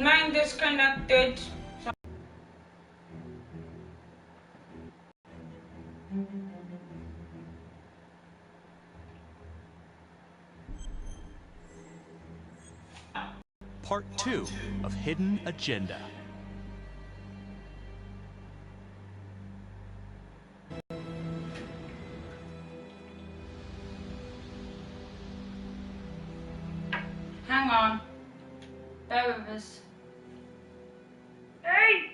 Mine disconnected. Part 2 of Hidden Agenda. Hang on. Bear with us. Hey!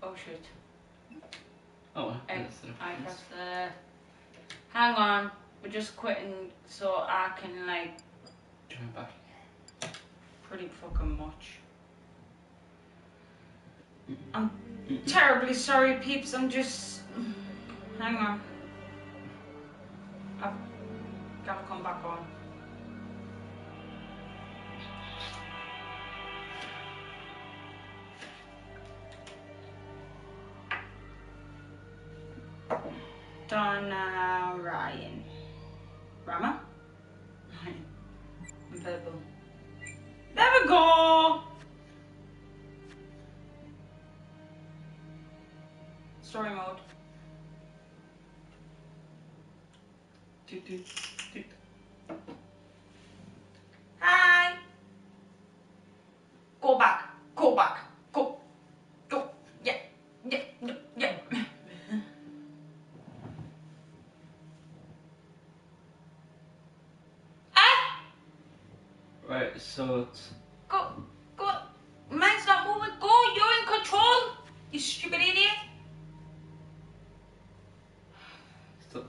Oh shit. Oh, I pressed the... Hang on. We're just quitting so I can like... Join back. Pretty fucking much. I'm terribly sorry, peeps. I'm just... Hang on. I've gotta come back on. Donna, Ryan. Rama? Ryan. And purple. There we go! Story mode. Hi! Go back. Go back. Go. Go. Yeah. Yeah. Yeah. Right, so it's... Go. Go. Mine's not moving. Go. You're in control. You stupid idiot. Stop.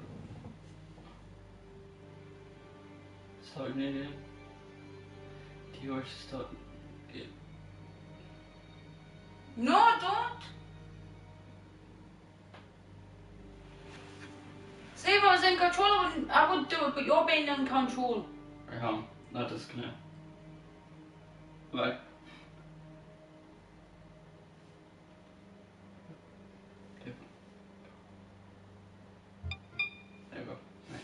Starting again. Do you wish to start again? No, don't. See, if I was in control, I would do it, but you're being in control. Right, hold on. Not disconnect. Right. There we go. Right.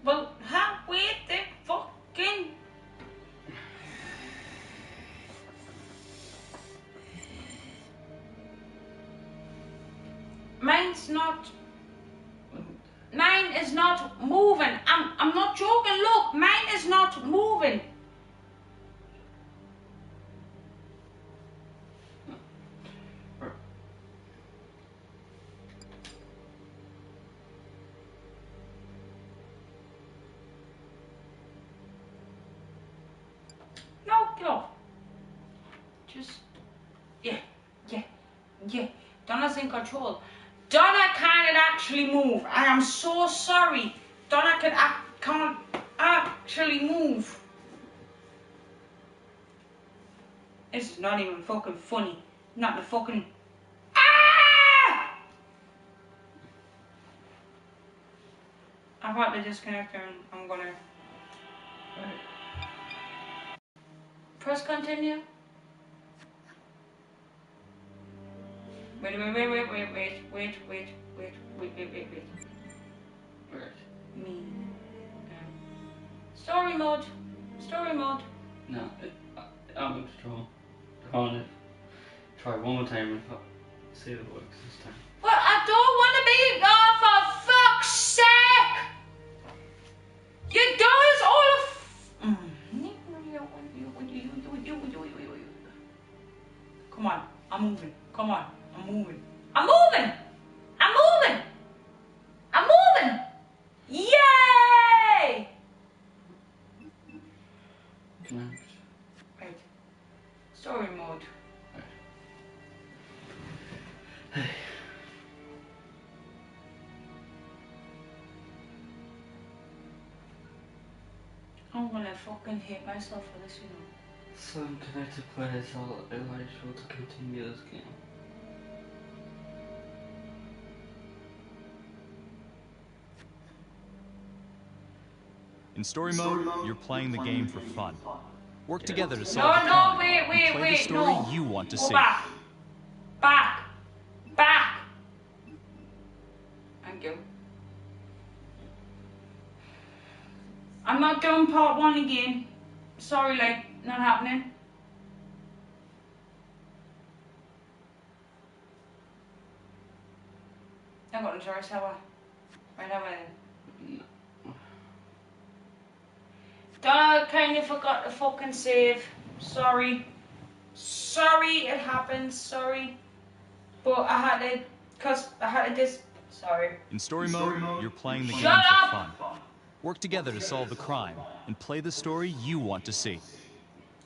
Well, wait the fucking... Mine's not... Mine is not moving. I'm not joking. Look, mine is not moving. Right. No, get off. Just... Yeah. Donna's in control. Donna can't actually move. I am so sorry. Donna can't actually move. This is not even fucking funny. Not the fucking... Ah! I've got the disconnector and I'm gonna... Right. Press continue. Wait. Right. Me. Story mode. No, I'm in control. Hold on. Try one more time and see if it works this time. Well, I don't want to be... Oh, for fuck's sake! You do this all of... Come on, I'm moving. Come on, I'm moving. Yay! Connect. Right. Story mode. Hey. I'm gonna fucking hate myself for this, you know. Some connected players are eligible to continue this game. In story mode, you're playing the game for fun. Work together to No, solve the no, crime wait, and play the wait, story no. you want to Go see. back. Back. Back. Thank you. I'm not doing part 1 again. Sorry, like, not happening. I got into our shower. Right now, Donna kind of forgot to fucking save. Sorry. Sorry, it happens. Sorry. But I had to, cause I had to sorry. In story mode, you're playing the game Shut for up! fun. Work together to solve the crime and play the story you want to see.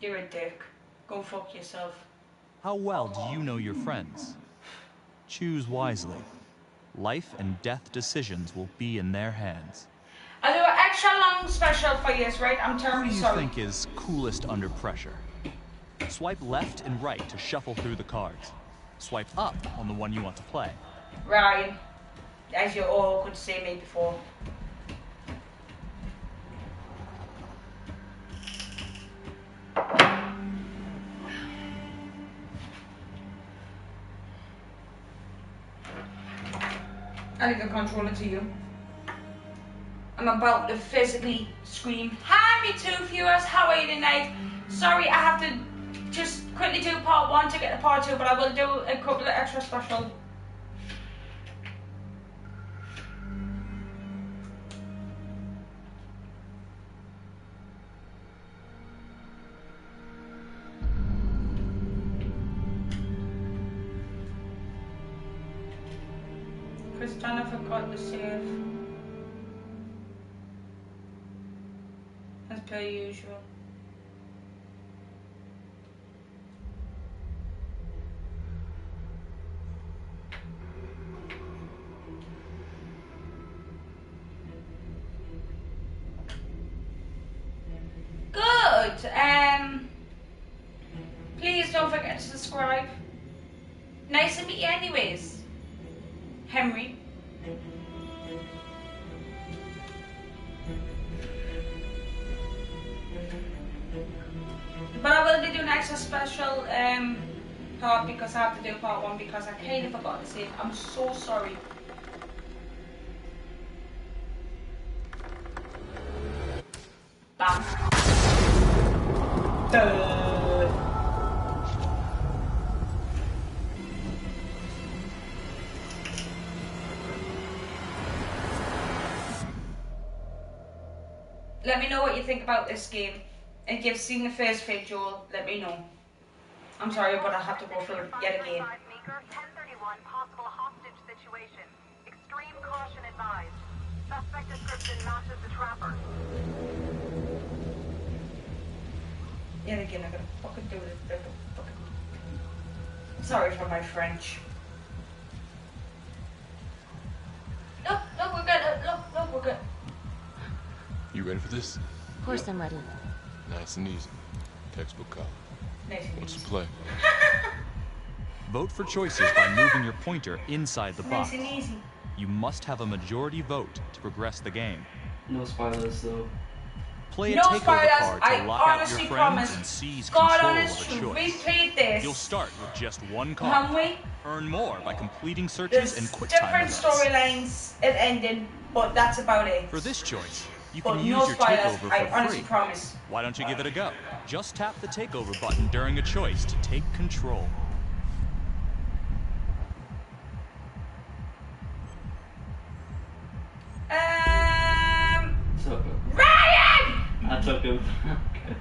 You're a dick. Go fuck yourself. How well do you know your friends? Choose wisely. Life and death decisions will be in their hands. I'll do an extra long special for you, right? I'm Who terribly do you sorry. think is coolest under pressure? Swipe left and right to shuffle through the cards. Swipe up on the one you want to play. Ryan, as you all could see me before. I leave the controller to you. I'm about to physically scream, "Hi, me two viewers, how are you tonight? Sorry, I have to just quickly do part 1 to get to part 2, but I will do a couple of extra special. Because Donna forgot to save. As per usual. Good. Please don't forget to subscribe. Nice to meet you anyways. Henry. But I will be doing extra special part because I have to do part 1 because I kind of forgot to save. I'm so sorry. Bam. Let me know what you think about this game. If you've seen the first video, let me know. I'm sorry, but I have to go through it yet again. 1031, possible hostage situation. Extreme caution advised. Suspect description matches the trapper. Yet again, I gotta fucking do this. Sorry for my French. No, we're good. No, we're good. You ready for this? Of course I'm ready. Nice and easy. Textbook cop. Nice and What's easy. the play? Vote for choices by moving your pointer inside the box. Nice and easy. You must have a majority vote to progress the game. No spoilers though. Play a No takeover spoilers. card to I lock out your honestly friends promise. and seize God control honest of a truth. We choice. played this. You'll start with just one card. Can we? Earn more by completing searches There's and quick time different events. storylines at ending, but that's about it. For this choice, you But can no use your spoilers. takeover for I honestly free. promise. Why don't you give it a go? Just tap the takeover button during a choice to take control. So Ryan! I took him. Okay.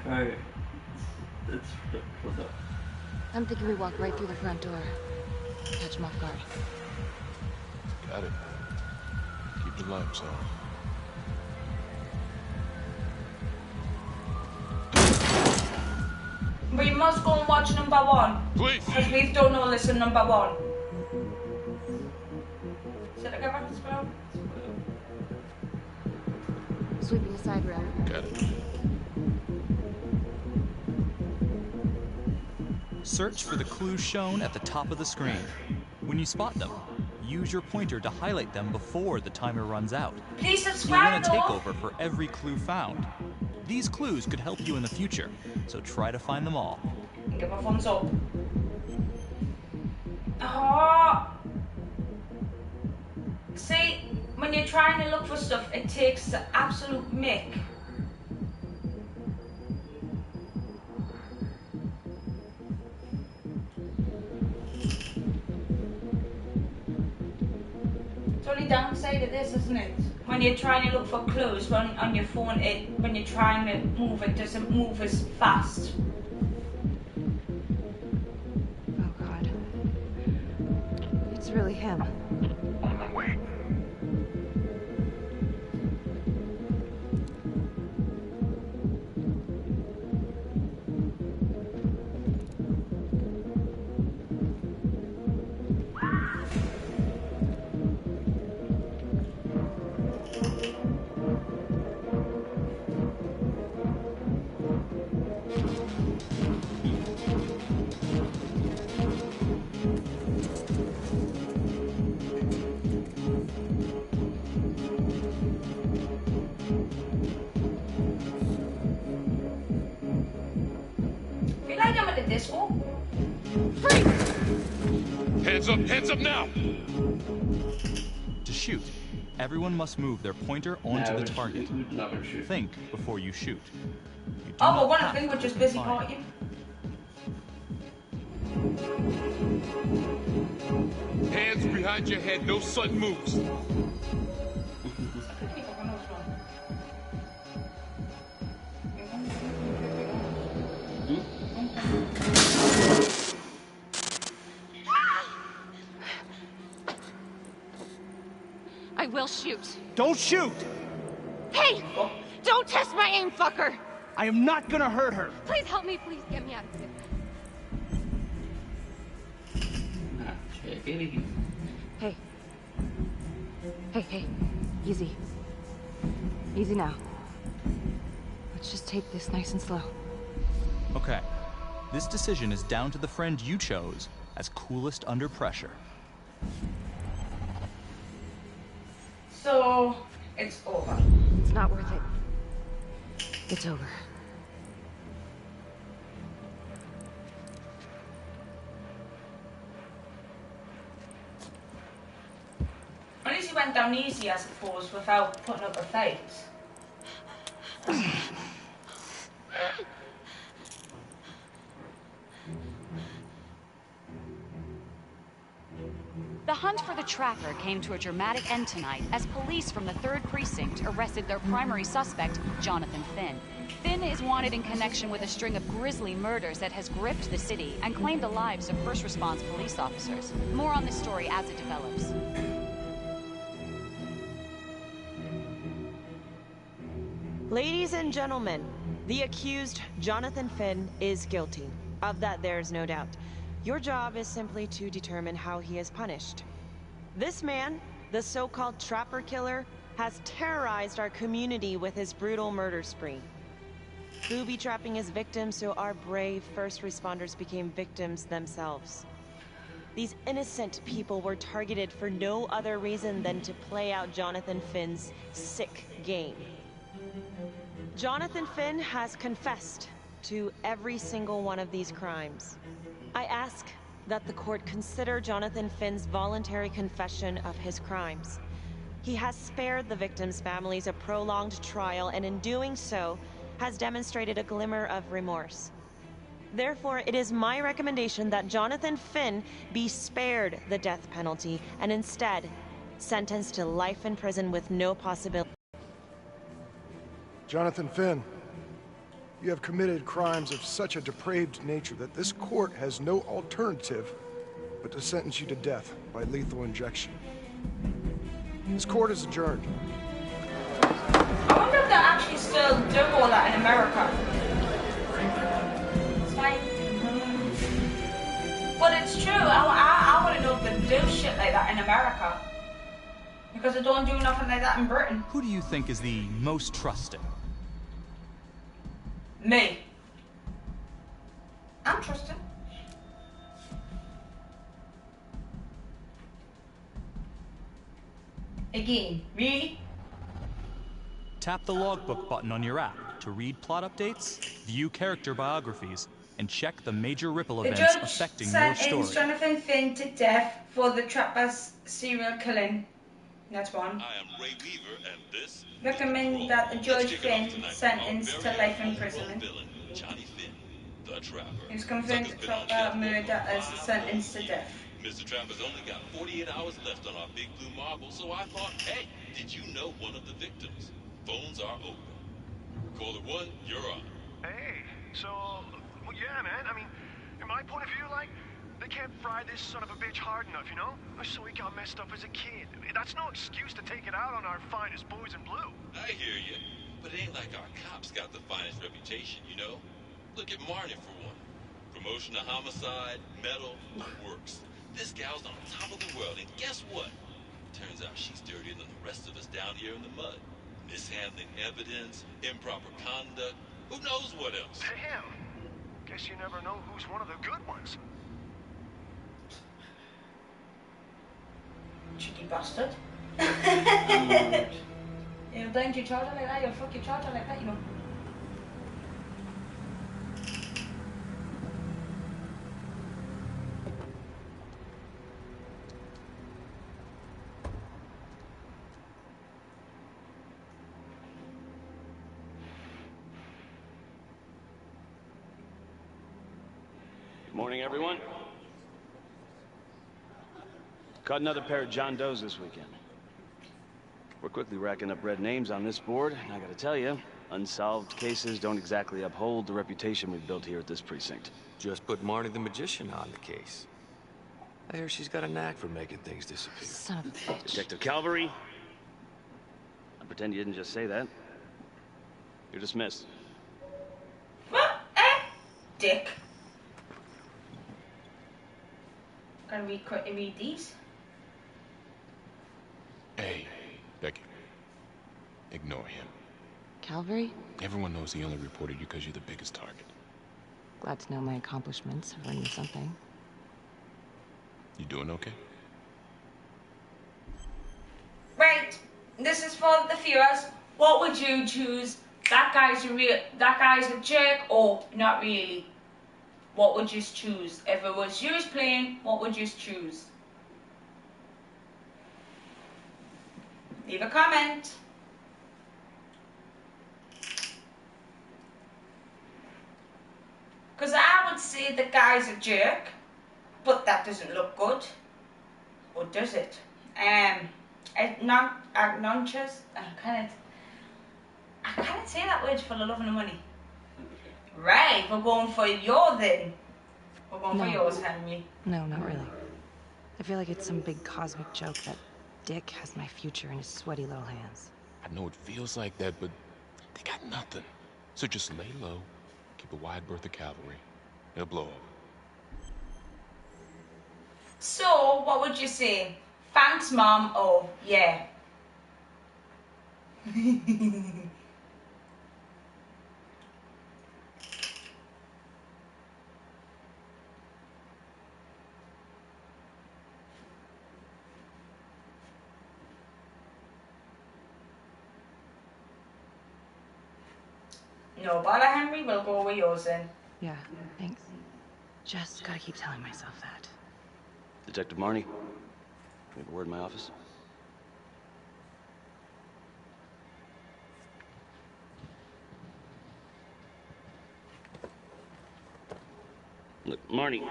Alright. Let's close up. I'm thinking we walk right through the front door. Catch him off guard. Got it. Keep the lights on. We must go and watch number 1. Please! Because we've done all this in number 1. Should I go back to school? Sweeping the side room. Got it. Search for the clues shown at the top of the screen. When you spot them, use your pointer to highlight them before the timer runs out. Please You'll win subscribe a though. takeover for every clue found. These clues could help you in the future, so try to find them all. Give a thumbs up. Oh. See, when you're trying to look for stuff, it takes the absolute mick. It's only downside of this, isn't it? When you're trying to look for clues on your phone, when you're trying to move, it doesn't move as fast. Oh God. It's really him. On the way. Feel like I'm at the disco. Hands up now! To shoot, everyone must move their pointer onto the target. Never shoot. Think before you shoot. You do Oh, not but one have thing, we're to just busy fire. partying. Hands behind your head, no sudden moves. I will shoot. Don't shoot! Hey! Don't test my aim, fucker! I am not gonna hurt her. Please help me, please get me out of here. Hey. Hey. Easy. Easy now. Let's just take this nice and slow. Okay. This decision is down to the friend you chose as coolest under pressure. So, it's over. It's not worth it. It's over. At least he went down easy, I suppose, without putting up a fight. The hunt for the tracker came to a dramatic end tonight as police from the 3rd Precinct arrested their primary suspect, Jonathan Finn. Finn is wanted in connection with a string of grisly murders that has gripped the city and claimed the lives of first response police officers. More on this story as it develops. Ladies and gentlemen, the accused, Jonathan Finn, is guilty. Of that, there's no doubt. Your job is simply to determine how he is punished. This man, the so-called trapper killer, has terrorized our community with his brutal murder spree. Booby-trapping his victims so our brave first responders became victims themselves. These innocent people were targeted for no other reason than to play out Jonathan Finn's sick game. Jonathan Finn has confessed to every single one of these crimes. I ask that the court consider Jonathan Finn's voluntary confession of his crimes. He has spared the victims' families a prolonged trial, and in doing so, has demonstrated a glimmer of remorse. Therefore, it is my recommendation that Jonathan Finn be spared the death penalty, and instead, sentenced to life in prison with no possibility. Jonathan Finn, you have committed crimes of such a depraved nature that this court has no alternative but to sentence you to death by lethal injection. This court is adjourned. I wonder if they actually still do all that in America. It's like, but it's true. I want to know if they do shit like that in America. Because they don't do nothing like that in Britain. Who do you think is the most trusting? Me. I'm trusting. Again, really? Tap the logbook button on your app To read plot updates, view character biographies, and check the major ripple The events judge affecting your sentenced story. Jonathan Finn to death for the Trapper's serial killing. That's one. I am Ray Weaver, and this Recommend that the Judge Finn sentenced to life imprisonment. villain, Johnny Finn, the Trapper. He was confirmed to Trapper murder as sentenced to death. Mr. Trapper's only got 48 hours left on our big blue marble, so I thought, hey, did you know one of the victims? Phones are open. Caller 1, you're on. Hey, so, well, yeah, man. I mean, in my point of view, like, they can't fry this son of a bitch hard enough, you know? So he got messed up as a kid. That's no excuse to take it out on our finest boys in blue. I hear you, but it ain't like our cops got the finest reputation, you know? Look at Marnie for one. Promotion to homicide, medal, works. This gal's on top of the world, and guess what? Turns out she's dirtier than the rest of us down here in the mud. Mishandling evidence, improper conduct, who knows what else? Damn. Guess you never know who's one of the good ones. Cheeky bastard. You'll blind your charger like that, you'll fuck your charger like that, you know. Good morning, everyone. Caught another pair of John Does this weekend. We're quickly racking up red names on this board, and I gotta tell you, unsolved cases don't exactly uphold the reputation we've built here at this precinct. Just put Marnie the Magician on the case. I hear she's got a knack for making things disappear. Son of a bitch. Detective Calvary, I pretend you didn't just say that. You're dismissed. What? Dick. Gotta read these. Hey, Becky. Ignore him. Calvary? Everyone knows he only reported you because you're the biggest target. Glad to know my accomplishments have earned me something. You doing okay? Right. This is for the viewers. What would you choose? That guy's a jerk, or not really? What would you choose? If it was you playing, what would you choose? Leave a comment. Because I would say the guy's a jerk, but that doesn't look good. Or does it? Obnoxious. I can't say that word for the love of the money. Right, we're going for yours then. We're going for yours, Henry. No, not really. I feel like it's some big cosmic joke that Dick has my future in his sweaty little hands. I know it feels like that, but they got nothing. So just lay low, keep a wide berth of cavalry. It'll blow over. So, what would you say? Thanks, Mom, or yeah? No bother, Henry, we'll go with yours then. Yeah, thanks. Just gotta keep telling myself that. Detective Marnie, we have a word in my office. Look, Marnie,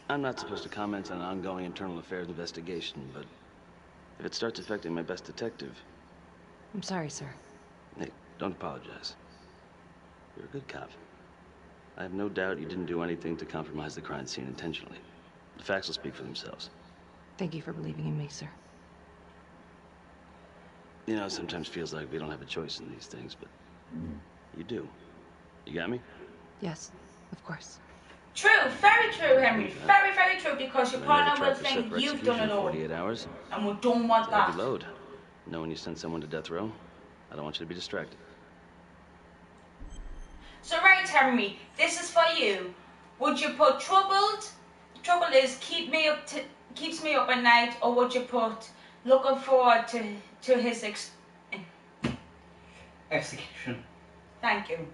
I'm not supposed to comment on an ongoing internal affairs investigation, but if it starts affecting my best detective... I'm sorry, sir. Hey, don't apologize. You're a good cop. I have no doubt you didn't do anything to compromise the crime scene intentionally. The facts will speak for themselves. Thank you for believing in me, sir. You know, it sometimes feels like we don't have a choice in these things, but you do. You got me? Yes, of course. True, very true, Henry. Very, very true, because your partner will think you've done it all. 48 hours. And we don't want It's a heavy that. load. Knowing you send someone to death row, I don't want you to be distracted. So right, Henry, this is for you. Would you put troubled? Trouble is keeps me up at night, or would you put looking forward to his Execution. Thank you.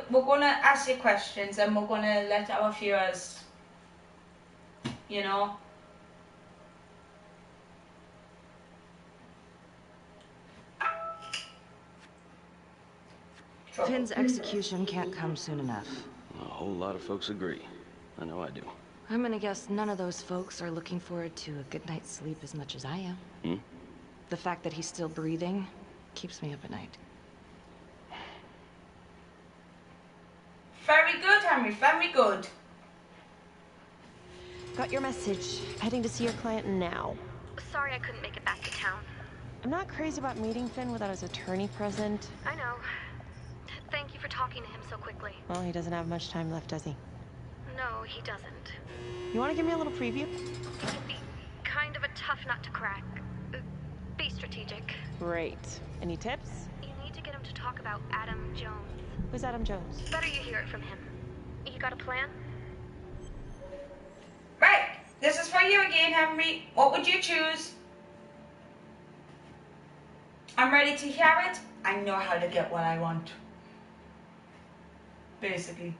We're gonna ask you questions and we're gonna let our viewers, you know. Finn's execution can't come soon enough. A whole lot of folks agree. I know I do. I'm gonna guess none of those folks are looking forward to a good night's sleep as much as I am. Hmm? The fact that he's still breathing keeps me up at night. Very good, Henry, very good. Got your message. Heading to see your client now. Sorry I couldn't make it back to town. I'm not crazy about meeting Finn without his attorney present. I know. Thank you for talking to him so quickly. Well, he doesn't have much time left, does he? No, he doesn't. You want to give me a little preview? It can be kind of a tough nut to crack. Be strategic. Great. Any tips? You need to get him to talk about Adam Jones. Who's Adam Jones? Better you hear it from him. You got a plan? Right, this is for you again, Henry. What would you choose? I'm ready to hear it. I know how to get what I want. Basically.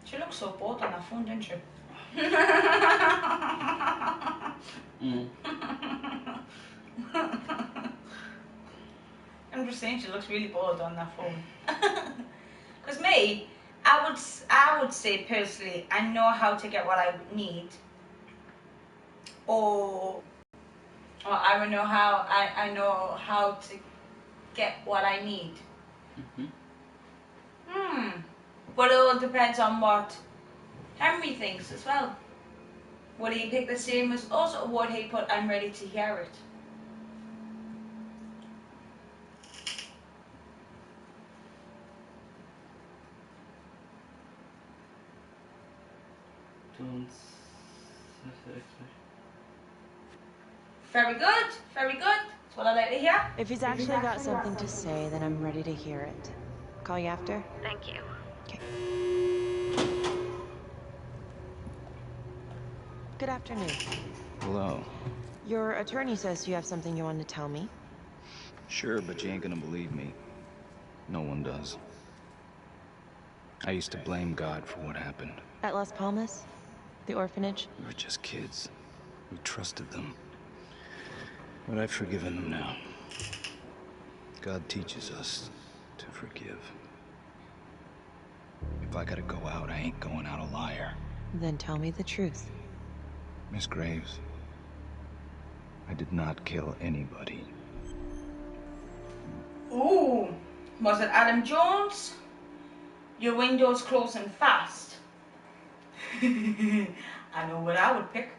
She looks so bored on her phone, didn't she? I'm just saying she looks really bored on that phone. Because me, I would say personally, I know how to get what I need. Or I know how to get what I need. But it all depends on what Henry thinks as well. Would he pick the same as us, or would he put I'm ready to hear it? Don't set expectations. Very good, very good. That's what I like to hear. If he's actually got something to say, then I'm ready to hear it. Call you after? Thank you. Okay. Good afternoon. Hello. Your attorney says you have something you want to tell me. Sure, but you ain't gonna believe me. No one does. I used to blame God for what happened. At Las Palmas? The orphanage? We were just kids. We trusted them. But I've forgiven them now. God teaches us to forgive. If I gotta go out, I ain't going out a liar. Then tell me the truth. Miss Graves, I did not kill anybody. Ooh, was it Adam Jones? Your window's closing fast. I know what I would pick.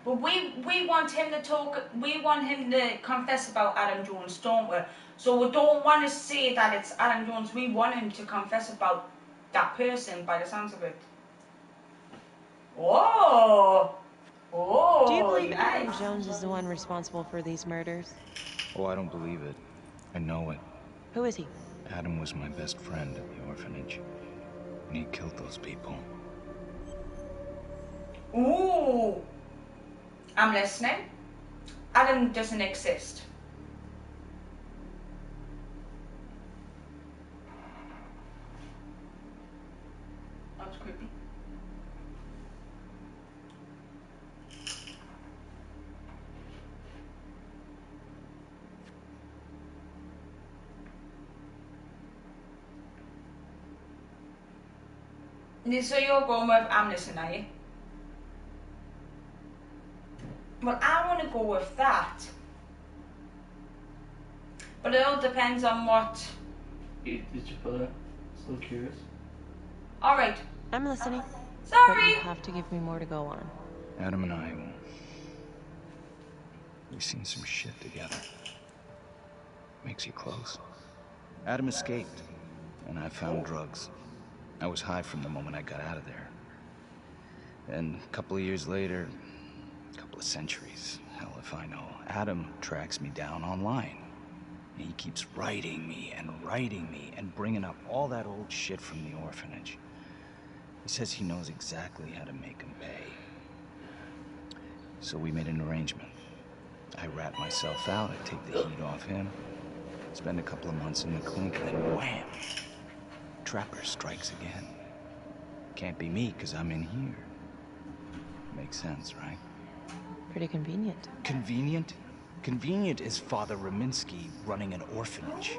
But we want him to talk. We want him to confess about Adam Jones, don't we? So we don't want to say that it's Adam Jones. We want him to confess about that person, by the sounds of it. Oh, Do you believe nice. Adam Jones is the one responsible for these murders? Oh, I don't believe it. I know it. Who is he? Adam was my best friend at the orphanage. And he killed those people. Ooh, I'm listening. Adam doesn't exist. That was creepy. So you're going with I'm listening, are you? Well, I want to go with that. But it all depends on what... Did you put that? So curious. Alright. I'm listening. Sorry. But you have to give me more to go on. Adam and I, we've seen some shit together. Makes you close. Adam escaped, and I found drugs. I was high from the moment I got out of there. And a couple of years later, a couple of centuries, hell if I know, Adam tracks me down online. And he keeps writing me and bringing up all that old shit from the orphanage. He says he knows exactly how to make him pay. So we made an arrangement. I rat myself out, I take the heat off him, spend a couple of months in the clink, and then wham! Trapper strikes again. Can't be me, because I'm in here. Makes sense, right? Pretty convenient. Convenient? Convenient is Father Raminsky running an orphanage.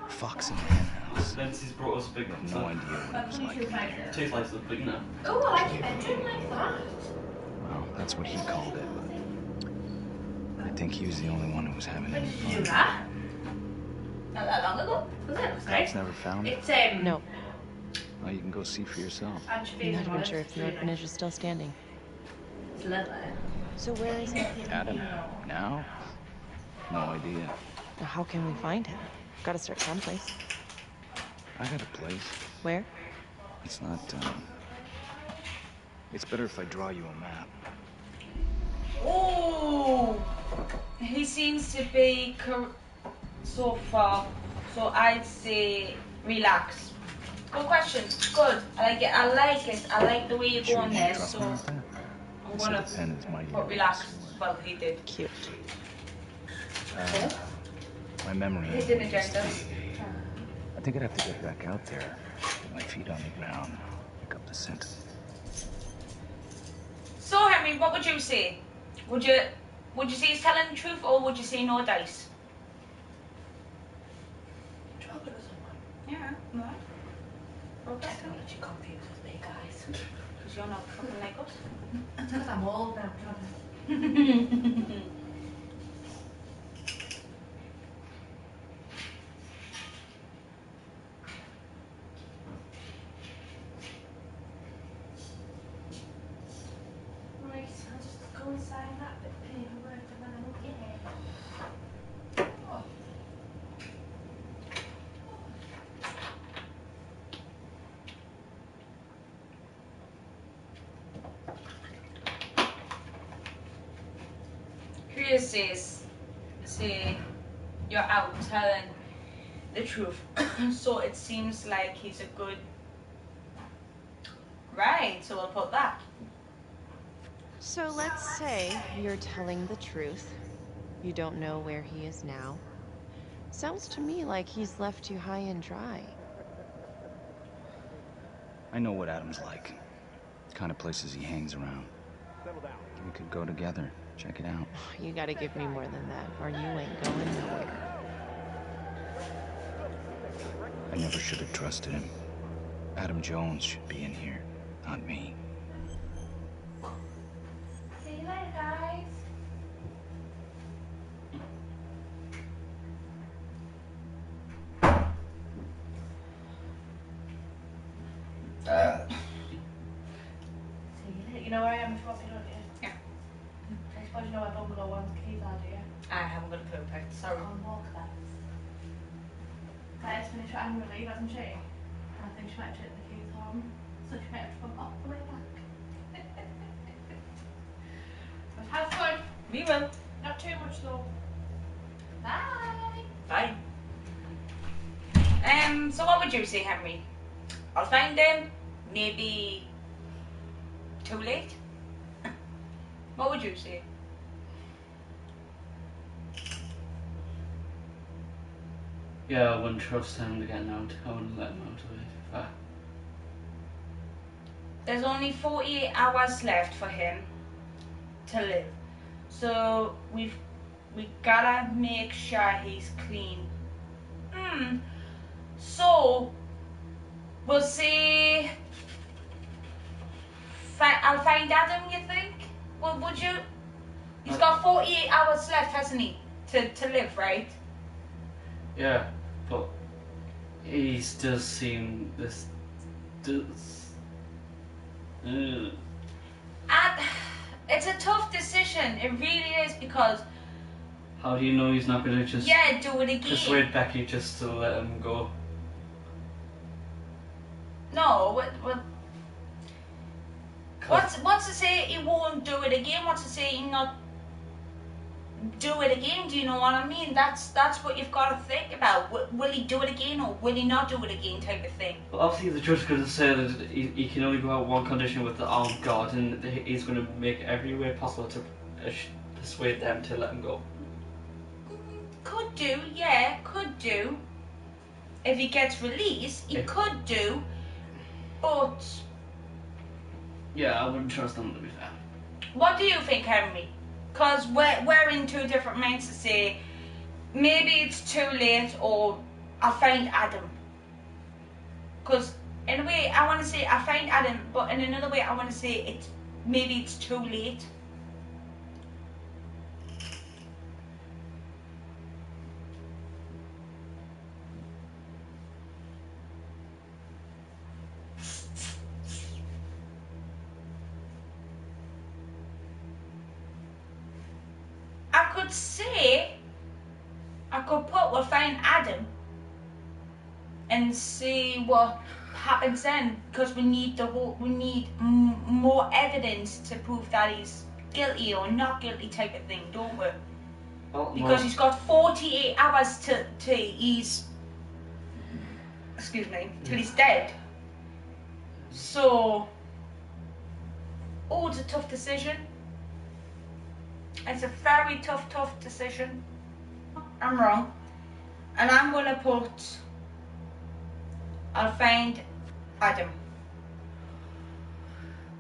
Fox in the henhouse. Lindsay's brought us a big one. No idea what it was like in there. Two slices of big now. Oh, I like it. I do like that. Well, that's what he called it, but I think he was the only one who was having any Did you do fun. that? Not that long ago, was it? It was Cops great. never found it? It's, No. Well, you can go see for yourself. I'm not even sure if the orphanage is still standing. It's lovely. So where is he? Adam? Now? No idea. Now, how can we find him? Gotta start someplace. I got a place. Where? It's not, it's better if I draw you a map. Oh, he seems to be so far. So I'd say relax. Good question. Good. I like it. I like it. I like the way you're Sure going you there. trust So me with that? I'm I gonna said the pen is mighty put relax. Well, he did. Cute. My memory. Hidden agenda. I think I'd have to get back out there, get my feet on the ground, pick up the scent. So Henry, what would you say? Would you say he's telling the truth, or would you say no dice? Trouble or someone. Yeah, no. Okay. Don't let you confuse with me, guys. Because you're not fucking like us. Because I'm old now, Donna. Right, I'll just go and sign that bit of paperwork and then I'm okay. Oh. Chris says, say you're out telling the truth. So it seems like he's a good. Right, so we'll put that. So let's say you're telling the truth. You don't know where he is now. Sounds to me like he's left you high and dry. I know what Adam's like. The kind of places he hangs around. We could go together, check it out. You gotta give me more than that, or you ain't going nowhere. I never should have trusted him. Adam Jones should be in here, not me. See you later, guys. See you later. You know where I am if you want me, don't you? Yeah. I suppose you know where bungalow one's keys are, do you? I haven't got a clue, right? Sorry. On walk then. Claire's finished her annual leave, hasn't she? And I think she might take the keys home. So she might have to come all the way back. But have fun. We will. Not too much though. Bye. Bye. So what would you say, Henry? I'll find him. Maybe too late. What would you say? Yeah, I wouldn't trust him to get out. I wouldn't let him out of it. There's only 48 hours left for him to live. So we gotta make sure he's clean. So we'll say I'll find Adam, you think? Well, would you? He's got 48 hours left, hasn't he? To live, right? Yeah, but he does seem It's a tough decision. It really is, because... How do you know he's not gonna just... Yeah, do it again. Persuade Becky just to let him go? No, what's to say he won't do it again? What's to say he not do it again? Do you know what I mean? That's what you've got to think about. Will he do it again, or will he not do it again, type of thing? Well, obviously the judge could have said that he can only go out one condition with the armed guard, and he's going to make every way possible to persuade them to let him go. Could do, yeah, could do. If he gets released, he could do, but... Yeah, I wouldn't trust him, to be fair. What do you think, Henry? Because we're in two different minds to say, maybe it's too late, or I'll find Adam. Because in a way, I want to say I find Adam, but in another way, I want to say maybe it's too late. I could put we'll find Adam and see what happens then, because we need more evidence to prove that he's guilty or not guilty, type of thing, don't we? Because he's got 48 hours till he's till he's dead. So it's a tough decision. It's a very tough decision. I'm wrong. And I'm gonna put, I'll find Adam.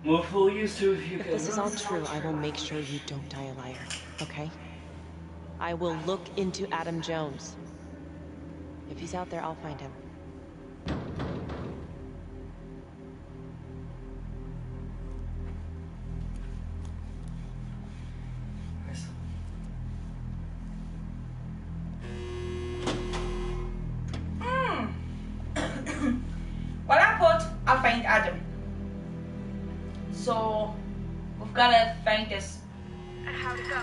More fool used to if you If can. this is all true, I will make sure you don't die a liar, okay? I will look into Adam Jones. If he's out there, I'll find him. I'll find Adam. So we've got to find this. How'd it go?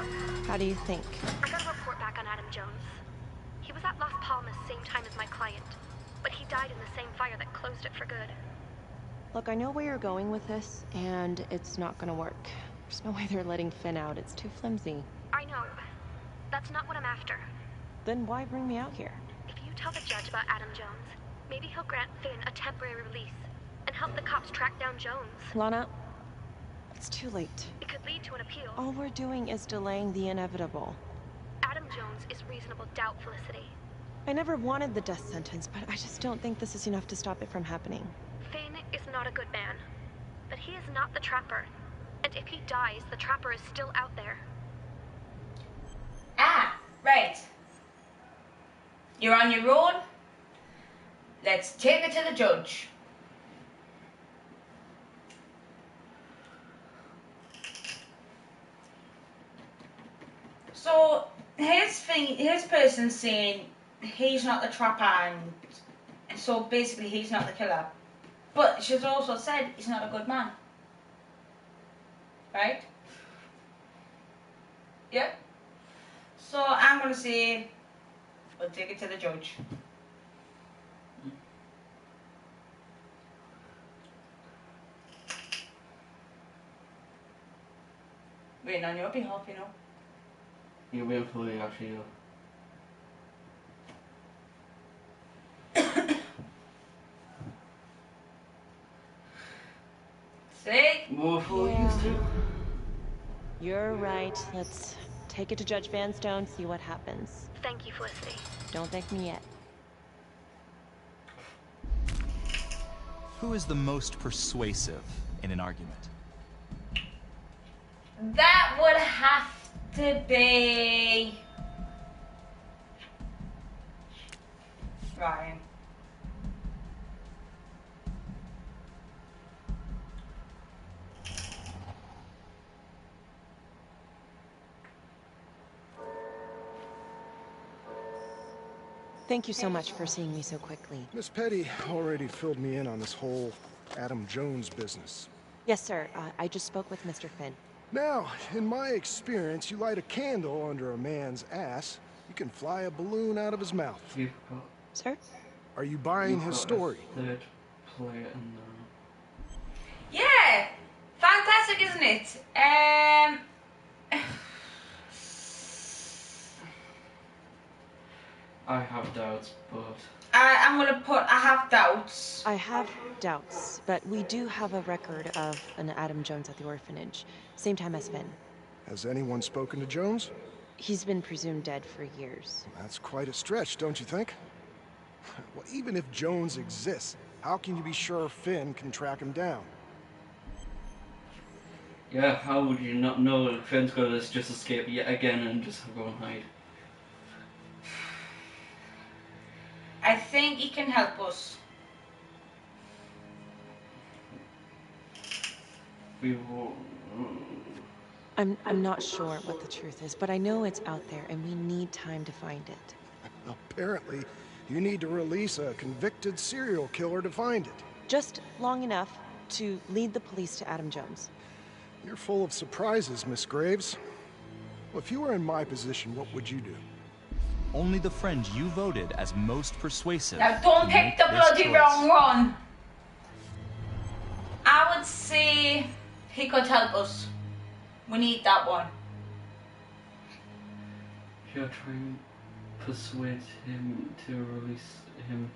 How do you think? I got a report back on Adam Jones. He was at Las Palmas same time as my client, but he died in the same fire that closed it for good. Look, I know where you're going with this, and it's not gonna work. There's no way they're letting Finn out. It's too flimsy. I know. That's not what I'm after. Then why bring me out here? If you tell the judge about Adam Jones, maybe he'll grant Finn a temporary release and help the cops track down Jones. Lana, it's too late. It could lead to an appeal. All we're doing is delaying the inevitable. Adam Jones is reasonable doubt, Felicity. I never wanted the death sentence, but I just don't think this is enough to stop it from happening. Finn is not a good man, but he is not the Trapper. And if he dies, the Trapper is still out there. Ah, right. You're on your own. Let's take it to the judge. So his person saying he's not the Trapper, and so basically he's not the killer. But she's also said he's not a good man. Right? Yeah? So I'm gonna say we'll take it to the judge. Waiting on your behalf, you know. You're waiting for me, actually, you know. See? More fool used to. You're right. Let's take it to Judge Vanstone, see what happens. Thank you, Felicity. Don't thank me yet. Who is the most persuasive in an argument? That would have to be Ryan. Thank you so much for seeing me so quickly. Miss Petty already filled me in on this whole Adam Jones business. Yes, sir. I just spoke with Mr. Finn. Now, in my experience, you light a candle under a man's ass, you can fly a balloon out of his mouth. Sir? Are you buying his story? Third player in the... Yeah! Fantastic, isn't it? I have doubts, but... I'm gonna put, I have doubts. I have doubts, but we do have a record of an Adam Jones at the orphanage. Same time as Finn. Has anyone spoken to Jones? He's been presumed dead for years. That's quite a stretch, don't you think? Well, even if Jones exists, how can you be sure Finn can track him down? Yeah, how would you not know that Finn's gonna just escape yet again and just go and hide? I think he can help us. We will... I'm not sure what the truth is, but I know it's out there and we need time to find it. Apparently, you need to release a convicted serial killer to find it. Just long enough to lead the police to Adam Jones. You're full of surprises, Miss Graves. Well, if you were in my position, what would you do? Only the friend you voted as most persuasive. Now don't can pick the make this bloody choice. wrong one. I would say he could help us. We need that one. You're trying to persuade him to release him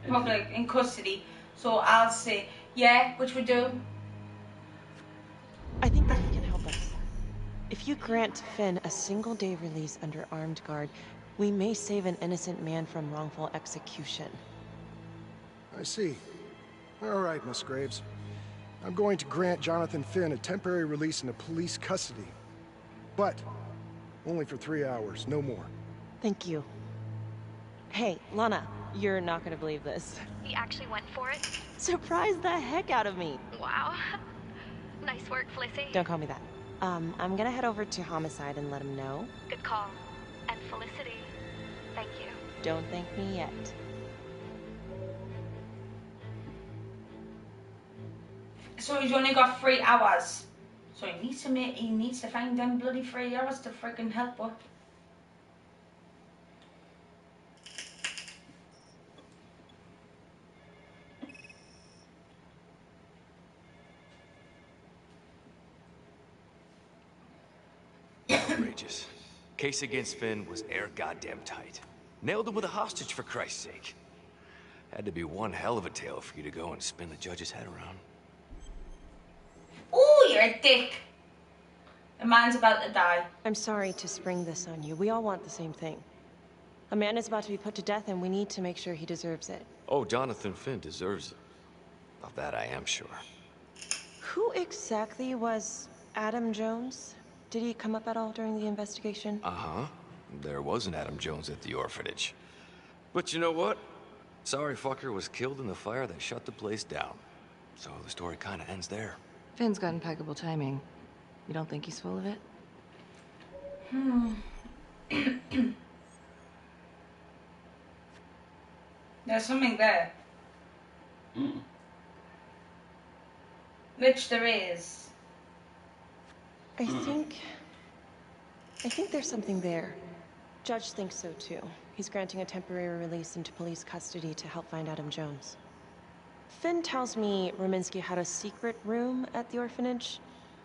to... Public in custody. So I'll say, yeah, which we do. I think that he can help us. If you grant Finn a single-day release under armed guard, we may save an innocent man from wrongful execution. I see. All right, Miss Graves. I'm going to grant Jonathan Finn a temporary release into police custody. But only for 3 hours, no more. Thank you. Hey, Lana, you're not gonna believe this. He actually went for it? Surprised the heck out of me. Wow. Nice work, Felicity. Don't call me that. I'm gonna head over to Homicide and let him know. Good call. And Felicity, thank you. Don't thank me yet. So he's only got 3 hours. So he needs to find them bloody 3 hours to freaking help her. Outrageous. Case against Finn was air goddamn tight. Nailed him with a hostage, for Christ's sake. Had to be one hell of a tale for you to go and spin the judge's head around. Ooh, you're a dick. The man's about to die. I'm sorry to spring this on you. We all want the same thing. A man is about to be put to death and we need to make sure he deserves it. Oh, Jonathan Finn deserves it. Of that I am sure. Who exactly was Adam Jones? Did he come up at all during the investigation? Uh-huh. There was an Adam Jones at the orphanage. But you know what? Sorry fucker was killed in the fire that shut the place down. So the story kinda ends there. Finn's got impeccable timing. You don't think he's full of it? There's something there. Which there is. I think there's something there. Judge thinks so too. He's granting a temporary release into police custody to help find Adam Jones. Finn tells me Rominsky had a secret room at the orphanage.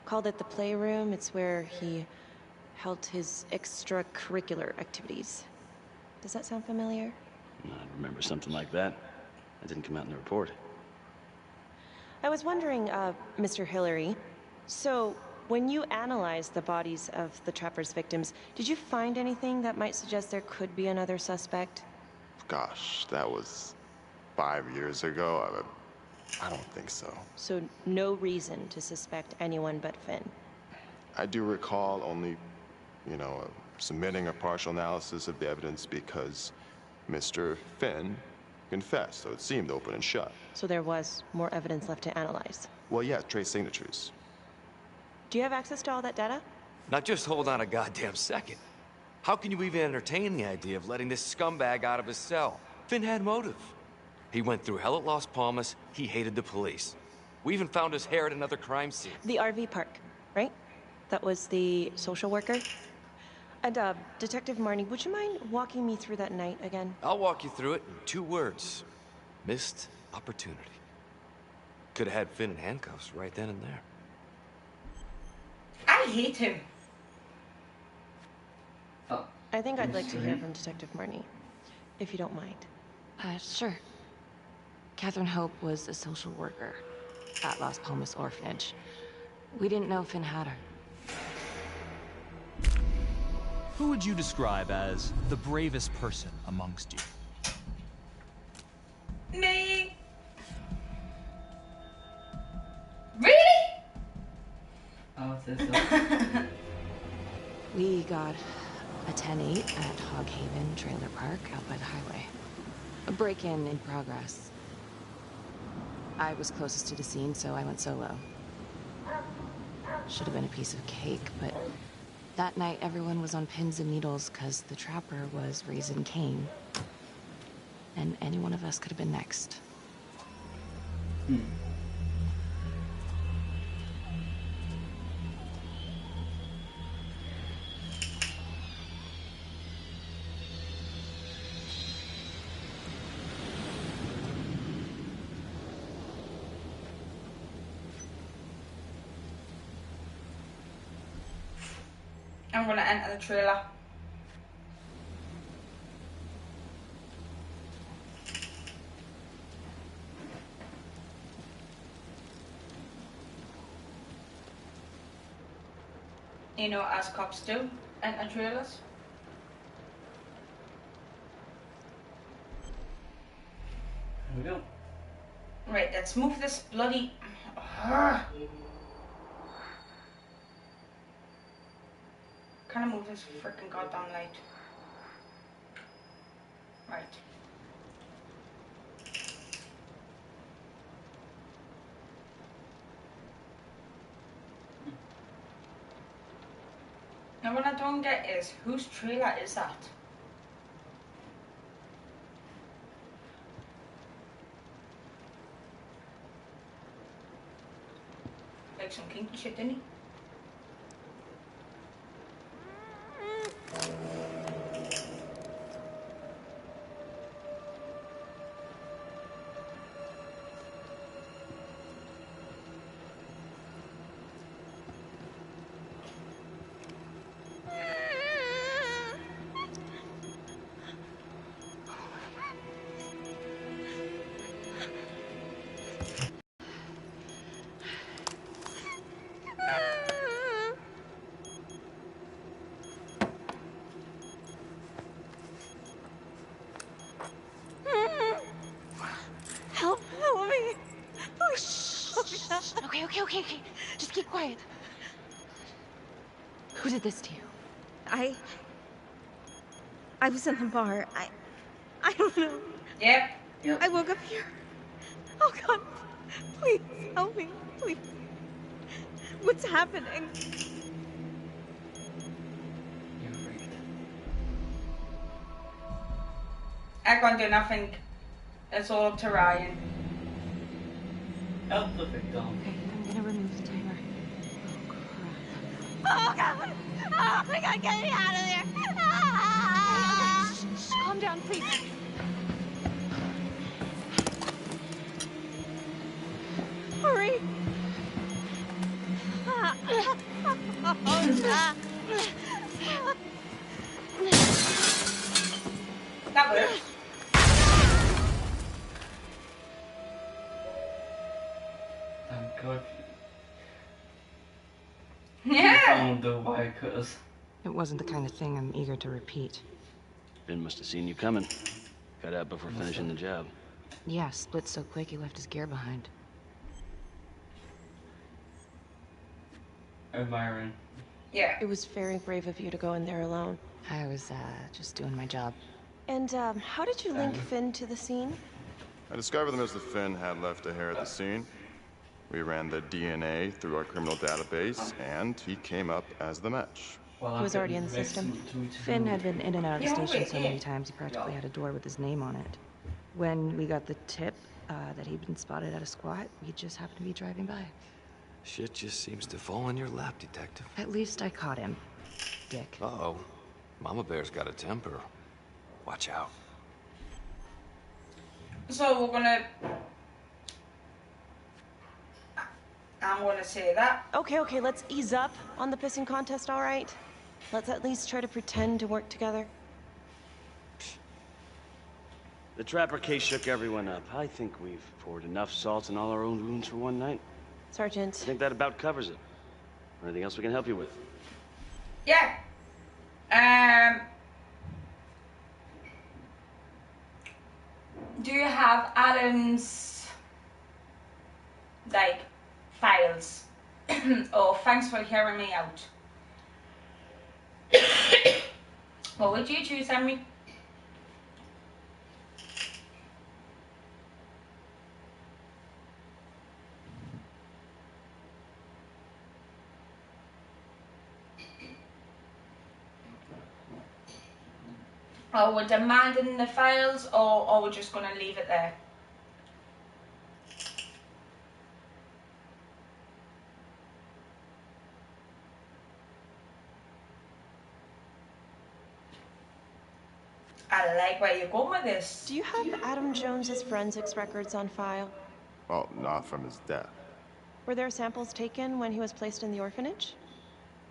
Called it the playroom. It's where he held his extracurricular activities. Does that sound familiar? I remember something like that. That didn't come out in the report. I was wondering, Mr. Hillary, so when you analyzed the bodies of the Trapper's victims, did you find anything that might suggest there could be another suspect? Gosh, that was 5 years ago. I don't think so. So no reason to suspect anyone but Finn? I do recall only, submitting a partial analysis of the evidence because Mr. Finn confessed, so it seemed open and shut. So there was more evidence left to analyze? Well, yeah, trace signatures. Do you have access to all that data? Now just hold on a goddamn second. How can you even entertain the idea of letting this scumbag out of his cell? Finn had motive. He went through hell at Las Palmas, he hated the police. We even found his hair at another crime scene. The RV park, right? That was the social worker? And, Detective Marnie, would you mind walking me through that night again? I'll walk you through it in 2 words. Missed opportunity. Could have had Finn in handcuffs right then and there. I hate him. I think I'd like to hear from Detective Marnie, if you don't mind. Sure. Catherine Hope was a social worker at Las Palmas Orphanage. We didn't know Finn had her. Who would you describe as the bravest person amongst you? Me. Really? I'll say so. We got a 10-8 at Hog Haven Trailer Park out by the highway. A break-in in progress. I was closest to the scene, so I went solo. Should have been a piece of cake, but that night everyone was on pins and needles because the trapper was raising Cain. And any one of us could have been next. I'm gonna enter the trailer. You know, as cops do, enter trailers. Here we go. Right, let's move this bloody... Can I move this freaking goddamn light? Right. Now what I don't get is, whose trailer is that? Like some kinky shit, didn't he? Help me. Oh, shh. Okay. Just keep quiet. Who did this to you? I was in the bar. I don't know. Yep. I woke up here. Oh, God. Please, help me. Please. What's happening? I can't do nothing. It's all up to Ryan. Help the victim. Okay, I'm gonna remove the timer. Oh, God. Oh, my God, get me out of there. Ah! Shh, calm down, please. Hurry. That works. Thank God. Yeah. Found the wire cutters. It wasn't the kind of thing I'm eager to repeat. Finn must have seen you coming. Got out before finishing the job. Yeah, split so quick he left his gear behind. Admiring. Yeah. It was very brave of you to go in there alone. I was, just doing my job. And, how did you link Finn to the scene? I discovered that Mr. Finn had left a hair at the scene. We ran the DNA through our criminal database, and he came up as the match. He was already in the system. Finn had been in and out of the station so many times he practically had a door with his name on it. When we got the tip that he'd been spotted at a squat, we just happened to be driving by. Shit just seems to fall in your lap, Detective. At least I caught him, Dick. Uh-oh. Mama Bear's got a temper. Watch out. So we're gonna... I'm gonna say that. Okay, let's ease up on the pissing contest, all right? Let's at least try to pretend to work together. The Trapper case shook everyone up. I think we've poured enough salt in all our own wounds for one night. Sergeant. I think that about covers it. Anything else we can help you with? Yeah. Do you have Adam's, like, files? Oh, thanks for hearing me out. What would you choose, Henry? Or we're demanding the files, or we're just going to leave it there? I like where you're going with this. Do you have Adam Jones's forensics records on file? Well, not from his death. Were there samples taken when he was placed in the orphanage?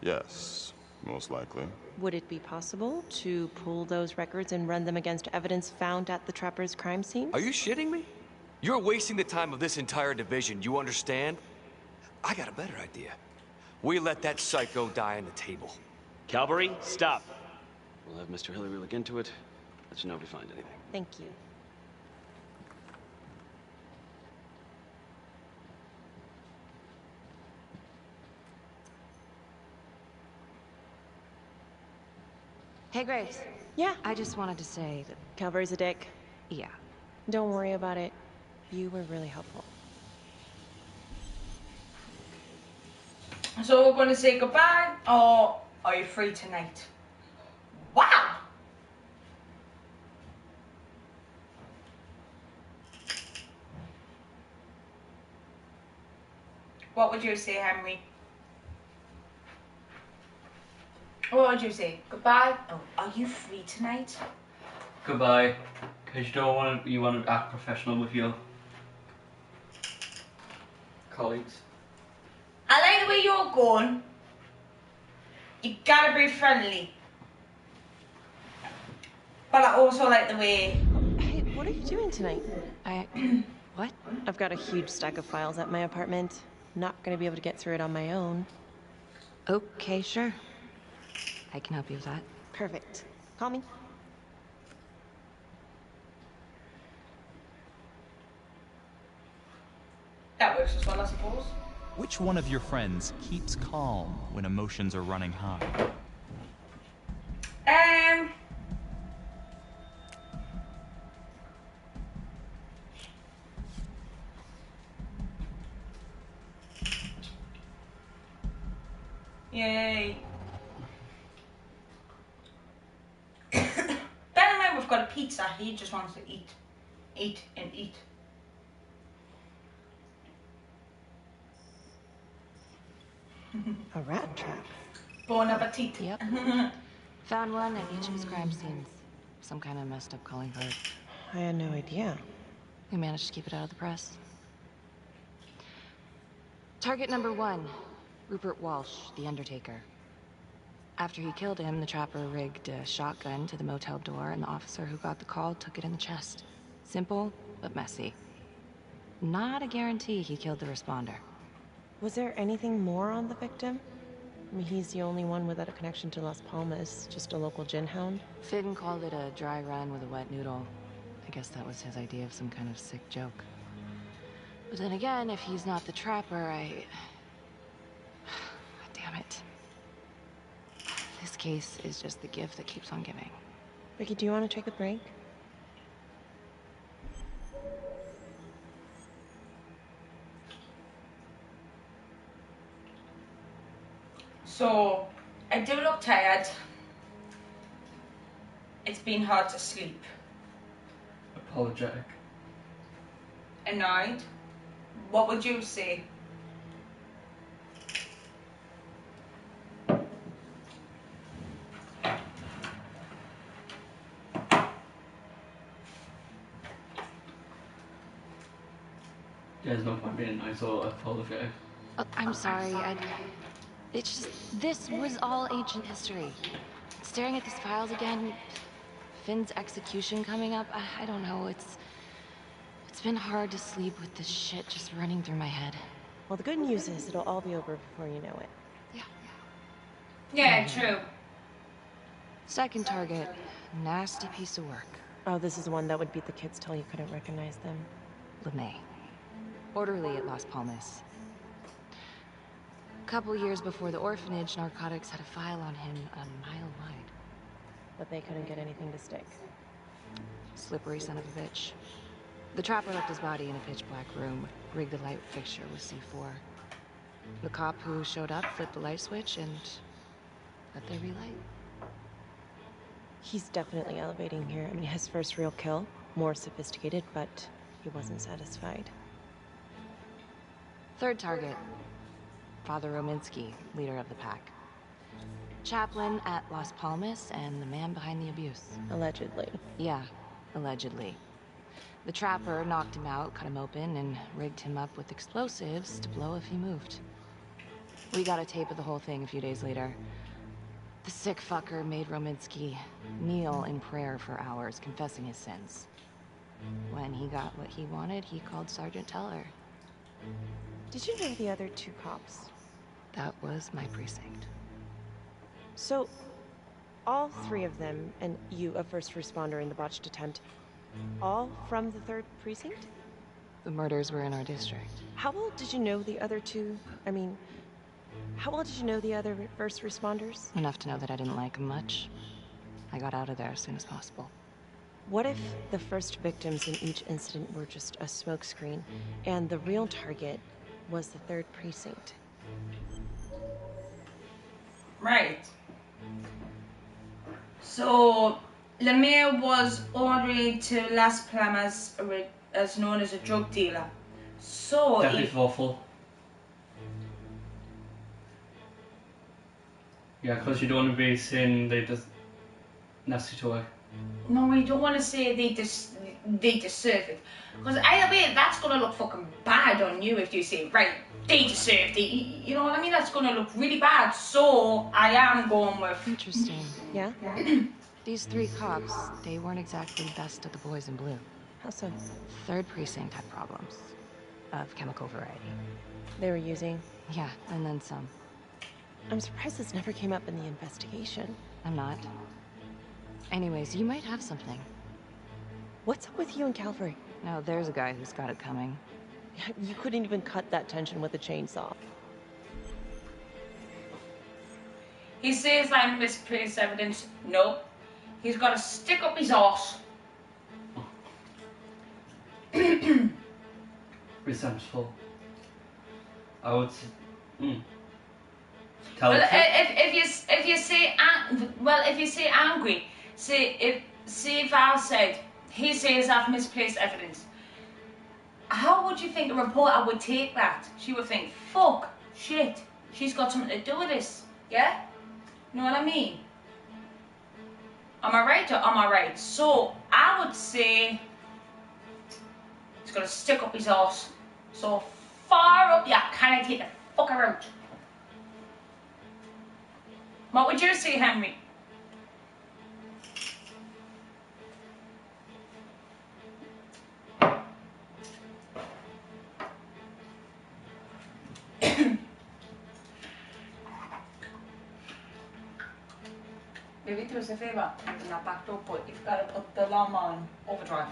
Yes, most likely. Would it be possible to pull those records and run them against evidence found at the Trapper's crime scene? Are you shitting me? You're wasting the time of this entire division, you understand? I got a better idea. We let that psycho die on the table. Calvary, stop. We'll have Mr. Hillary look into it. Let you know if we find anything. Thank you. Hey, Graves. Yeah? I just wanted to say that... Calvary's a dick. Yeah. Don't worry about it. You were really helpful. So we're going to say goodbye, or are you free tonight? Wow! What would you say, Henry? What would you say? Goodbye? Oh, are you free tonight? Goodbye. Because you want to act professional with your colleagues. I like the way you're going. You gotta be friendly. But I also like the way... Hey, what are you doing tonight? What? I've got a huge stack of files at my apartment. Not gonna be able to get through it on my own. Okay, sure. I can help you with that. Perfect. Call me. That works as well, I suppose. Which one of your friends keeps calm when emotions are running high? Yay. Bear in mind we've got a pizza. He just wants to eat. Eat and eat. A rat trap. Bon appetit. Yep. Found one at each of his crime scenes. Some kind of messed up calling card. I had no idea. We managed to keep it out of the press. Target number 1, Rupert Walsh, the Undertaker. After he killed him, the Trapper rigged a shotgun to the motel door, and the officer who got the call took it in the chest. Simple, but messy. Not a guarantee he killed the responder. Was there anything more on the victim? I mean, he's the only one without a connection to Las Palmas, just a local gin hound. Finn called it a dry run with a wet noodle. I guess that was his idea of some kind of sick joke. But then again, if he's not the Trapper, damn it. This case is just the gift that keeps on giving. Ricky, do you want to take a break? So, I do look tired. It's been hard to sleep. Apologetic. Annoyed. What would you say? There's no point being nice or apologetic. I'm sorry. It's just, this was all ancient history. Staring at these files again, Finn's execution coming up, I don't know, it's been hard to sleep with this shit just running through my head. Well, the good news is it'll all be over before you know it. Yeah, true. Second target, nasty piece of work. Oh, this is one that would beat the kids till you couldn't recognize them. LeMay. Orderly at Las Palmas. A couple years before the orphanage, narcotics had a file on him a mile wide. But they couldn't get anything to stick. Slippery son of a bitch. The trapper left his body in a pitch-black room, rigged the light fixture with C4. The cop who showed up flipped the light switch and let there be light. He's definitely elevating here. I mean, his first real kill, more sophisticated, but he wasn't satisfied. Third target, Father Rominsky, leader of the pack. Chaplain at Las Palmas and the man behind the abuse. Allegedly. Yeah, allegedly. The trapper knocked him out, cut him open, and rigged him up with explosives to blow if he moved. We got a tape of the whole thing a few days later. The sick fucker made Rominsky kneel in prayer for hours, confessing his sins. When he got what he wanted, he called Sergeant Teller. Did you know the other two cops? That was my precinct. So, all three of them, and you, a first responder in the botched attempt, all from the 3rd precinct? The murders were in our district. How well did you know the other two? I mean, how well did you know the other first responders? Enough to know that I didn't like them much. I got out of there as soon as possible. What if the first victims in each incident were just a smokescreen, and the real target was the 3rd precinct? Right. So, LeMay was ordered to Las Palmas as known as a drug dealer. So, That is awful. Yeah, because you don't want to be saying they just nasty to her. no, we don't want to say they deserve it. Because either way, that's going to look fucking bad on you if you say, right, they deserved it. You know what I mean? That's going to look really bad. So, I am going with... Interesting. Yeah? These 3 cops, they weren't exactly best of the boys in blue. How so? 3rd precinct had problems. Of chemical variety. They were using? Yeah, and then some. I'm surprised this never came up in the investigation. I'm not. Anyways, you might have something. What's up with you and Calvary? Now there's a guy who's got it coming. You couldn't even cut that tension with a chainsaw. He says I misplaced evidence. Nope. He's got to stick up his arse. Resentful. I would say... Well, if you say angry, say if I said he says I've misplaced evidence, how would you think a reporter would take that? She would think, fuck, shit, she's got something to do with this, yeah? You know what I mean? Am I right or am I right? So I would say he's got to stick up his arse so far up, yeah, can I take the fucker out? What would you say, Henry? Maybe do us a favour, open that back door, but you've got to put the alarm on overdrive.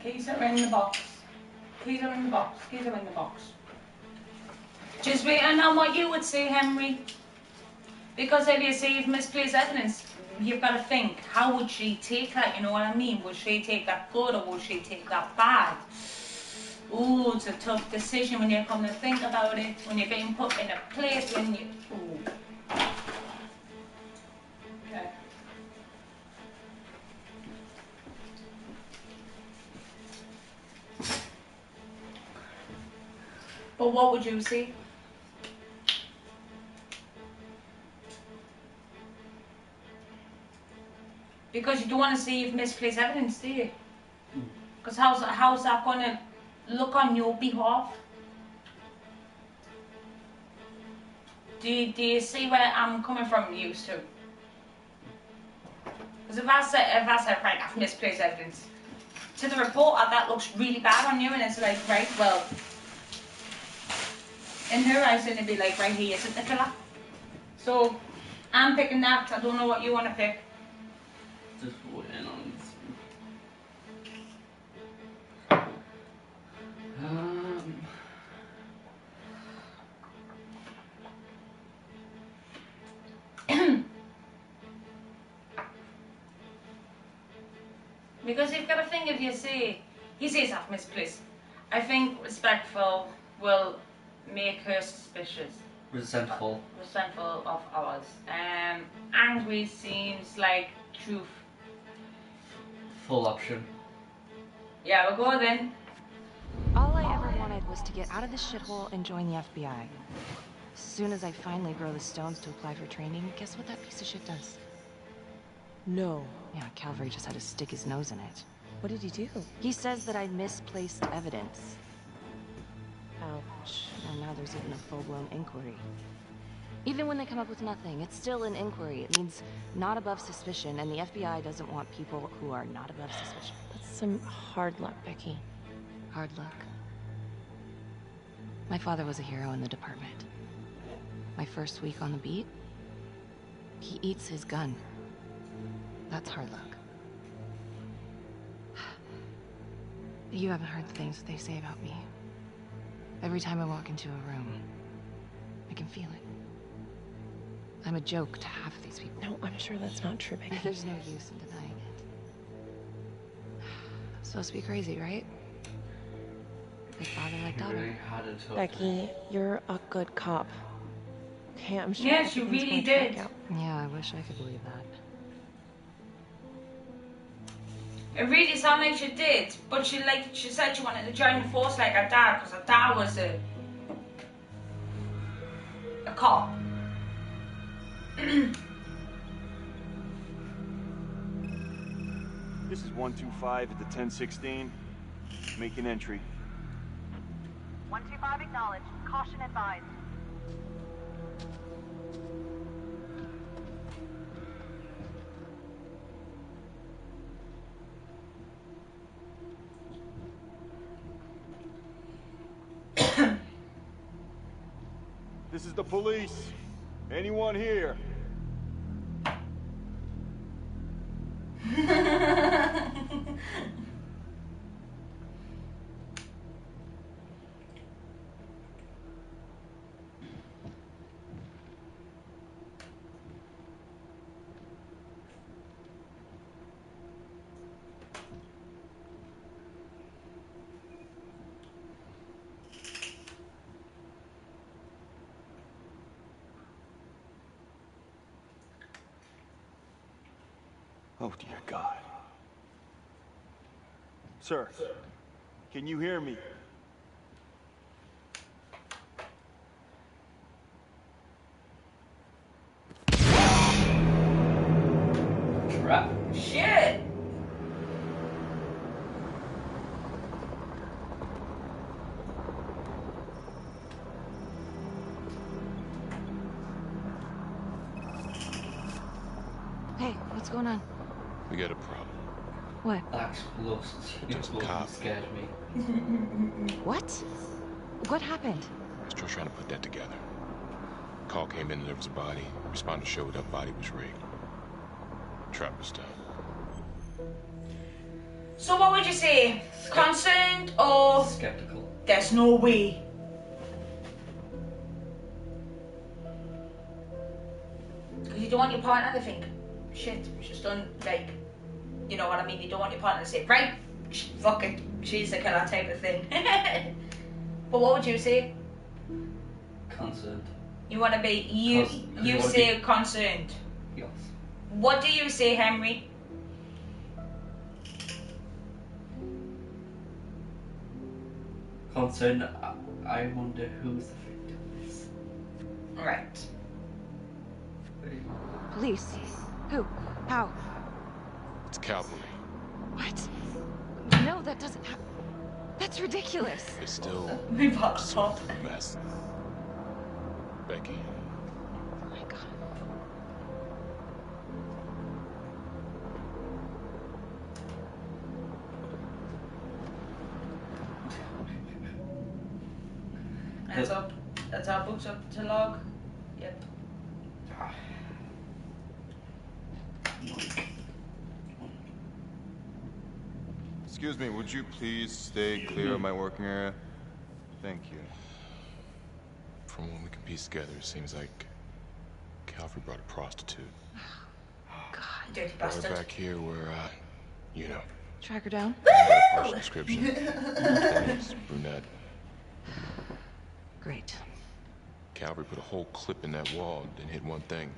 Keys are in the box. Keys are in the box. Keys are in the box. Just waiting on what you would say, Henry. Because if you say you've misplaced evidence, you've got to think, how would she take that? You know what I mean? Would she take that good or would she take that bad? Ooh, it's a tough decision when you come to think about it. When you're being put in a place when you... Ooh. Okay. But what would you say? Because you don't want to see you've misplaced evidence, do you? Because how's that going to look on your behalf? Do you see where I'm coming from, you two? Because if I said right, I've misplaced evidence, to the reporter that looks really bad on you, and it's like, right, well, in her eyes it'd be like, right, he isn't the killer. So I'm picking that. I don't know what you want to pick. Just waiting on this. Because you've got to think, if you say, he says I've misplaced, I think respectful will make her suspicious. Resentful. Resentful of ours. Angry seems like truth. Full option. Yeah, we'll go then. All I ever wanted was to get out of this shithole and join the FBI. As soon as I finally grow the stones to apply for training, guess what that piece of shit does? No. Yeah, Calvary just had to stick his nose in it. What did he do? He says that I misplaced evidence. Ouch. And now there's even a full-blown inquiry. Even when they come up with nothing, it's still an inquiry. It means not above suspicion, and the FBI doesn't want people who are not above suspicion. That's some hard luck, Becky. Hard luck. My father was a hero in the department. My first week on the beat, he eats his gun. That's hard luck. You haven't heard the things that they say about me. Every time I walk into a room, I can feel it. I'm a joke to half of these people. No, I'm sure that's not true, Becky. There's no use in denying it. I'm supposed to be crazy, right? Like father, like daughter. Really had it tough. Becky, you're a good cop. Okay, I'm sure. Yes, you everything's really going to work did. out. Yeah, I wish I could believe that. It really sounded like she did, but she said she wanted to join the force like her dad, because her dad was a cop. This is 125 at the 1016. Make an entry. 125 acknowledged. Caution advised. This is the police. Anyone here? Oh, dear God. Sir, can you hear me? Trap. Shit! Hey, what's going on? We got a problem. What? Just a cop. Scared me. What? What happened? Still trying to put that together. Call came in and there was a body. Responder showed up, body was rigged. Trap was done. So what would you say? Concerned or skeptical? There's no way. Because you don't want your partner to think, shit, she's done, like, you know what I mean? You don't want your partner to say, right, fuck it, she's the killer type of thing. But what would you say? Concerned. You want to be, you say concerned. Yes. What do you say, Henry? Concerned. I wonder who's the victim is. Right. Police? Who? How? It's cavalry. What? No, that doesn't happen. That's ridiculous. It's still Move up just top. a mess. Becky. Oh my God. That's our books up to log. Yep. Excuse me, would you please stay clear of my working area? Thank you. From what we can piece together, it seems like Calvary brought a prostitute. God, dirty Brought her bastard. back here where, you know. Track her down. Partial description. 20s, brunette. Great. Calvary put a whole clip in that wall, then hit one thing.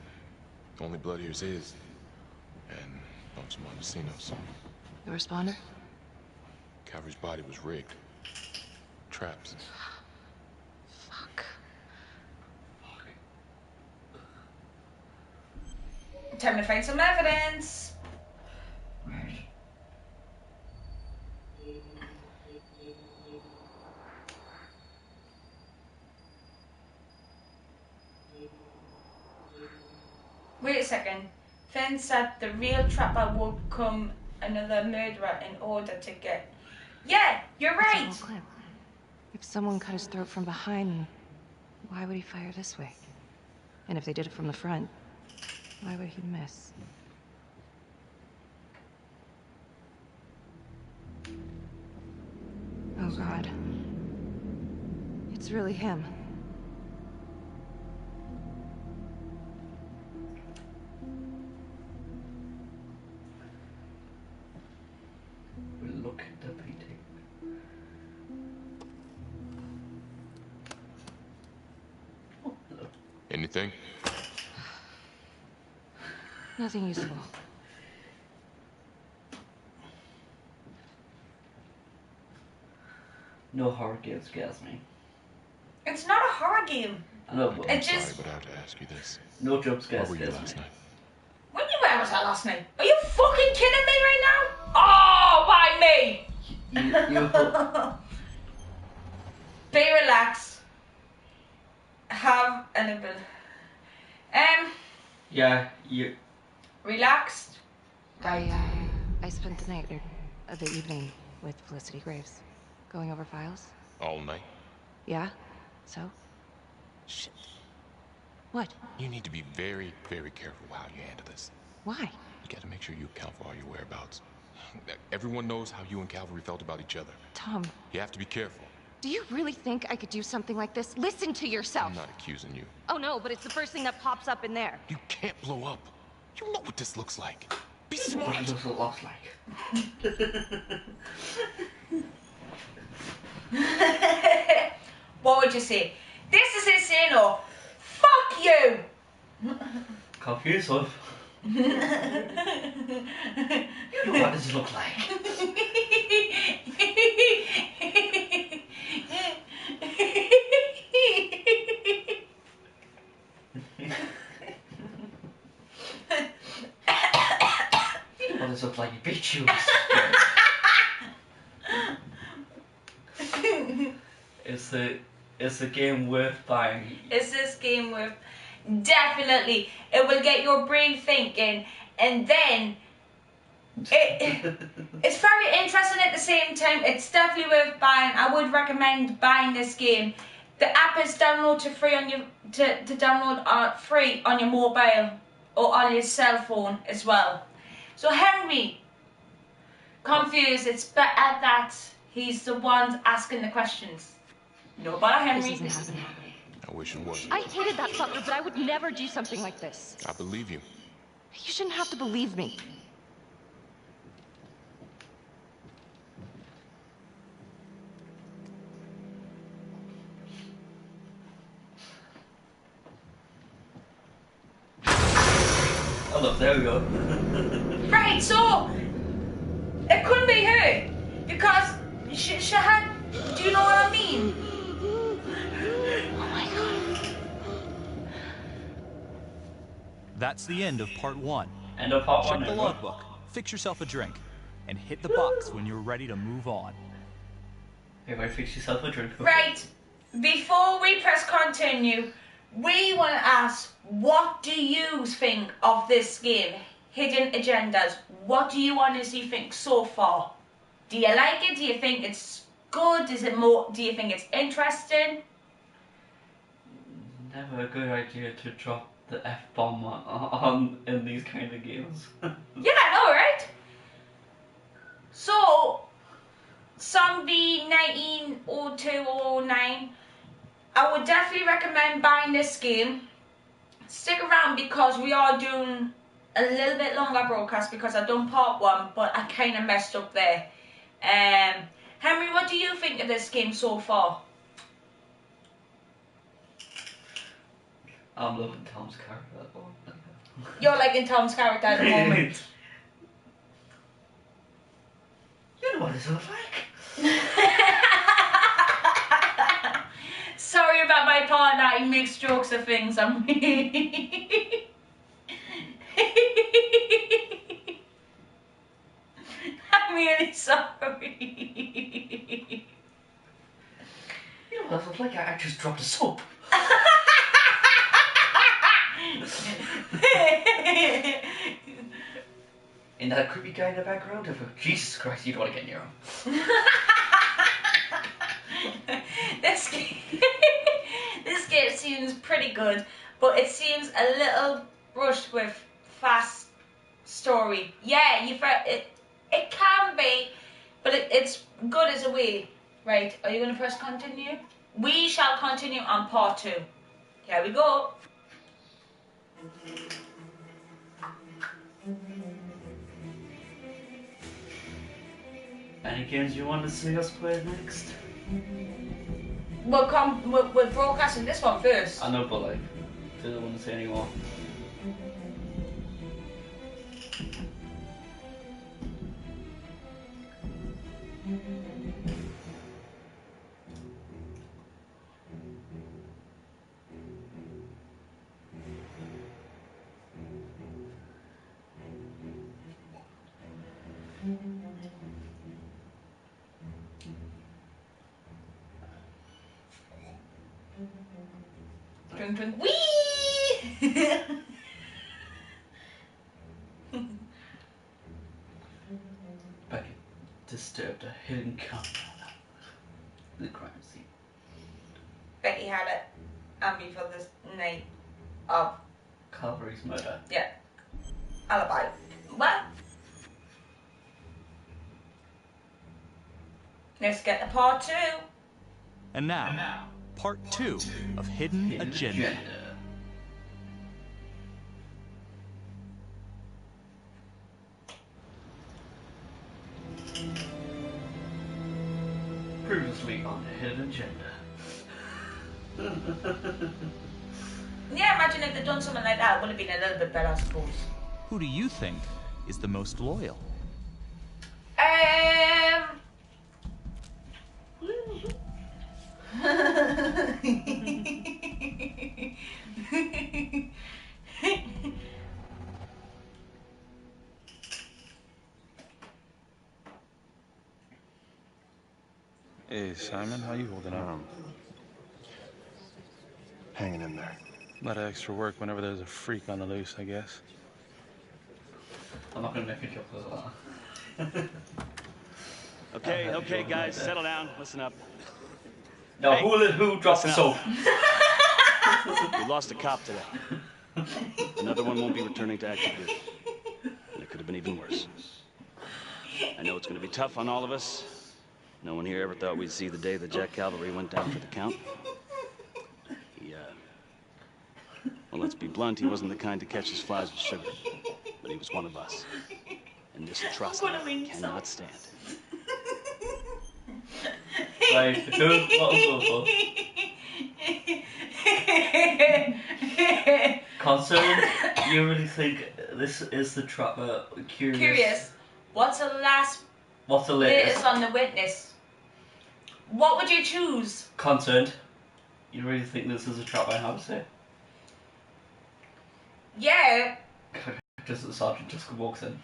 Only blood here's his. And Bump's Montesinos. The responder? Calvary's body was rigged. Traps. Fuck. Time to find some evidence. Wait a second. Finn said the real trapper would become another murderer in order to get... Yeah, you're That's a right. whole clip. If someone cut his throat from behind, why would he fire this way? And if they did it from the front, why would he miss? Oh God. It's really him. Look at the beating. Anything? Nothing useful. No horror game scares me. It's not a horror game. I know, but It just... Sorry, but I have to ask you this. No jump scares Where were you scares last me. night? Where was I last night? Are you fucking kidding me right now? Oh, why me? Be relaxed. Have an ability. Yeah, you. Relaxed. I spent the night, or the evening, with Felicity Graves. Going over files. All night? Yeah? So? Shit. What? You need to be very, very careful how you handle this. Why? You gotta make sure you account for all your whereabouts. Everyone knows how you and Calvary felt about each other. Tom, You have to be careful. do you really think I could do something like this? Listen to yourself. I'm not accusing you. Oh no, but it's the first thing that pops up in there. You can't blow up. You know what this looks like. Be What smart. does it look like? What would you say? This is his saying, or fuck you. Confused, son. You know what does it look like? You know what does it look like? You beat you. It's a game worth buying. Is this game worth? Definitely. It will get your brain thinking, and then it's very interesting at the same time. It's definitely worth buying. I would recommend buying this game. The app is download to free on your to download free on your mobile or on your cell phone as well. So Henry, confused. It's better that he's the one asking the questions. No better Henry. This isn't happening. I wish it was. I hated that fucker, but I would never do something like this. I believe you. You shouldn't have to believe me. Oh look, there we go. Right, so it couldn't be her because she had. Do you know what I mean? Oh my God. That's the end of part 1. End of part Check one. the logbook fix yourself a drink and hit the box when you're ready to move on. Everybody fix yourself a drink. Right, before we press continue, we want to ask, what do you think of this game, Hidden Agendas? What do you honestly think so far? Do you like it? Do you think it's good? Is it more? Do you think it's interesting? Never a good idea to drop the F-bomb on in these kind of games. Yeah, I know, right? So, Zombie 190209, I would definitely recommend buying this game. Stick around because we are doing a little bit longer broadcast because I've done part 1, but I kind of messed up there. Henry, what do you think of this game so far? I'm loving Tom's character at the moment. You're liking Tom's character at the moment. You know what this looks like. Sorry about my partner, he makes jokes of things on me. I'm really sorry. You know what this looks like? I just dropped a soap. And that creepy guy in the background, Jesus Christ, you don't want to get near him. This game seems pretty good, but it seems a little rushed with fast story. Yeah, it can be, but it's good as a way. Right, are you going to press continue? We shall continue on part 2. Here we go. Any games you want to see us play next? We're broadcasting this one first. I know, but like, I don't want to say any more. Drink, drink, wee! Becky disturbed a hidden camera in the crime scene. Becky had it on me for this night of Calvary's murder. Yeah. Alibi. What? Let's get to part 2. And now, part 2 of Hidden Agenda. Previously on the Hidden Agenda. Yeah, imagine if they'd done something like that. It would have been a little bit better, I suppose. Who do you think is the most loyal? Hey, Simon, how you holding up? Hanging in there. A lot of extra work whenever there's a freak on the loose, I guess. I'm not gonna make a joke of that. Okay, guys, settle down. Listen up. No, hey, who dropped the soap? We lost a cop today. Another one won't be returning to active duty. And it could have been even worse. I know it's going to be tough on all of us. No one here ever thought we'd see the day the Jack Cavalry went down for the count. Well, let's be blunt, he wasn't the kind to catch his flies with sugar. But he was one of us. And this atrocity cannot stand. Right, who? Concerned, you really think this is the trapper? Curious. What's the latest latest on the witness? What would you choose? Concerned, you really think this is a trapper house here? Yeah. Just the sergeant just walks in.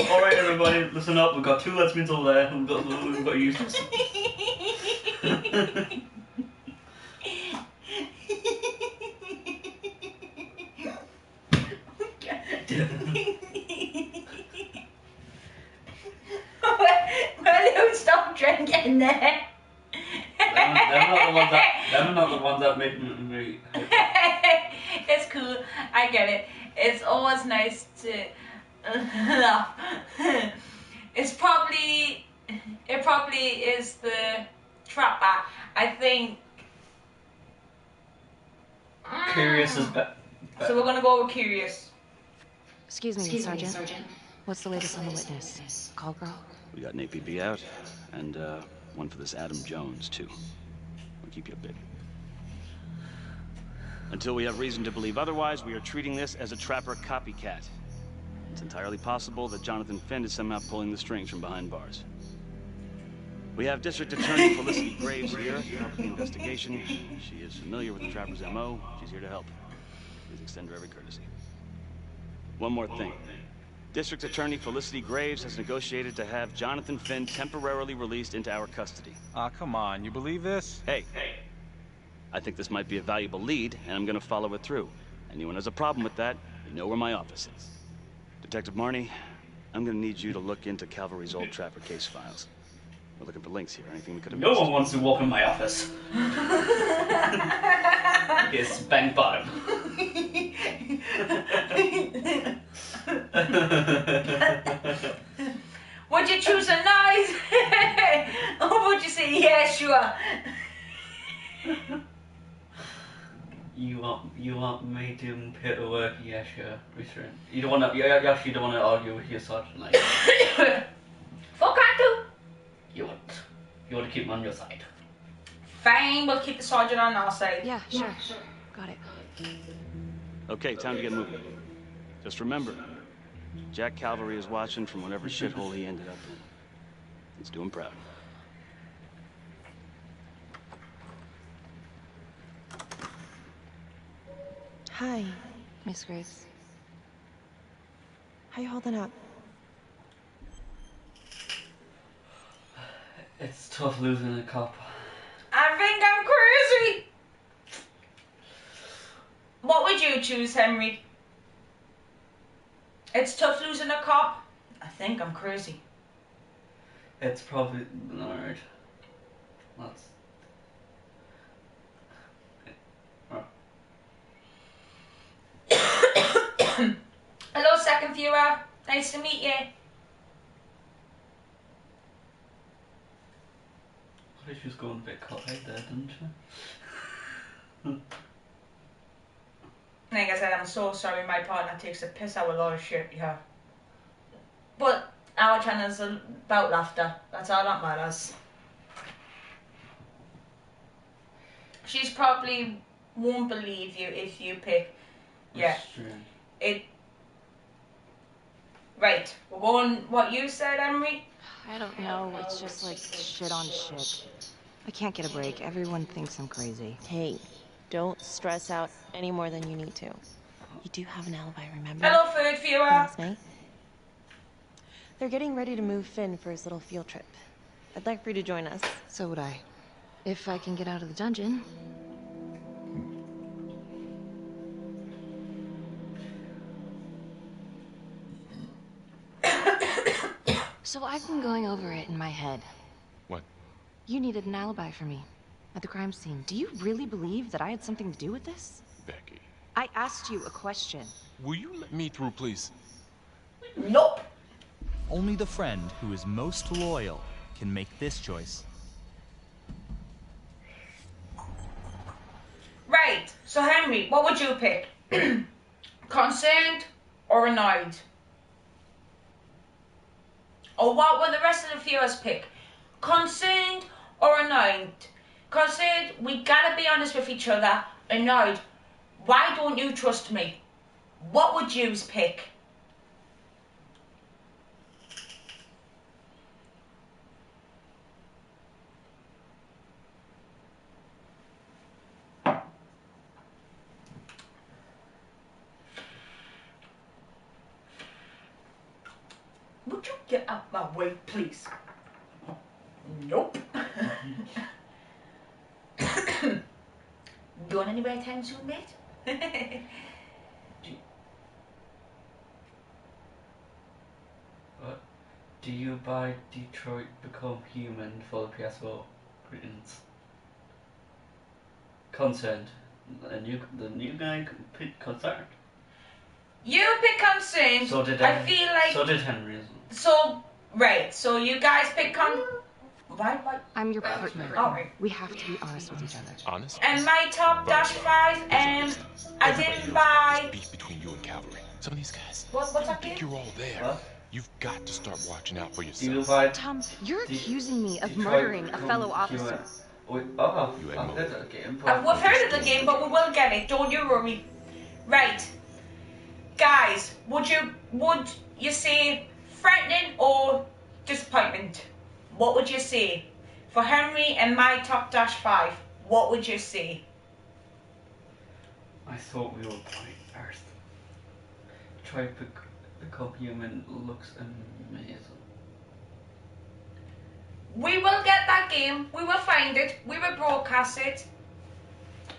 Alright everybody, listen up, we've got 2 lesbians over there, we've got to use this. Will you stop drinking there? Them are not the ones that make me. It's cool, I get it. It's always nice to laugh. It probably is the trapper. I think. Curious is better. So we're gonna go with Curious. Excuse me, Sergeant. What's the latest on the witness? Call girl? We got an APB out, and one for this Adam Jones, too. We'll keep you updated. Until we have reason to believe otherwise, we are treating this as a trapper copycat. It's entirely possible that Jonathan Finn is somehow pulling the strings from behind bars. We have District Attorney Felicity Graves here to help the investigation. She is familiar with the trapper's MO. She's here to help. Please extend her every courtesy. One more thing. District Attorney Felicity Graves has negotiated to have Jonathan Finn temporarily released into our custody. Ah, come on. You believe this? Hey. I think this might be a valuable lead, and I'm gonna follow it through. Anyone has a problem with that, you know where my office is. Detective Marnie, I'm gonna need you to look into Calvary's old trapper case files. We're looking for links here, anything we could have No missed. one wants to walk in my office. Yes, bang bottom. Would you choose a knife? Or would you say, yeah, sure? You want me to put to work? Yeah, sure. Restraint. You don't want to. You actually don't want to argue with your sergeant, like. Fuck, I do. You want to keep him on your side. Fine, we'll keep the sergeant on our side. Yeah, sure. Got it. Okay, time to get moving. Just remember, Jack Calvary is watching from whatever shithole he ended up in. Let's do him proud. Hi. Miss Graves. How you holding up? It's tough losing a cop. I think I'm crazy. What would you choose, Henry? It's tough losing a cop. I think I'm crazy. It's probably alright. That's. Hello, second viewer. Nice to meet you. I think she's going a bit cockeyed there, didn't she? Like I said, I'm so sorry my partner takes a piss out of a lot of shit, yeah. But our channel's about laughter. That's all that matters. She's probably won't believe you if you pick. Yeah. It. Right. We're going what you said, Emery? I don't know. It's just like shit on shit. I can't get a break. Everyone thinks I'm crazy. Hey, don't stress out any more than you need to. You do have an alibi, remember? Hello, third viewer. Last night. They're getting ready to move Finn for his little field trip. I'd like for you to join us. So would I. If I can get out of the dungeon. So I've been going over it in my head. What? You needed an alibi for me at the crime scene. Do you really believe that I had something to do with this? Becky. I asked you a question. Will you let me through, please? Nope. Only the friend who is most loyal can make this choice. Right. So Henry, what would you pick? Concerned or annoyed? Or what will the rest of the viewers pick? Concerned or annoyed? Concerned, we gotta be honest with each other. Annoyed, why don't you trust me? What would you pick? would you get out my way, please? Nope. Going anywhere anytime soon, mate? What? Do you buy Detroit Become Human for the PS4? Greetings. Concerned. The new guy picked concerned. You pick concerned. So did I feel like. So did Henry. So right. So you guys pick Why? I'm your partner. Alright. We have to be honest with each other. Honest? And my top dash 5, I didn't buy. Beef between you and Cavalry. Some of these guys. What's that? Think you're all there. What? You've got to start watching out for Do yourself. you buy Tom, you're accusing me of Detroit murdering a Become fellow officer. Human? You I've had heard of the game. We've heard of the game, but we will get it. Don't you worry. Right, guys. Would you say threatening or disappointment? What would you say for Henry and my top dash 5? What would you say? I thought we were playing Earth. Detroit Become Human looks amazing. We will get that game. We will find it. We will broadcast it.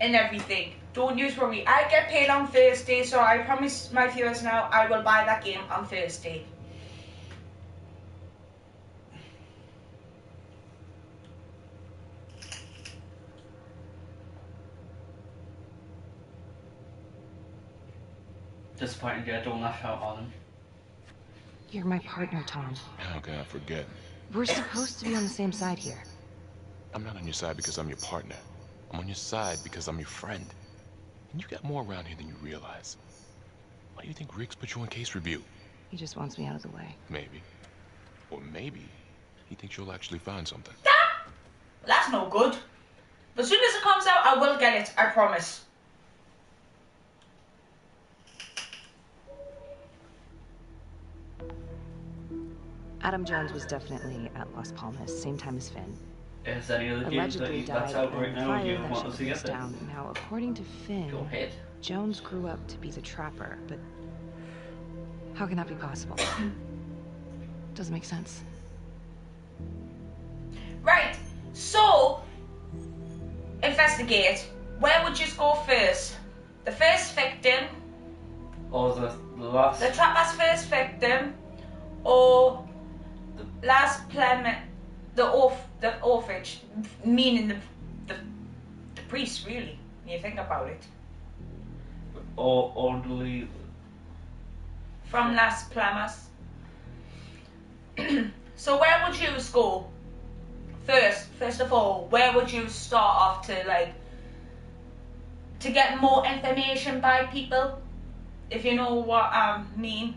And everything. Don't you worry. I get paid on Thursday, so I promise my viewers now I will buy that game on Thursday. Disappointing, I don't lash out on him. You're my partner, Tom. How can I forget? We're supposed to be on the same side here. I'm not on your side because I'm your partner. I'm on your side because I'm your friend. And you got more around here than you realize. Why do you think Riggs put you on case review? He just wants me out of the way. Maybe. Or maybe he thinks you'll actually find something. That's no good. But as soon as it comes out, I will get it. I promise. Adam Jones was definitely at Las Palmas, same time as Finn. Is any other games Allegedly that's died out right in a now? fire You that want shut us the to place get down. Now, according to Finn, Go ahead. Jones grew up to be the trapper, but how can that be possible? Doesn't make sense. Right. So, investigate. Where would you go first? The first victim, Or the last. the trapper's first victim, or the last Plymouth, the orphanage, meaning the priest, really, when you think about it. Or the From Las Palmas. So where would you go? First of all, where would you start off to get more information by people? If you know what I mean.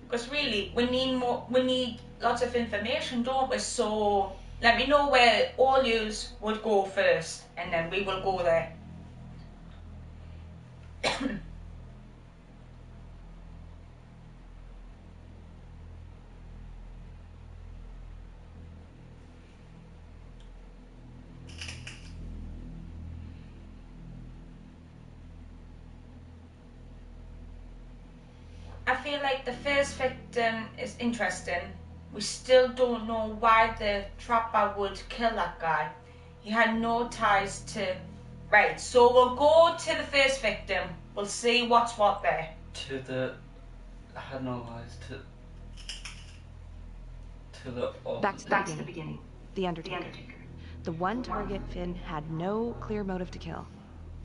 Because really, we need lots of information, don't we? So let me know where all yous would go first, and then we will go there. I feel like the first victim is interesting. We still don't know why the trapper would kill that guy. He had no ties to... Right, so we'll go to the first victim. We'll see what's what there. To the... I had no lies to the... Back to the beginning. The Undertaker. The one target Finn had no clear motive to kill.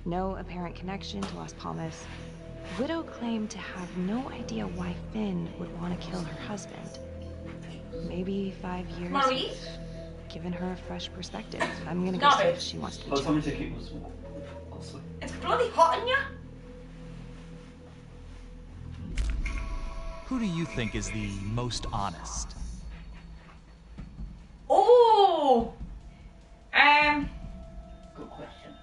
No apparent connection to Las Palmas. Widow claimed to have no idea why Finn would want to kill her husband. Maybe 5 years Maurice? have given her a fresh perspective. I'm gonna go see if she wants to be checked. It's bloody hot in here. Who do you think is the most honest? Oh! Good question.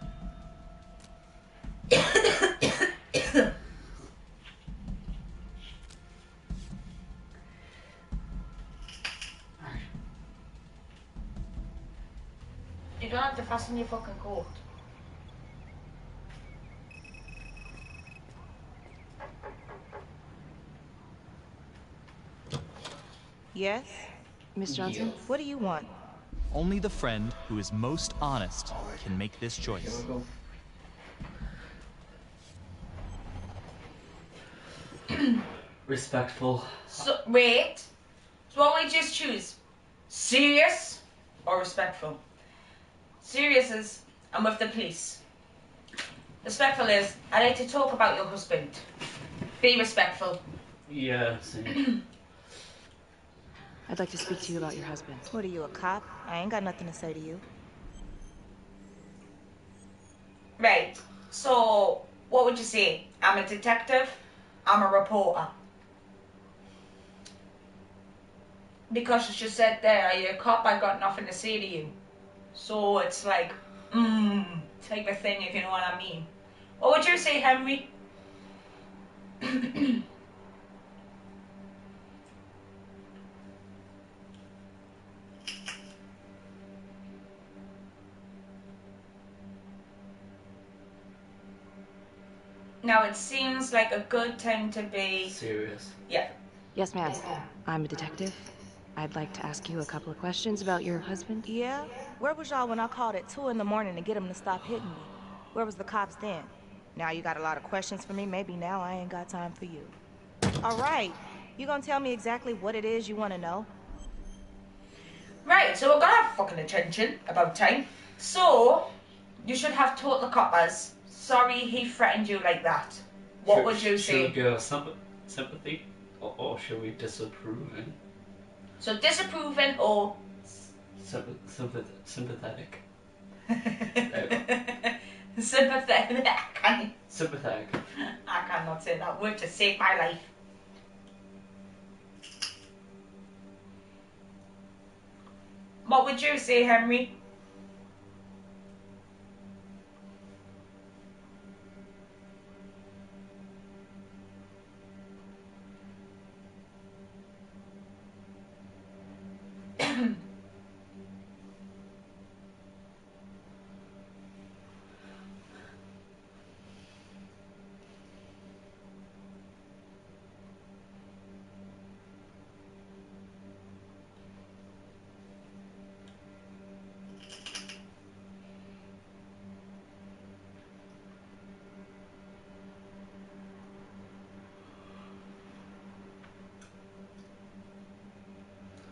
You don't have to fasten your fucking coat. Yes? Miss Johnson? What do you want? Only the friend who is most honest can make this choice. Respectful. So, wait. So what would you just choose? Serious or respectful? Serious is, I'm with the police. Respectful is, I like to talk about your husband. Be respectful. Yeah, same. I'd like to speak to you about your husband. What are you, a cop? I ain't got nothing to say to you. Right. So, what would you say? I'm a detective. I'm a reporter. Because you just said there, are you a cop? I got nothing to say to you. So it's like, type of thing, if you know what I mean. What would you say, Henry? Now it seems like a good time to be serious. Yeah. Yes, ma'am. I'm a detective. I'd like to ask you a couple of questions about your husband. Yeah? Where was y'all when I called at 2 in the morning to get him to stop hitting me? Where was the cops then? Now you got a lot of questions for me. Maybe now I ain't got time for you. All right. You gonna tell me exactly what it is you want to know? Right, so we're gonna have fucking attention about time. So, you should have told the coppers, sorry he threatened you like that. What would you say? Should we go sympathy or should we disapproving? So disapproving or Sympathetic. Sympathetic. Sympathetic. I cannot say that word to save my life. What would you say, Henry?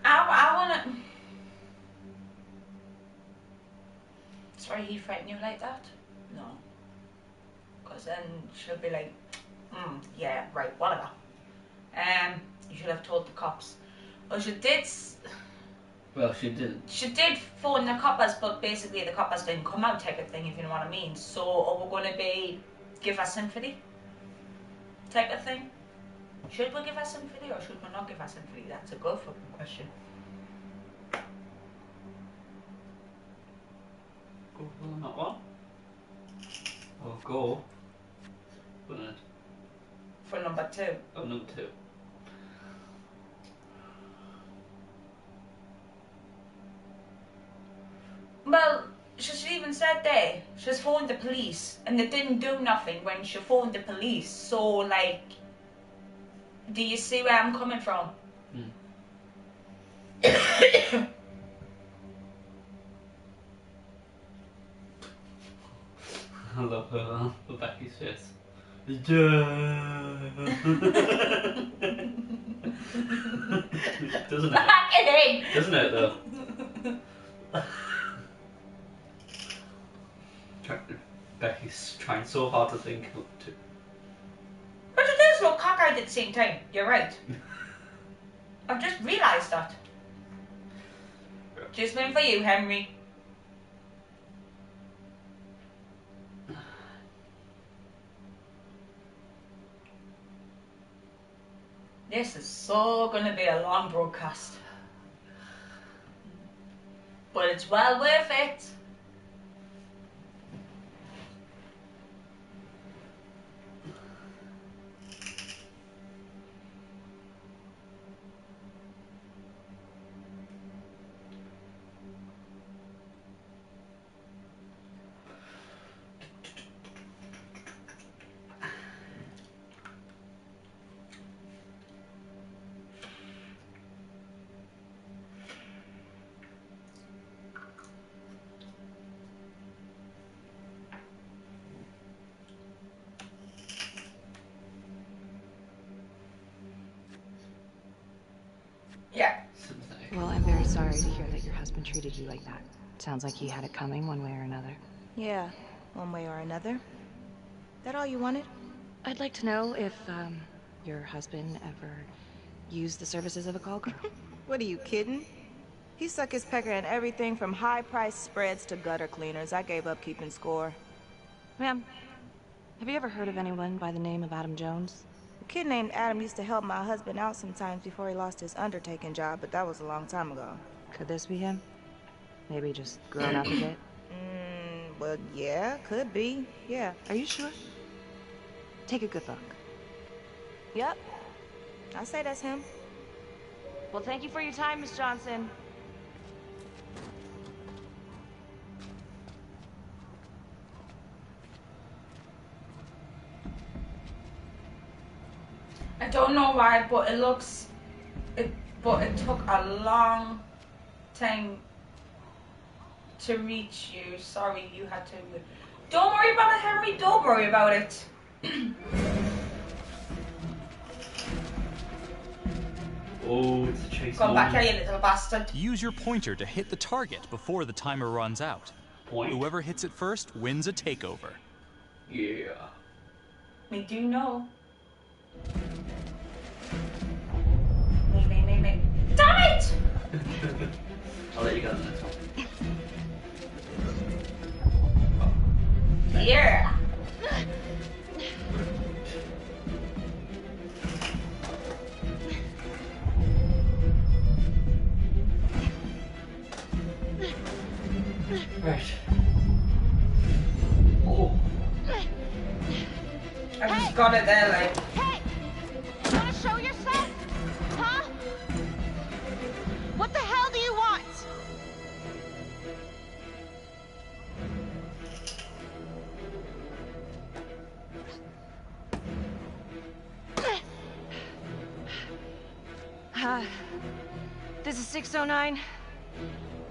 I wanna. Sorry, he threatened you like that? No. Because then she'll be like, yeah, right, whatever. You should have told the cops. Well, she did. Well, she didn't. She did phone the coppers, but basically the coppers didn't come out, type of thing, if you know what I mean. So, are we going to be give her sympathy, type of thing? Should we give her sympathy or should we not give her sympathy? That's a good fucking question. Not what? Oh, go. Wouldn't it? For number 2. Oh, number 2. Well, she even said there, she's phoned the police and they didn't do nothing when she phoned the police. So, like, do you see where I'm coming from? I love her, Becky's face. Doesn't it? Back it in! Doesn't it, though? Becky's trying so hard to think. But it is look cockeyed at the same time. You're right. I've just realised that. Just waiting for you, Henry. This is so gonna be a long broadcast. But it's well worth it. Well, I'm very sorry to hear that your husband treated you like that. Sounds like he had it coming one way or another. Yeah, one way or another. That all you wanted? I'd like to know if, your husband ever used the services of a call girl. What are you kidding? He suck his pecker in everything from high-priced spreads to gutter cleaners. I gave up keeping score. Ma'am, have you ever heard of anyone by the name of Adam Jones? A kid named Adam used to help my husband out sometimes before he lost his undertaking job, but that was a long time ago. Could this be him? Maybe just grown up a bit? Well, yeah, could be. Yeah. Are you sure? Take a good look. Yep. I say that's him. Well, thank you for your time, Miss Johnson. I don't know why, but it took a long time to reach you. Sorry, you had to. Don't worry about it, Henry. Don't worry about it. Oh, it's a chase. Come back here, you little bastard. Use your pointer to hit the target before the timer runs out. Point. Whoever hits it first wins a takeover. Yeah. Me do know. Me. Damn it! I'll let you go to the next one. Yeah. Right. Oh. I just got it there, like. Hey! You wanna show yourself? Huh? What the hell do you want? This is 609.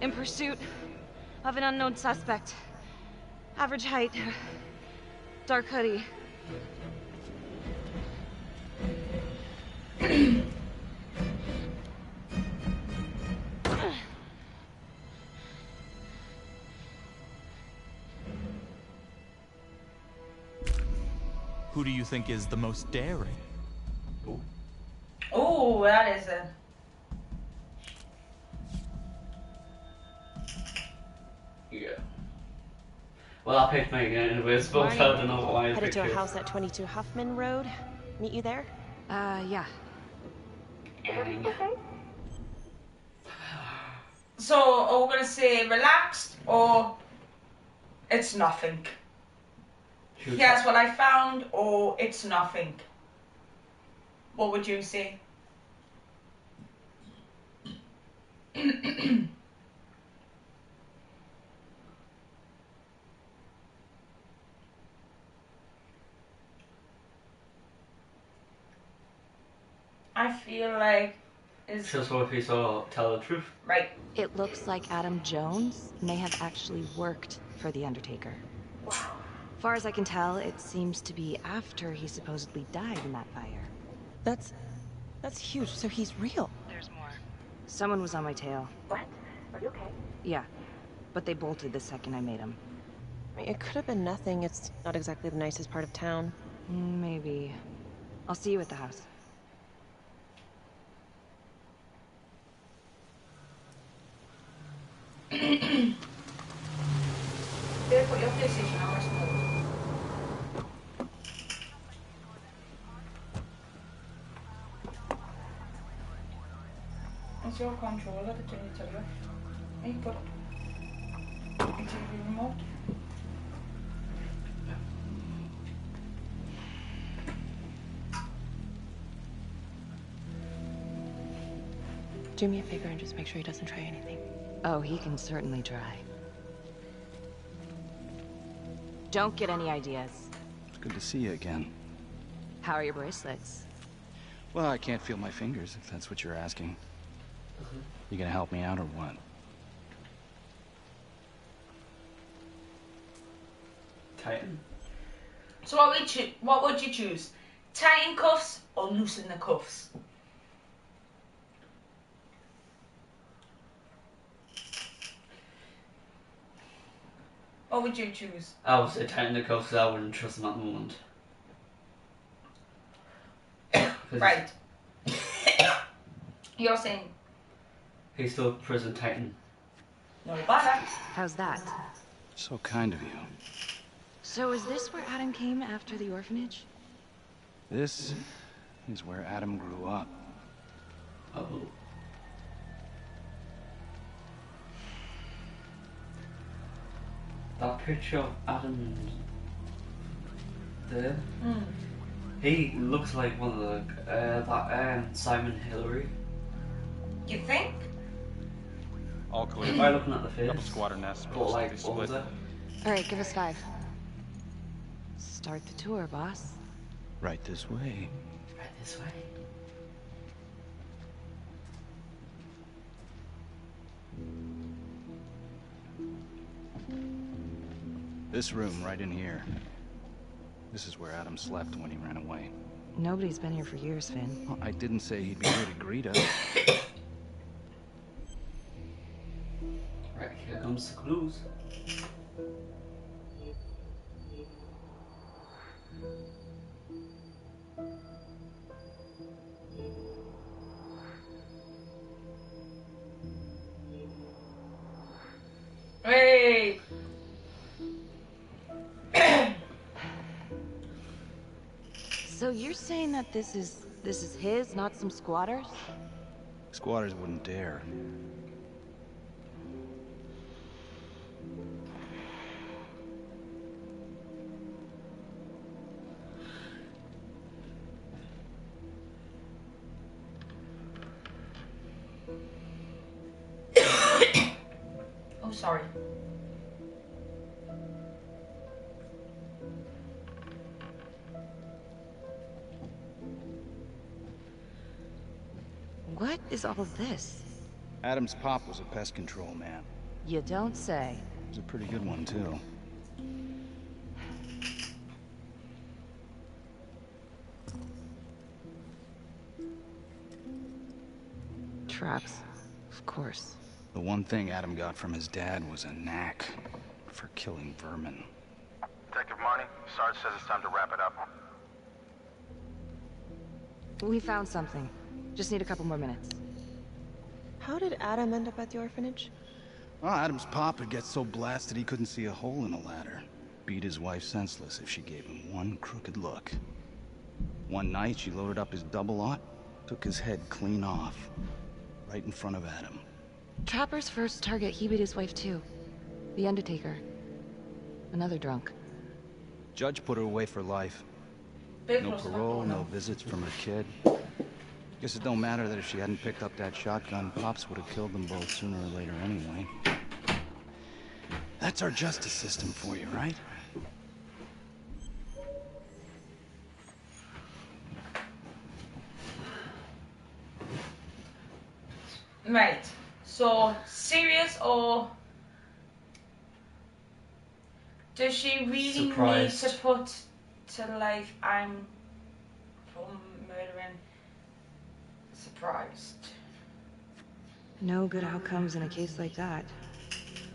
In pursuit of an unknown suspect. Average height. Dark hoodie. Who do you think is the most daring? Oh, that is a. Yeah. Well, I picked me again anyway. It's both held to know why I Headed picked to a you. house at 22 Huffman Road. Meet you there? Yeah. So, are we gonna say relaxed or it's nothing? Here's what I found, or it's nothing. What would you say? I feel like it's Just what if he saw tell the truth. right. It looks like Adam Jones may have actually worked for the Undertaker. Wow. Far as I can tell, it seems to be after he supposedly died in that fire. That's huge. So he's real. There's more. Someone was on my tail. What? Are you okay? Yeah, but they bolted the second I made them. It could have been nothing. It's not exactly the nicest part of town. Maybe. I'll see you at the house. Better put your PlayStation on rest mode. It's your controller that you need to lift. You put it into the remote. Do me a favor and just make sure he doesn't try anything. Oh, he can certainly try. Don't get any ideas. It's good to see you again. How are your bracelets? Well, I can't feel my fingers, if that's what you're asking. You gonna help me out or what? Tighten. So what would you choose? Tighten cuffs or loosen the cuffs? What would you choose? I would say technical because I wouldn't trust him at the moment. Right. You're saying he's still a prison titan. no bother. How's that? So kind of you. So is this where Adam came after the orphanage? This is where Adam grew up. Oh. That picture of Adam there, he looks like one of the Simon Hillary. You think? All clear. By looking at the face. Couple squatter nests, But like split. older. All right, give us 5. Start the tour, boss. Right this way. Right this way. This room right in here. This is where Adam slept when he ran away. Nobody's been here for years, Finn. Well, I didn't say he'd be here to greet us. Right, here comes the clues. Hey. So you're saying that this is his, not some squatters? Squatters wouldn't dare. Oh, sorry. What is all this? Adam's pop was a pest control man. You don't say. He was a pretty good one, too. Traps, of course. The one thing Adam got from his dad was a knack for killing vermin. Detective Marnie, Sarge says it's time to wrap it up. We found something. Just need a couple more minutes. How did Adam end up at the orphanage? Well, Adam's pop would get so blasted he couldn't see a hole in a ladder. Beat his wife senseless if she gave him one crooked look. One night, she loaded up his double-aught, took his head clean off, right in front of Adam. Trapper's first target, he beat his wife too. The Undertaker. Another drunk. Judge put her away for life. No parole, no visits from her kid. Guess it don't matter that if she hadn't picked up that shotgun, Pops would have killed them both sooner or later anyway. That's our justice system for you, right? Right. So, serious or does she really Surprised. need to put to life I'm from murdering? Surprised. No good outcomes in a case like that.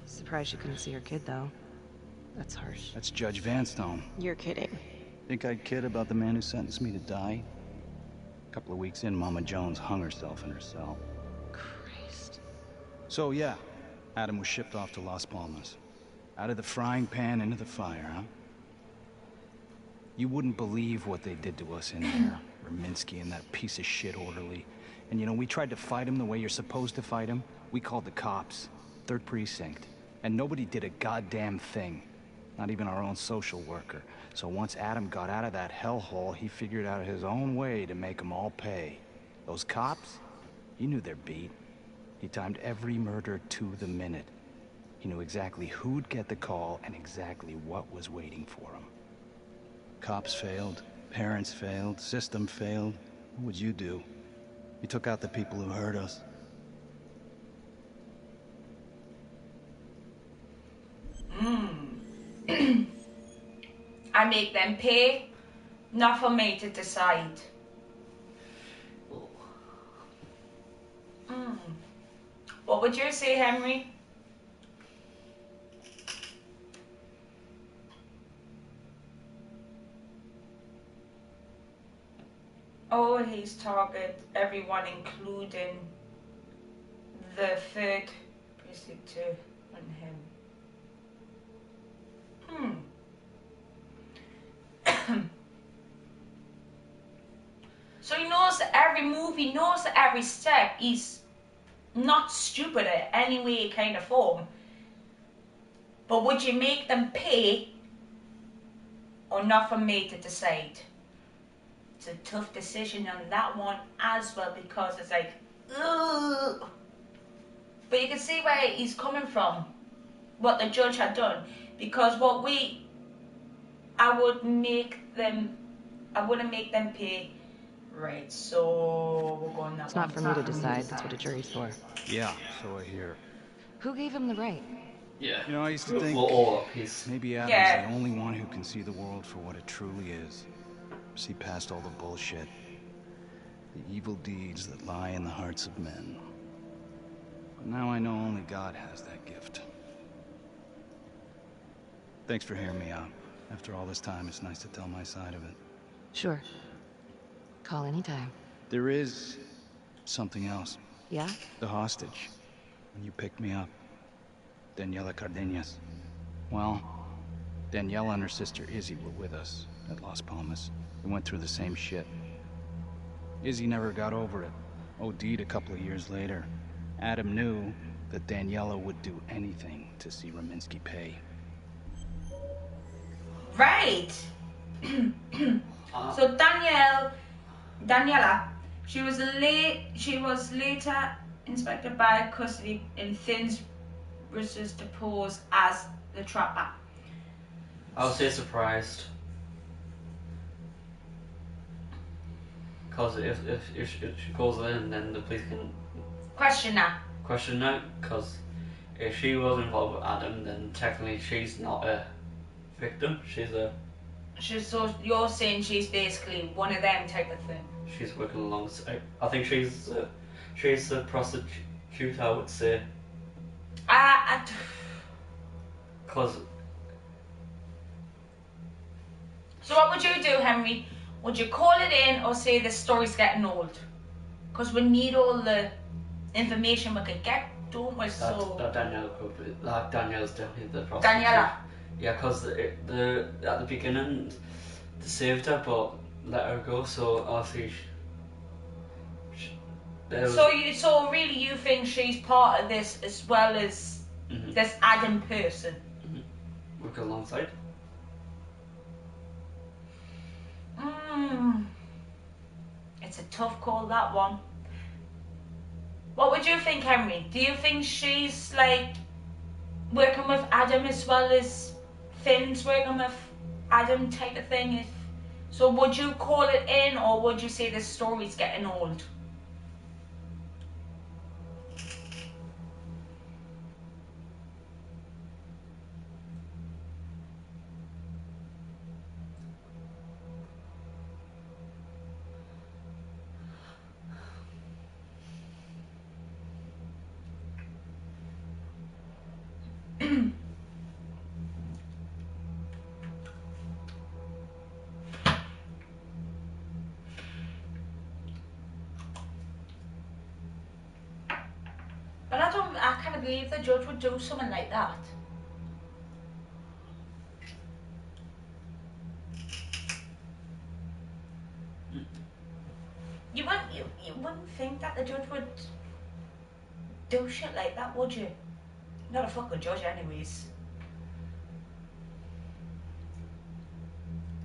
Surprised she couldn't see her kid, though. That's harsh. That's Judge Vanstone. You're kidding. Think I'd kid about the man who sentenced me to die? A couple of weeks in, Mama Jones hung herself in her cell. Christ. So yeah, Adam was shipped off to Las Palmas. Out of the frying pan into the fire, huh? You wouldn't believe what they did to us in there. Raminsky and that piece of shit orderly. And you know, we tried to fight him the way you're supposed to fight him. We called the cops. 3rd Precinct. And nobody did a goddamn thing. Not even our own social worker. So once Adam got out of that hellhole, he figured out his own way to make them all pay. Those cops? He knew their beat. He timed every murder to the minute. He knew exactly who'd get the call and exactly what was waiting for him. Cops failed. Parents failed. System failed. What would you do? You took out the people who hurt us. I make them pay, not for me to decide. What would you say, Henry? Oh, he's targeted everyone, including the third precinct and him. So he knows that every move, he knows that every step. He's not stupid at any way, kind of form. But would you make them pay or not for me to decide? It's a tough decision on that one as well, because it's like, ugh. But you can see where he's coming from, what the judge had done, because I wouldn't make them pay. Right, so we're going that It's not for me to decide. That's what a jury's for. Yeah, so I hear. Who gave him the right? Yeah. You know, I used to think We're all up his. maybe Adam's Yeah. the only one who can see the world for what it truly is. See past all the bullshit. The evil deeds that lie in the hearts of men. But now I know only God has that gift. Thanks for hearing me out. After all this time, it's nice to tell my side of it. Sure. Call anytime. There is something else. Yeah? The hostage. When you picked me up. Daniela Cardenas. Well, Daniela and her sister Izzy were with us at Las Palmas. We went through the same shit. Izzy never got over it. OD'd a couple of years later. Adam knew that Daniela would do anything to see Raminsky pay. Right. So Daniela, she was later inspected by custody and Finn's was deposed as the trapper. I would say surprised. Because if she goes in, then the police can question her. Because if she was involved with Adam, then technically she's not a victim. So you're saying she's basically one of them type of thing. She's working alongside. I think she's the prostitute, I would say. Because. So what would you do, Henry? Would you call it in or say the story's getting old? Because we need all the information we can get, don't we? So Daniela's definitely the prostitute. Daniela. Yeah, because at the beginning they saved her but let her go. So obviously. So really, you think she's part of this as well as this Adam person? Work alongside. It's a tough call, that one. What would you think, Henry? Do you think she's like working with Adam as well as Finn's working with Adam type of thing? So would you call it in, or would you say the story's getting old? But I can't believe the judge would do something like that. You wouldn't think that the judge would do shit like that, would you? Not a fucking judge anyways.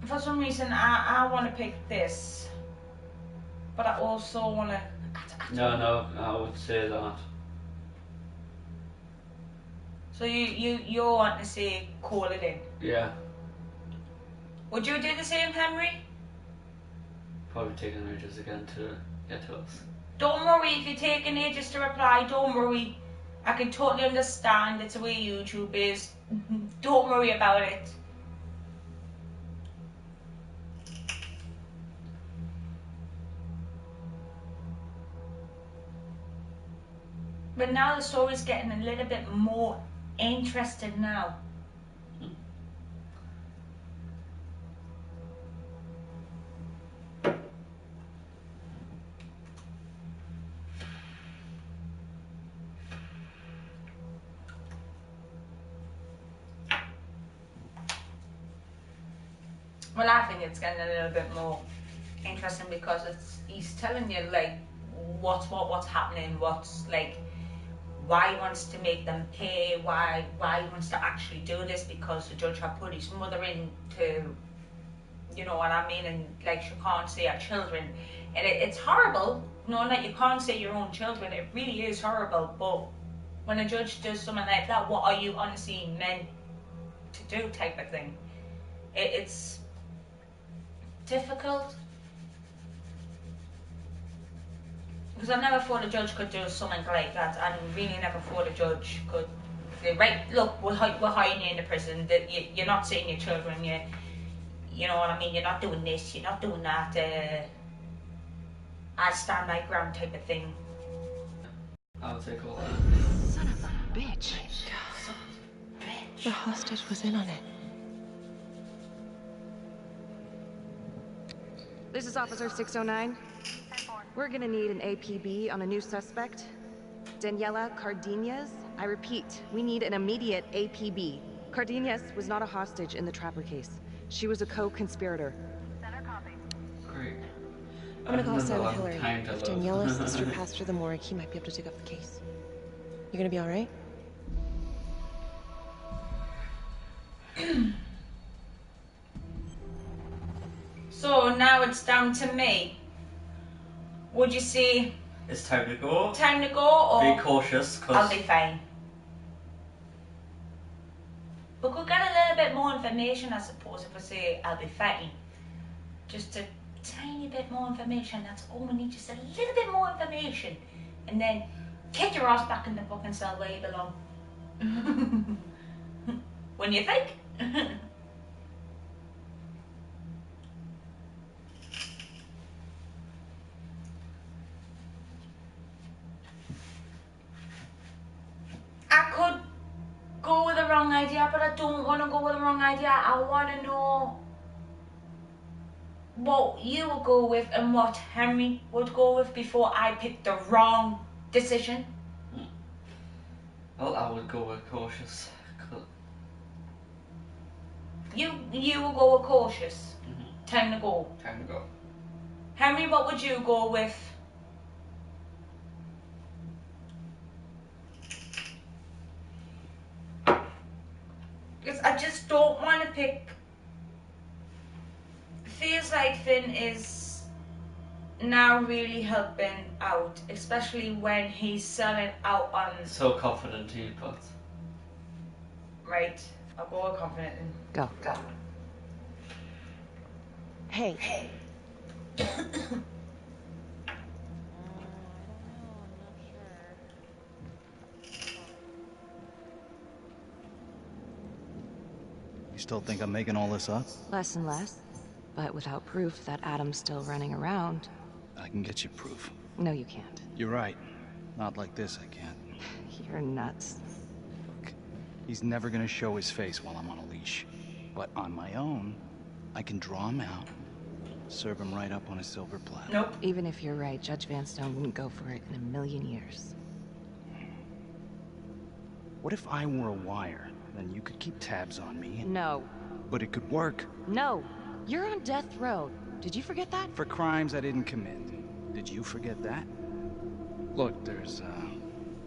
For some reason I want to pick this, but I also want to... No, I would say that. So you want to say call it in? Yeah. Would you do the same, Henry? Probably taking ages again to get to us. Don't worry if you're taking ages to reply, don't worry. I can totally understand, it's the way YouTube is. Don't worry about it. But now the story's getting a little bit more interested now. Well, I think it's getting a little bit more interesting because he's telling you like what's happening, what's like why he wants to make them pay, why he wants to actually do this because the judge had put his mother in to, you know what I mean, and like she can't see her children, and it's horrible knowing that you can't see your own children. It really is horrible. But when a judge does something like that, what are you honestly meant to do, type of thing? It's difficult because I never thought a judge could do something like that. I really never thought a judge could say, right, look, we're hiding you in the prison, that you're not seeing your children, you know what I mean, you're not doing this, you're not doing that, I stand my ground type of thing. I'll take all that. Son of a bitch. The hostage was in on it. This is Officer 609. We're gonna need an APB on a new suspect. Daniela Cardenas. I repeat, we need an immediate APB. Cardenas was not a hostage in the Trapper case. She was a co-conspirator. Great. I'm gonna call Sam with Hillary. Time to If load. Daniela's sister passed through the morgue, he might be able to take up the case. You gonna be alright? So now it's down to me. Would you say It's time to go. time to go, or Be cautious, I'll because be fine? We could get a little bit more information, I suppose, if we say I'll be fine. Just a tiny bit more information, that's all we need, just a little bit more information. And then kick your ass back in the fucking cell where you belong. When you think? I could go with the wrong idea, but I don't want to go with the wrong idea. I want to know what you would go with and what Henry would go with before I pick the wrong decision. well, I would go with cautious. You will go with cautious. Time to go. Time to go. Henry, what would you go with? Because I just don't want to pick. Feels like Finn is now really helping out, especially when he's selling out on. So confident he but Right, I'll go with confident. Go. Hey. You still think I'm making all this up? Less and less. But without proof that Adam's still running around. I can get you proof. No, you can't. You're right. Not like this, I can't. You're nuts. Look, he's never gonna show his face while I'm on a leash. But on my own, I can draw him out, serve him right up on a silver platter. Nope. Even if you're right, Judge Vanstone wouldn't go for it in a million years. What if I were a wire? Then you could keep tabs on me. And... No. But it could work. No. You're on death row. Did you forget that? For crimes I didn't commit. Did you forget that? Look, there's,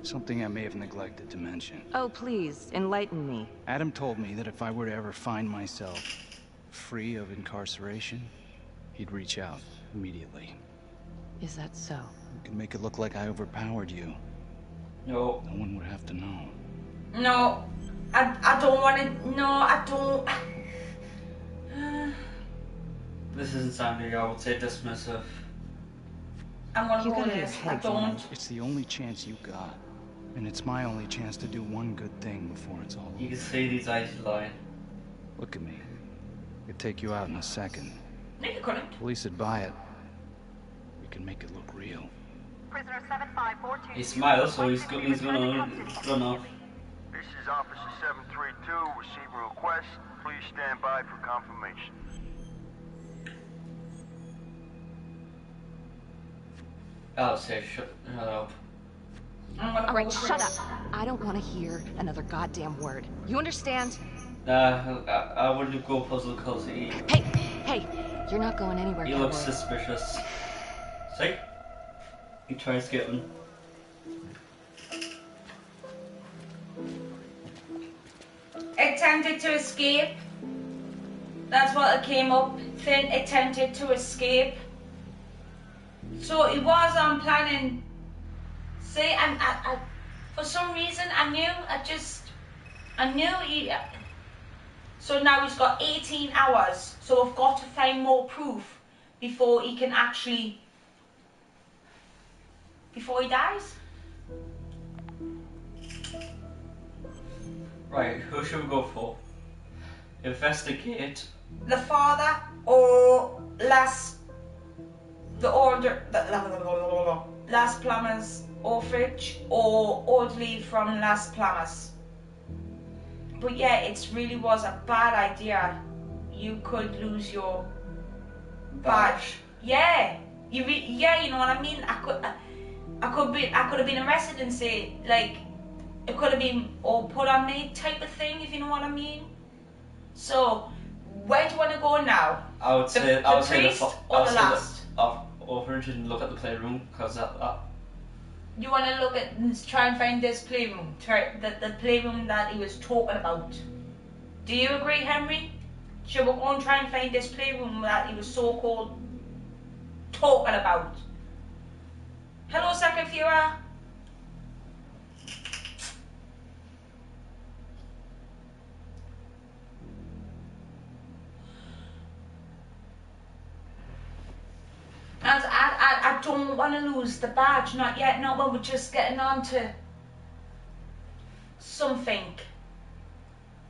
something I may have neglected to mention. Oh, please, enlighten me. Adam told me that if I were to ever find myself free of incarceration, he'd reach out immediately. Is that so? You can make it look like I overpowered you. no. No one would have to know. No, I don't want to. No, I don't. This isn't sounding, I would say, dismissive. I'm gonna You go gotta with be this. a I head don't. It's the only chance you got. And it's my only chance to do one good thing before it's all You over. can see these eyes lying. Look at me. I could take you out in a second. No, you couldn't. Police would buy it. We can make it look real. Prisoner 7542. He smiles, so he's gonna run off. This is Officer 732, receiving a request. Please stand by for confirmation. I'll say shut up. All right, shut up. I don't want to hear another goddamn word. You understand? I wouldn't go puzzle because he... Hey, Hey, you're not going anywhere, He looks suspicious. See? He tries to get him. Attempted to escape. That's what it came up. Finn attempted to escape. So he was on planning. See, I for some reason I knew he. So now he's got 18 hours. So I've got to find more proof before he can actually. Before he dies. Right, who should we go for? Investigate. The father or Las Palmas orphanage or orderly from Las Palmas. But yeah, it really was a bad idea. You could lose your badge. Yeah, you know what I mean. I could have been arrested and say like it could have been all put on me type of thing, if you know what I mean. So where do you want to go now? I would say the orphanage and look at the playroom because that. You want to look at try and find this playroom, the playroom that he was talking about. Do you agree, Henry? Should we go and try and find this playroom that he was so-called talking about? Hello, second viewer. I don't want to lose the badge, not yet, not when we're just getting on to something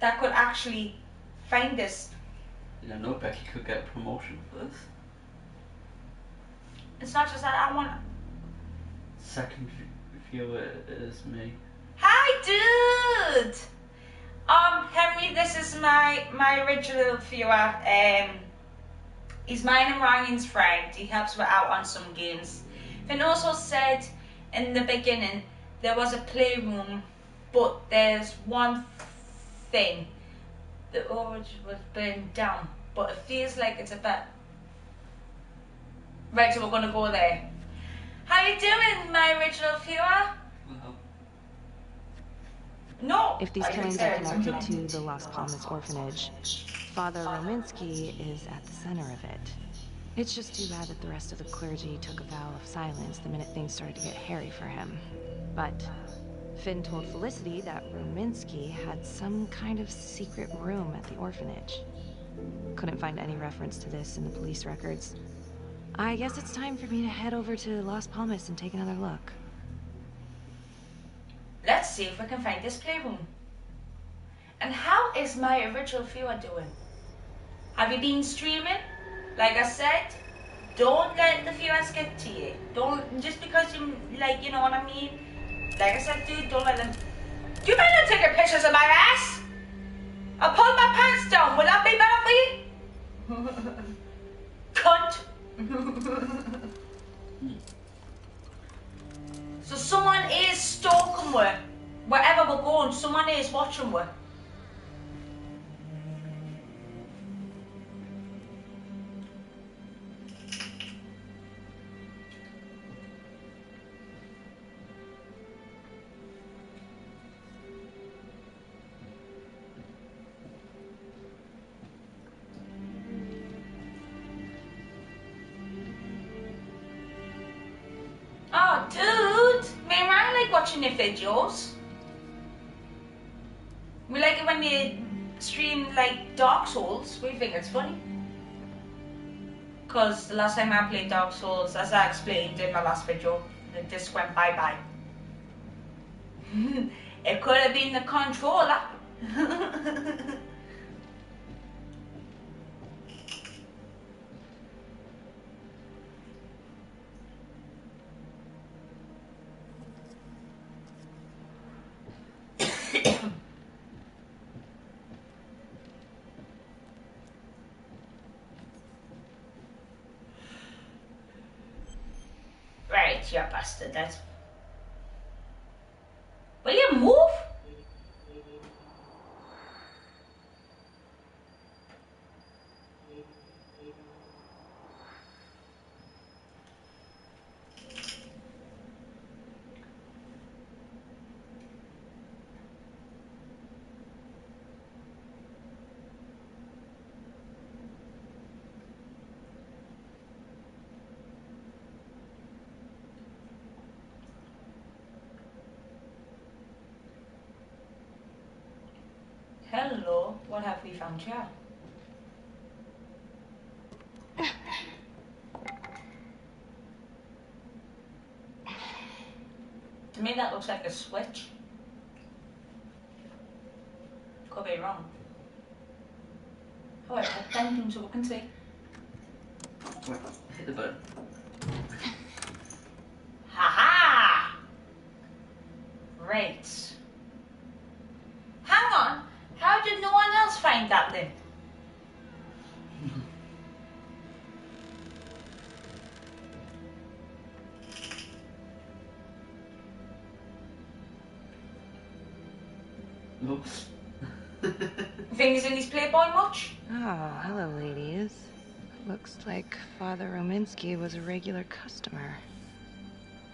that could actually find us. You know, Becky could get a promotion for this. It's not just that, I want... Second viewer is me. Hi, dude! Henry, this is my original viewer. He's mine and Ryan's friend. He helps me out on some games. Finn also said in the beginning there was a playroom, but there's one thing. The orange was burned down, but it feels like it's a bit... Right, so we're going to go there. How you doing, my original viewer? No. If these killings are connected to the Las Palmas orphanage, Father Rominsky is at the center of it. It's just too bad that the rest of the clergy took a vow of silence the minute things started to get hairy for him. But Finn told Felicity that Rominsky had some kind of secret room at the orphanage. Couldn't find any reference to this in the police records. I guess it's time for me to head over to Las Palmas and take another look. Let's see if we can find this playroom. And how is my original viewer doing? Have you been streaming? Like I said, don't let the viewers get to you. Don't, just because you, like, you know what I mean? Like I said, dude, don't let them... You better not take pictures of my ass! I'll pull my pants down. Will that be better for you? Cunt. So someone is stalking we. Wherever we're going, someone is watching we. Oh, dude! Me and Ryan like watching your videos. We like it when you stream like Dark Souls. We think it's funny. Because the last time I played Dark Souls, as I explained in my last video, it just went bye-bye. It could have been the controller. Right, you bastard. That's... Will you move? What have we found here? To me that looks like a switch. Could be wrong. Oh wait, head bending so we can see. Wait, hit the button. Ha-ha! Right. Hang on, how did no one else find that then? Oops. Things in his Playboy much? Oh, hello, ladies. Looks like Father Rominsky was a regular customer.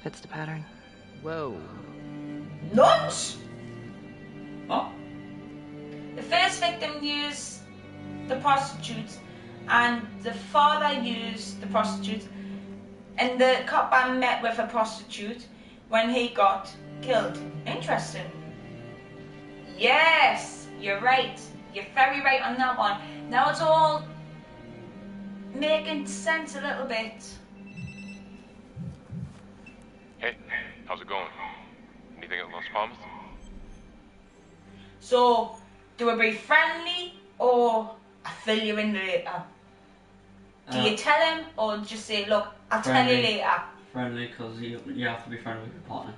Fits the pattern. Whoa. Nuns? What? The first victim used the prostitutes, and the father used the prostitutes, and the cop man met with a prostitute when he got killed. Interesting. Yes, you're right. You're very right on that one. Now it's all making sense a little bit. Hey, how's it going? Anything at Las Palmas? So, do we be friendly or I fill you in later? Do you tell him or just say, look, I'll tell you later? Friendly, because you have to be friendly with your partner.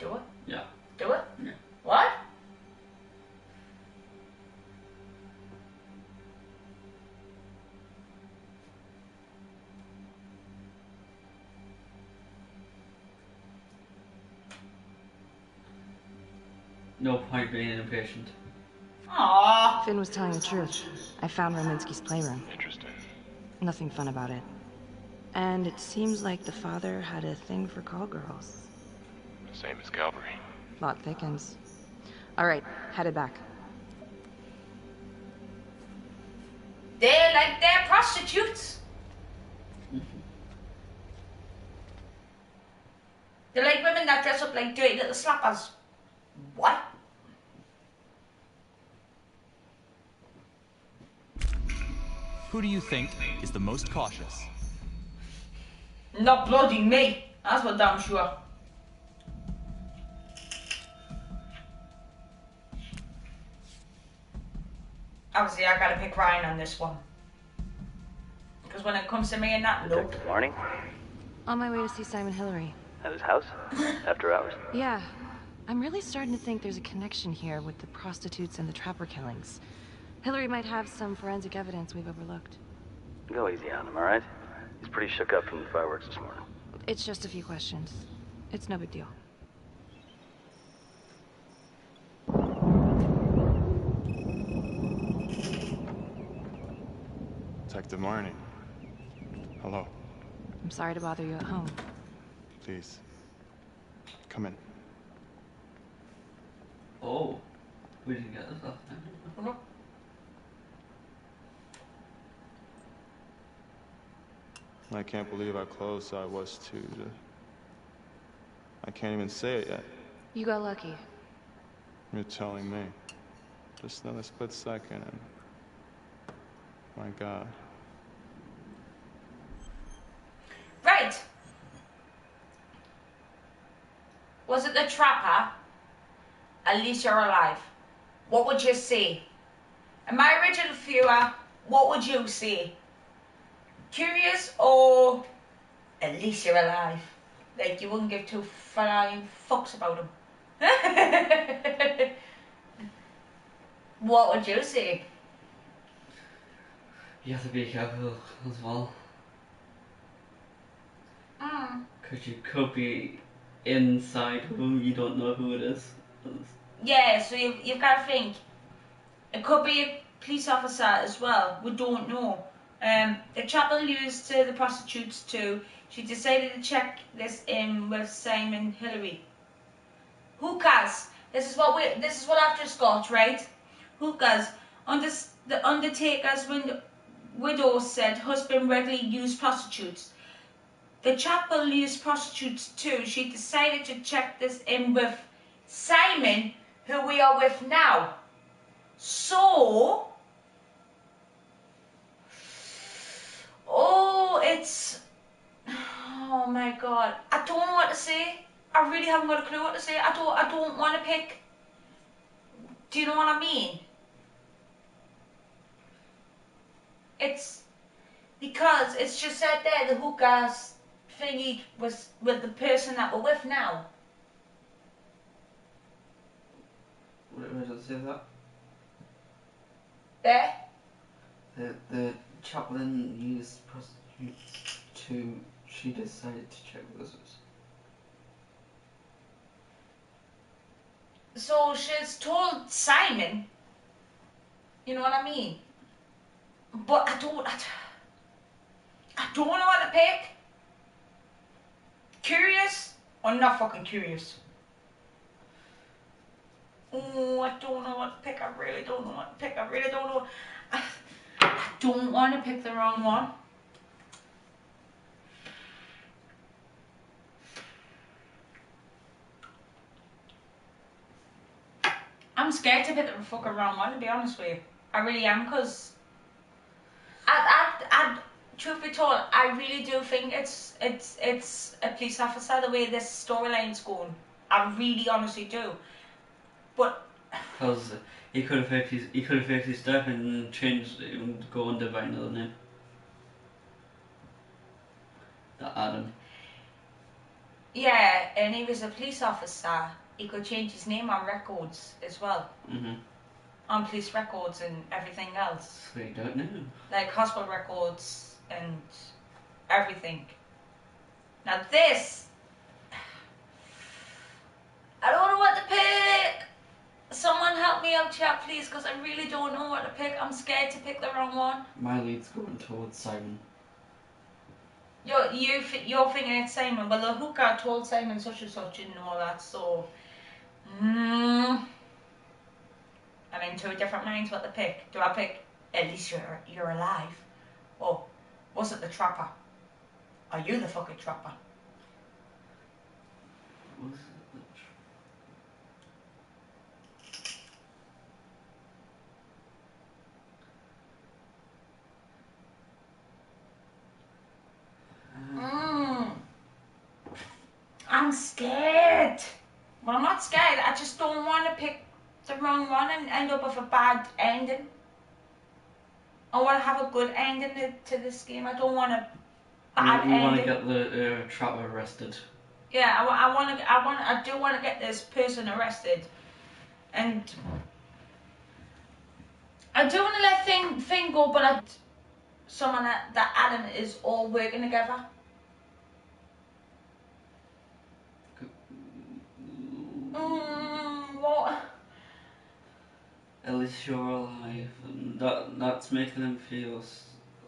Do it? Yeah. Do it? Yeah. What? No point being impatient. Aww. Finn was telling the truth. I found Rominsky's playroom. Interesting. Nothing fun about it. And it seems like the father had a thing for call girls. Same as Calvary. Plot thickens. All right, headed back. They're like they're prostitutes. They're like women that dress up like dirty little slappers. What? Who do you think is the most cautious? Not bloody me. That's for damn sure. Obviously, I gotta pick Ryan on this one. Because when it comes to me and that, look. Detective Marnie? On my way to see Simon Hillary. At his house? After hours? Yeah. I'm really starting to think there's a connection here with the prostitutes and the trapper killings. Hillary might have some forensic evidence we've overlooked. Go easy on him, alright? He's pretty shook up from the fireworks this morning. It's just a few questions. It's no big deal. Detective Marnie. Hello. I'm sorry to bother you at home. Please. Come in. Oh. We didn't get this last time. I can't believe how close I was to the... I can't even say it yet. You got lucky. You're telling me. Just another split second and... My God. Right. Was it the trapper? At least you're alive. What would you say? And my original viewer, what would you say? Curious or at least you're alive? Like you wouldn't give two flying fucks about him. What would you say? You have to be careful as well. Because you could be inside who you don't know who it is. Yeah, so you've got to think. It could be a police officer as well. We don't know. The chapel used to the prostitutes too. She decided to check this in with Simon Hillary. Hookahs. This is what I've just got, right? Hookahs. The Undertaker's widow said husband regularly used prostitutes. The chapel used prostitutes too. She decided to check this in with Simon, who we are with now. So, oh my god, I don't know what to say. I really haven't got a clue what to say. I don't want to pick. Do you know what I mean? It's because it's just said there the hookers thingy was with the person that we're with now. Where does it say that? There? The chaplain used prostitutes to... She decided to check with us. So she's told Simon, you know what I mean? But I don't know what to pick. Curious or not fucking curious? Oh, I don't know what to pick. I really don't know what to pick. I really don't know. I don't want to pick the wrong one. I'm scared to pick the fucking wrong one, to be honest with you. I really am, because truth be told, I really do think it's a police officer, the way this storyline's going. I really honestly do. But because he could have faked his death and changed it and go under by another name. That Adam. yeah, and he was a police officer. He could change his name on records as well. On police records and everything else. So you don't know. Like hospital records and everything. Now this, I don't know what to pick. Someone help me out, chat, please, because I really don't know what to pick. I'm scared to pick the wrong one. My lead's going towards Simon. You're thinking it's Simon. Well, the hooker told Simon such and such and all that, so... I'm in two different minds what to pick. Do I pick, at least you're alive? Or was it the trapper? Are you the fucking trapper? Was it I'm scared. Well, I'm not scared. I just don't want to pick the wrong one and end up with a bad ending. I want to have a good ending to this game. I don't want a bad ending. We want to get the trapper arrested. Yeah, I do want to get this person arrested, and I do want to let thing go, but someone that Adam is all working together. What? At least you're alive, and that's making him feel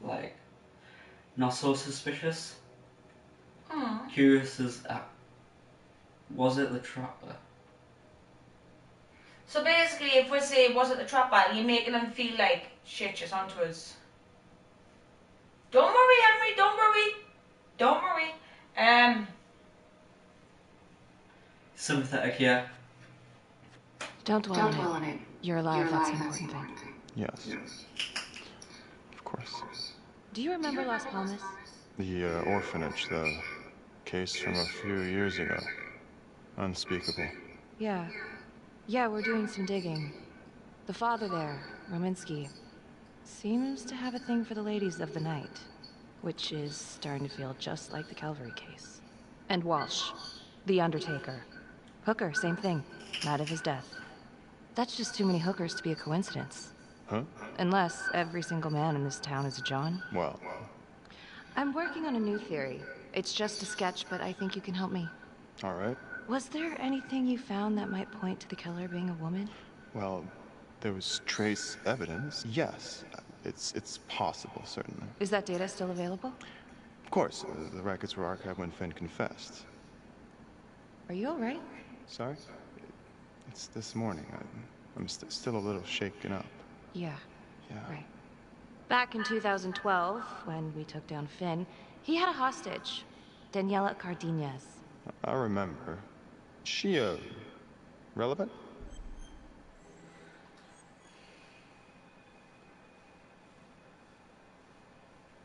like not so suspicious. Curious as was it the trapper? So basically, if we say was it the trapper, you're making them feel like shit, just onto us. Don't worry, Henry. Don't worry. Don't worry. Sympathetic, yeah. Don't dwell on it. You're alive, that's the important thing. Yes. Of course. Do you remember Las Palmas? The orphanage, the case from a few years ago. Unspeakable. Yeah. Yeah, we're doing some digging. The father there, Rominsky, seems to have a thing for the ladies of the night, which is starting to feel just like the Calvary case. And Walsh, the Undertaker. Hooker, same thing. Night of his death. That's just too many hookers to be a coincidence. Huh? Unless every single man in this town is a John. Well. I'm working on a new theory. It's just a sketch, but I think you can help me. All right. Was there anything you found that might point to the killer being a woman? Well, there was trace evidence. Yes. It's possible, certainly. Is that data still available? Of course. The records were archived when Finn confessed. Are you all right? Sorry? It's this morning. I'm still a little shaken up. Yeah. Yeah. Right. Back in 2012, when we took down Finn, he had a hostage, Daniela Cardenas. I remember. She, relevant?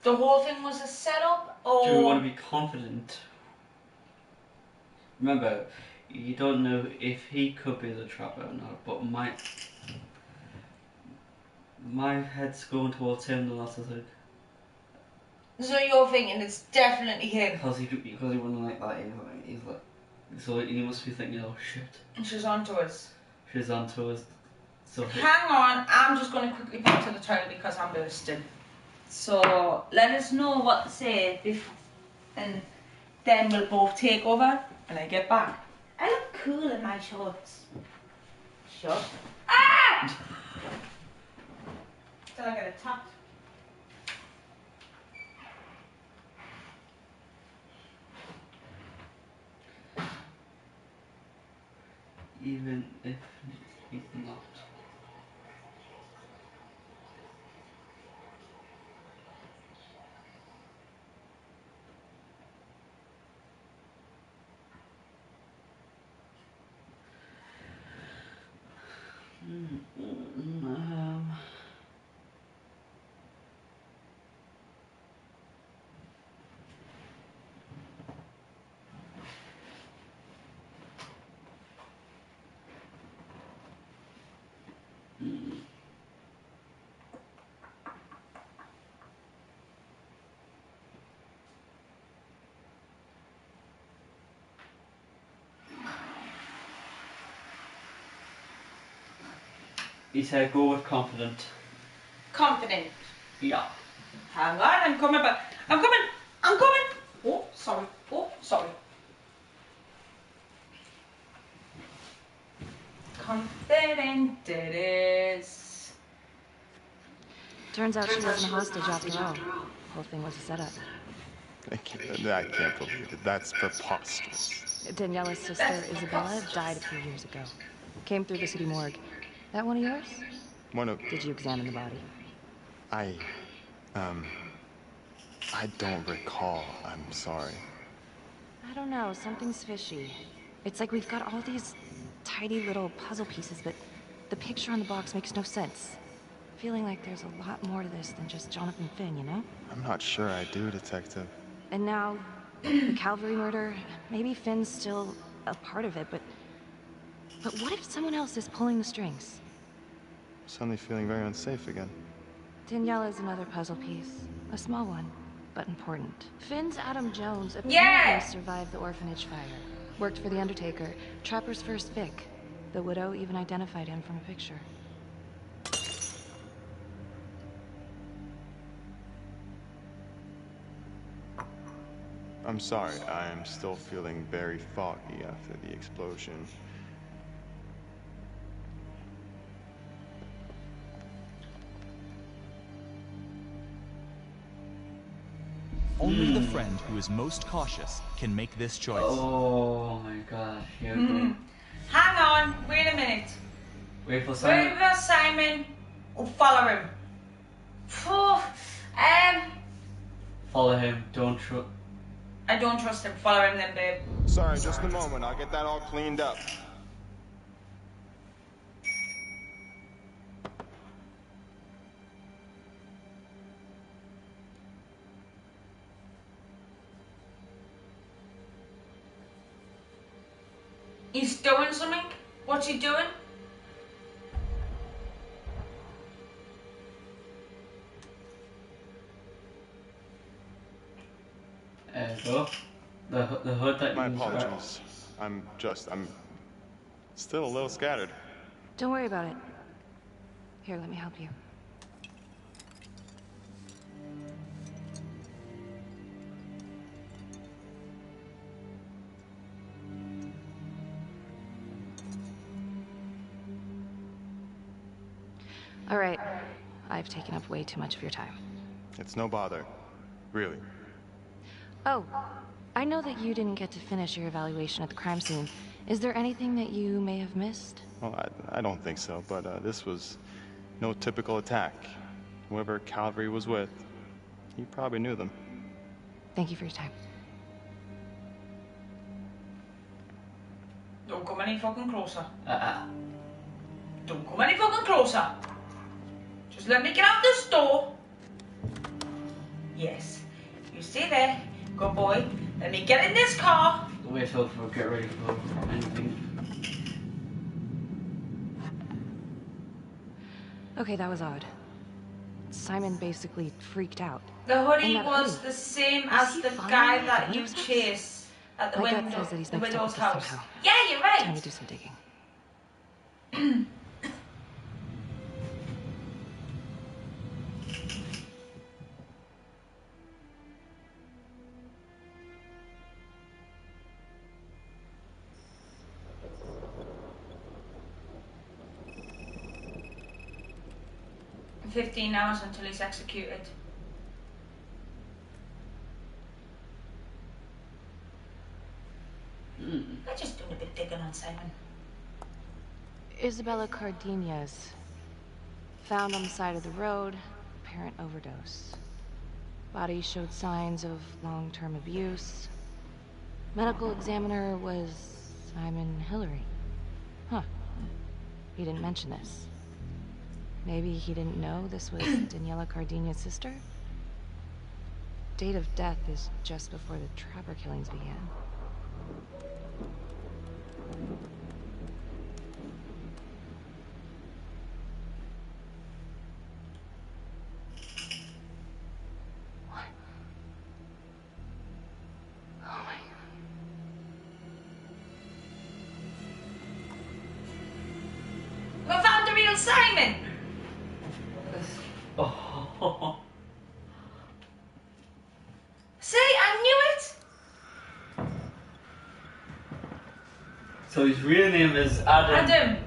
The whole thing was a setup, or do we want to be confident? Remember, you don't know if he could be the trapper or not, but my head's going towards him the last I think. So you're thinking it's definitely him? Because he wouldn't like that. He's like, so he must be thinking, oh shit. And she's onto us. She's onto us. So hang on, I'm just going to quickly back to the toilet because I'm bursting. So let us know what to say and then we'll both take over when I get back. I look cool in my shorts. Shut. Ah! Till I get attacked. Even if he's not. He said go with confident. Confident? Yeah. Hang on, I'm coming back. I'm coming. Oh, sorry. Oh, sorry. Confident it is. Turns out she wasn't a hostage after all. The whole thing was a setup. I can't believe it. That's preposterous. Daniela's sister, Isabella, died a few years ago. Came through the city morgue. That one of yours? Did you examine the body? I don't recall. I'm sorry. I don't know. Something's fishy. It's like we've got all these tidy little puzzle pieces, but the picture on the box makes no sense. Feeling like there's a lot more to this than just Jonathan Finn, you know? I'm not sure I do, Detective. And now, the Calvary murder, maybe Finn's still a part of it, but what if someone else is pulling the strings? I'm suddenly feeling very unsafe again. Daniela's another puzzle piece. A small one, but important. Finn's Adam Jones apparently survived the orphanage fire. Worked for the Undertaker, Trapper's first Vic. The widow even identified him from a picture. I'm sorry, I am still feeling very foggy after the explosion. Only the friend who is most cautious can make this choice. Oh my gosh, here we go. Hang on, wait a minute. Wait for Simon. Wait for Simon or follow him. Follow him, don't trust. I don't trust him. Follow him then, babe. Sorry, just a moment. I'll get that all cleaned up. He's doing something? What's he doing? Go. The hood that My apologies. I'm still a little scattered. Don't worry about it. Here, let me help you. All right. I've taken up way too much of your time. It's no bother. Really. Oh, I know that you didn't get to finish your evaluation at the crime scene. Is there anything that you may have missed? Well, I don't think so, but this was no typical attack. Whoever Calvary was with, he probably knew them. Thank you for your time. Don't come any fucking closer. Don't come any fucking closer. Just let me get out this door. Yes. You stay there. Good boy. Let me get in this car. Wait till for get ready for anything. Okay, that was odd. Simon basically freaked out. The hoodie And that was hoodie. the same Was as he the following guy me that at you Donna's house? chased at the My window, gut says that he's the mixed up widow's with this house. somehow. Yeah, you're right. Time to do some digging. 15 hours until he's executed. They're just doing a bit digging on Simon. Isabella Cardenas. Found on the side of the road. Apparent overdose. Body showed signs of long-term abuse. Medical examiner was Simon Hillary. Huh. He didn't mention this. Maybe he didn't know this was Daniela Cardenas' sister? Date of death is just before the Trapper killings began. What? Oh my God. We found the real Simon! Oh. See, I knew it! So his real name is Adam. Adam.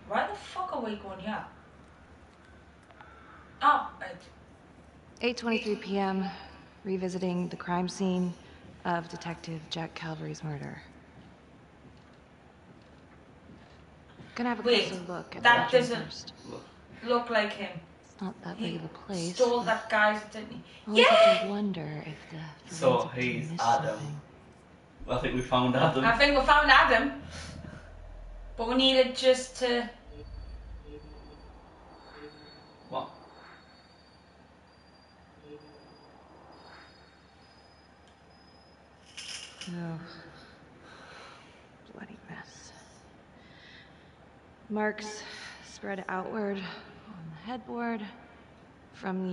Why the fuck are we going here? Oh, right. 8:23 p.m. Revisiting the crime scene of Detective Jack Calvary's murder. Gonna have a closer look at that the doesn't first. look like him. It's not that big of a place. Stole that guy's, didn't he? Always have to wonder if the So forensic team he's missed Adam. something. I think we found Adam. I think we found Adam. But we needed just to... What? Oh. Bloody mess. Marks spread outward on the headboard from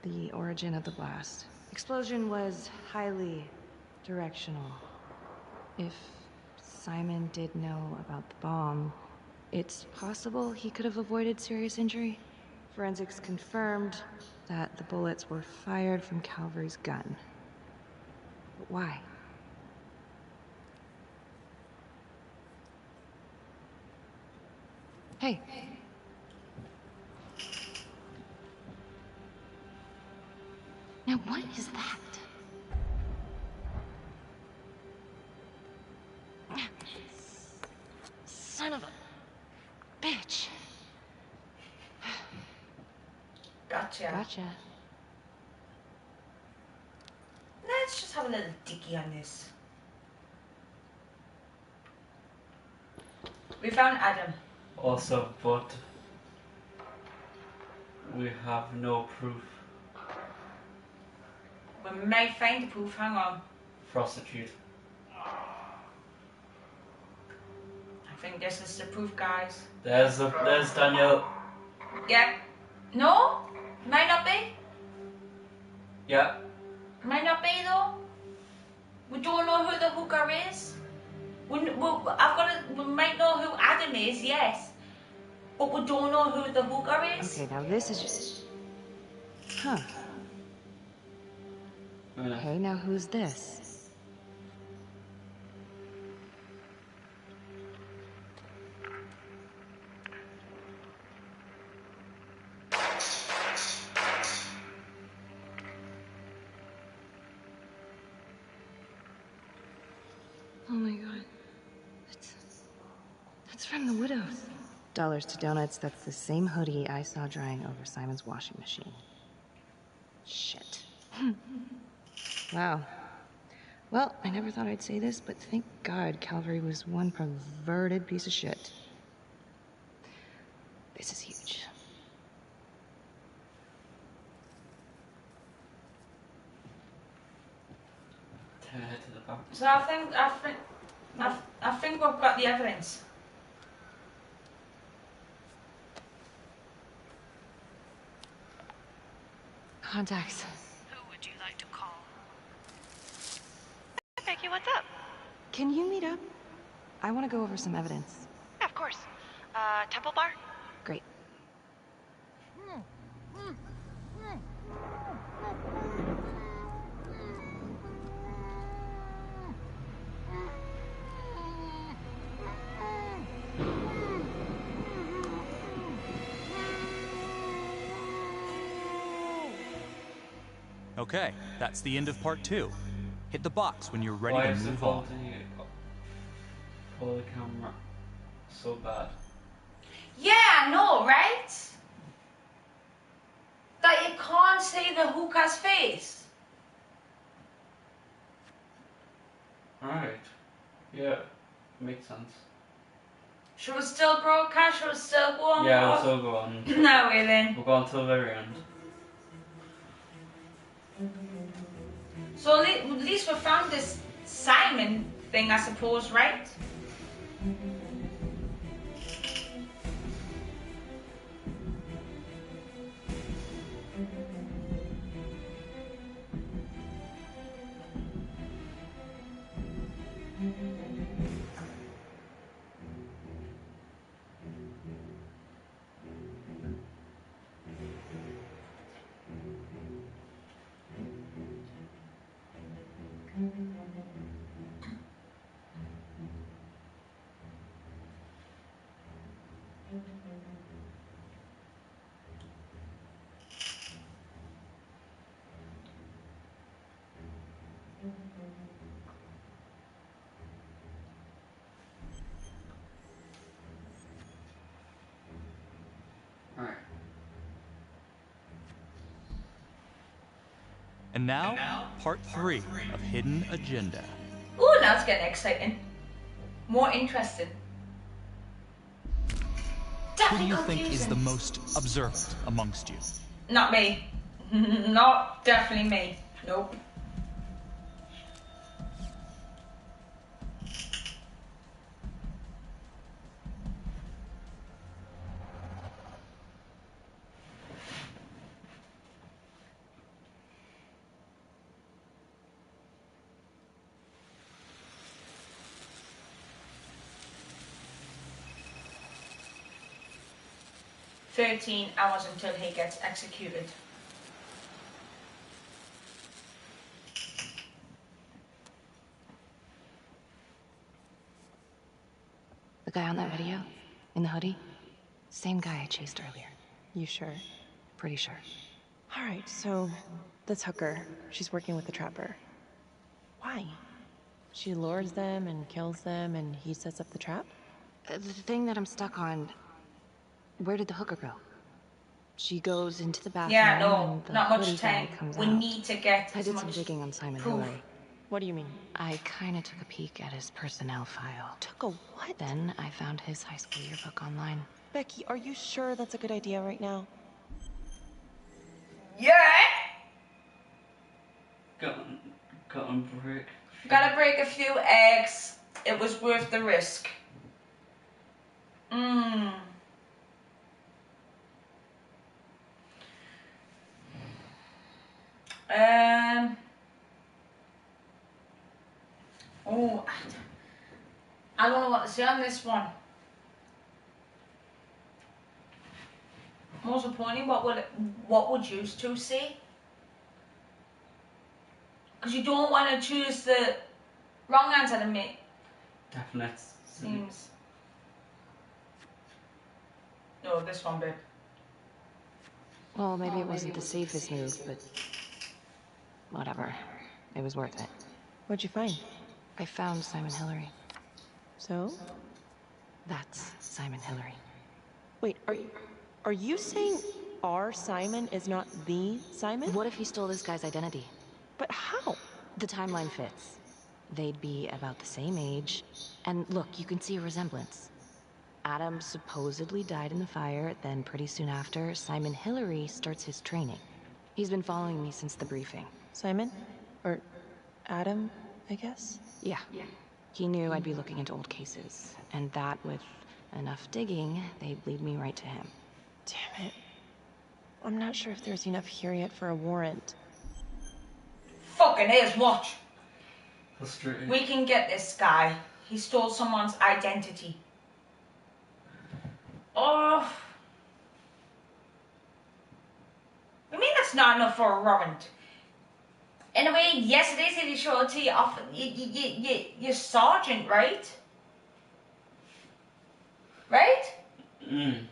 the origin of the blast. Explosion was highly directional. If Simon did know about the bomb, it's possible he could have avoided serious injury. Forensics confirmed that the bullets were fired from Calvary's gun. But why? Hey. Now what is that? Son of a bitch. Gotcha. Gotcha. Let's just have a little dicky on this. We found Adam. Also, but we have no proof. We may find the proof, hang on. Prostitute. I think this is the proof, guys. There's Danielle. Yeah. No? Might not be. Yeah. Might not be though. We don't know who the hooker is. We might know who Adam is, yes. But we don't know who the hooker is. Okay, now this is just... Huh. Okay, now who's this? Oh my god. That's from the Widows. Dollars to donuts, that's the same hoodie I saw drying over Simon's washing machine. Shit. Wow. Well, I never thought I'd say this, but thank God Calvary was one perverted piece of shit. This is huge. Head to the back. So I think we've got the evidence. Contacts. Who would you like to call? Hey, Becky, what's up? Can you meet up? I want to go over some evidence. Yeah, of course. Temple Bar? Great. Okay, that's the end of part 2. Hit the box when you're ready Why to is the move on. quality for the camera so bad? Yeah, I know, right? That you can't see the hooker's face. Alright. Yeah, makes sense. Should we still broadcast? Should we still go on? Yeah, we'll still go on. No way then. We'll go on till the very end. So at least we found this Simon thing, I suppose, right? Alright. And now, part 3 of Hidden Agenda. Ooh, now it's getting exciting. More interesting. Who do you think is the most observant amongst you? Not me. Not definitely me. Nope. "13 hours until he gets executed." The guy on that video? In the hoodie? Same guy I chased earlier. You sure? Pretty sure. Alright, so this hooker, she's working with the trapper. Why? She lures them and kills them and he sets up the trap? The thing that I'm stuck on... Where did the hooker go? She goes into the bathroom Yeah, no, and the not much hoodie guy time. comes We out. need to get I as did much some digging on Simon proof. Hillary. What do you mean? I kinda took a peek at his personnel file. Took a what? Then I found his high school yearbook online. Becky, are you sure that's a good idea right now? Yeah! Gotta break. Gotta break a few eggs. It was worth the risk. Oh, I don't know what to say on this one. Most importantly, what would you two say? Because you don't want to choose the wrong answer to me. Definitely. Seems. No, this one, babe. Well, maybe it wasn't the safest move, but... whatever. It was worth it. What'd you find? I found Simon Hillary. So? That's Simon Hillary. Wait, are you saying our Simon is not the Simon? What if he stole this guy's identity? But how? The timeline fits. They'd be about the same age. And look, you can see a resemblance. Adam supposedly died in the fire, then pretty soon after, Simon Hillary starts his training. He's been following me since the briefing. Simon? Or Adam, I guess? Yeah. He knew I'd be looking into old cases, and that with enough digging, they'd lead me right to him. Damn it. I'm not sure if there's enough here yet for a warrant. Fucking is, watch. Frustrating. We can get this guy. He stole someone's identity. Oh. I mean, that's not enough for a warrant. In a way, yes it is if you show it to your sergeant, right? Right? Mm.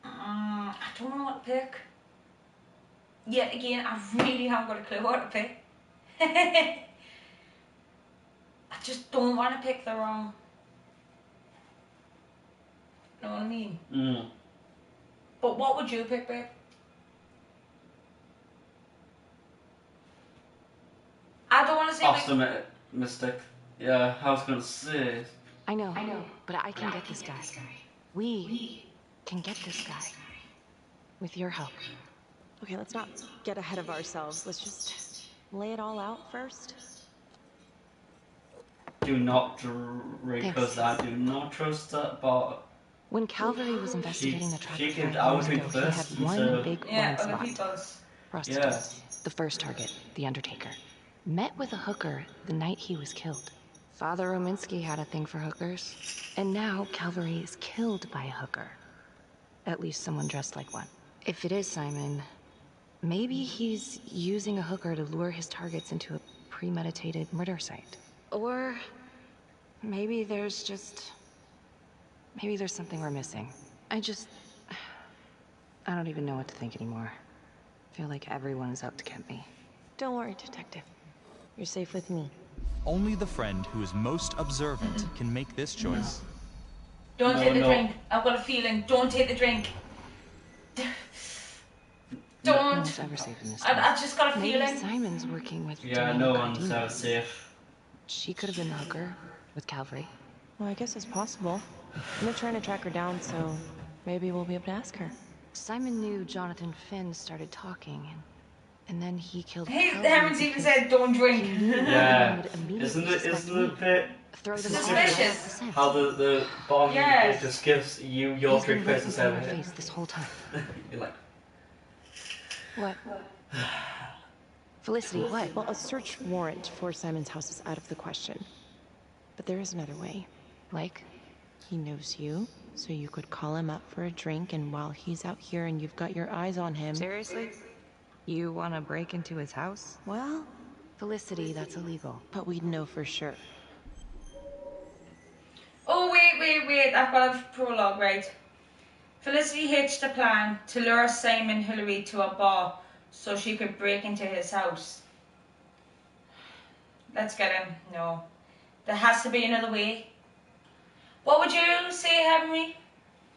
I don't know what to pick. Yet again, I really haven't got a clue what to pick. I just don't want to pick the wrong. Know what I mean? Mm. But what would you pick, babe? I don't want to say. Obstinate mistake. Yeah, I was gonna say. I know, but I can get this guy. We can get this guy. With your help. Okay, let's not get ahead of ourselves. Let's just lay it all out first. Do not drink, because I do not trust that, but... When Calvary was investigating the tragedy she 5 I would years think ago, he first, had one so... big Yeah, blind other spot. people's. Prostitutes. The first target, the Undertaker. Met with a hooker the night he was killed. Father Rominsky had a thing for hookers. And now Calvary is killed by a hooker. At least someone dressed like one. If it is Simon, maybe he's using a hooker to lure his targets into a premeditated murder site. Or maybe there's something we're missing. I don't even know what to think anymore. I feel like everyone's out to get me. Don't worry, Detective. You're safe with me. Only the friend who is most observant can make this choice. Don't take the drink. I've got a feeling. Don't take the drink. Don't. No one's ever safe in this. I just got a Maybe feeling. Simon's working with. Yeah, no one's ever safe. She could have been the hooker with Calvary. Well, I guess it's possible. I'm trying to track her down, so maybe we'll be able to ask her. Simon knew Jonathan Finn started talking, and then he killed. Haven't even said don't drink. Yeah, isn't it a bit suspicious how the bomb just gives you your drink versus everything? This whole time. You're like, what? Felicity, what? Well, a search warrant for Simon's house is out of the question. But there is another way. Like? He knows you, so you could call him up for a drink, and while he's out here and you've got your eyes on him... Seriously? You want to break into his house? Well... Felicity, that's illegal. But we'd know for sure. Oh, wait. I've got a prologue, right. Felicity hitched a plan to lure Simon Hillary to a bar so she could break into his house. Let's get him. No. There has to be another way. What would you say, Henry?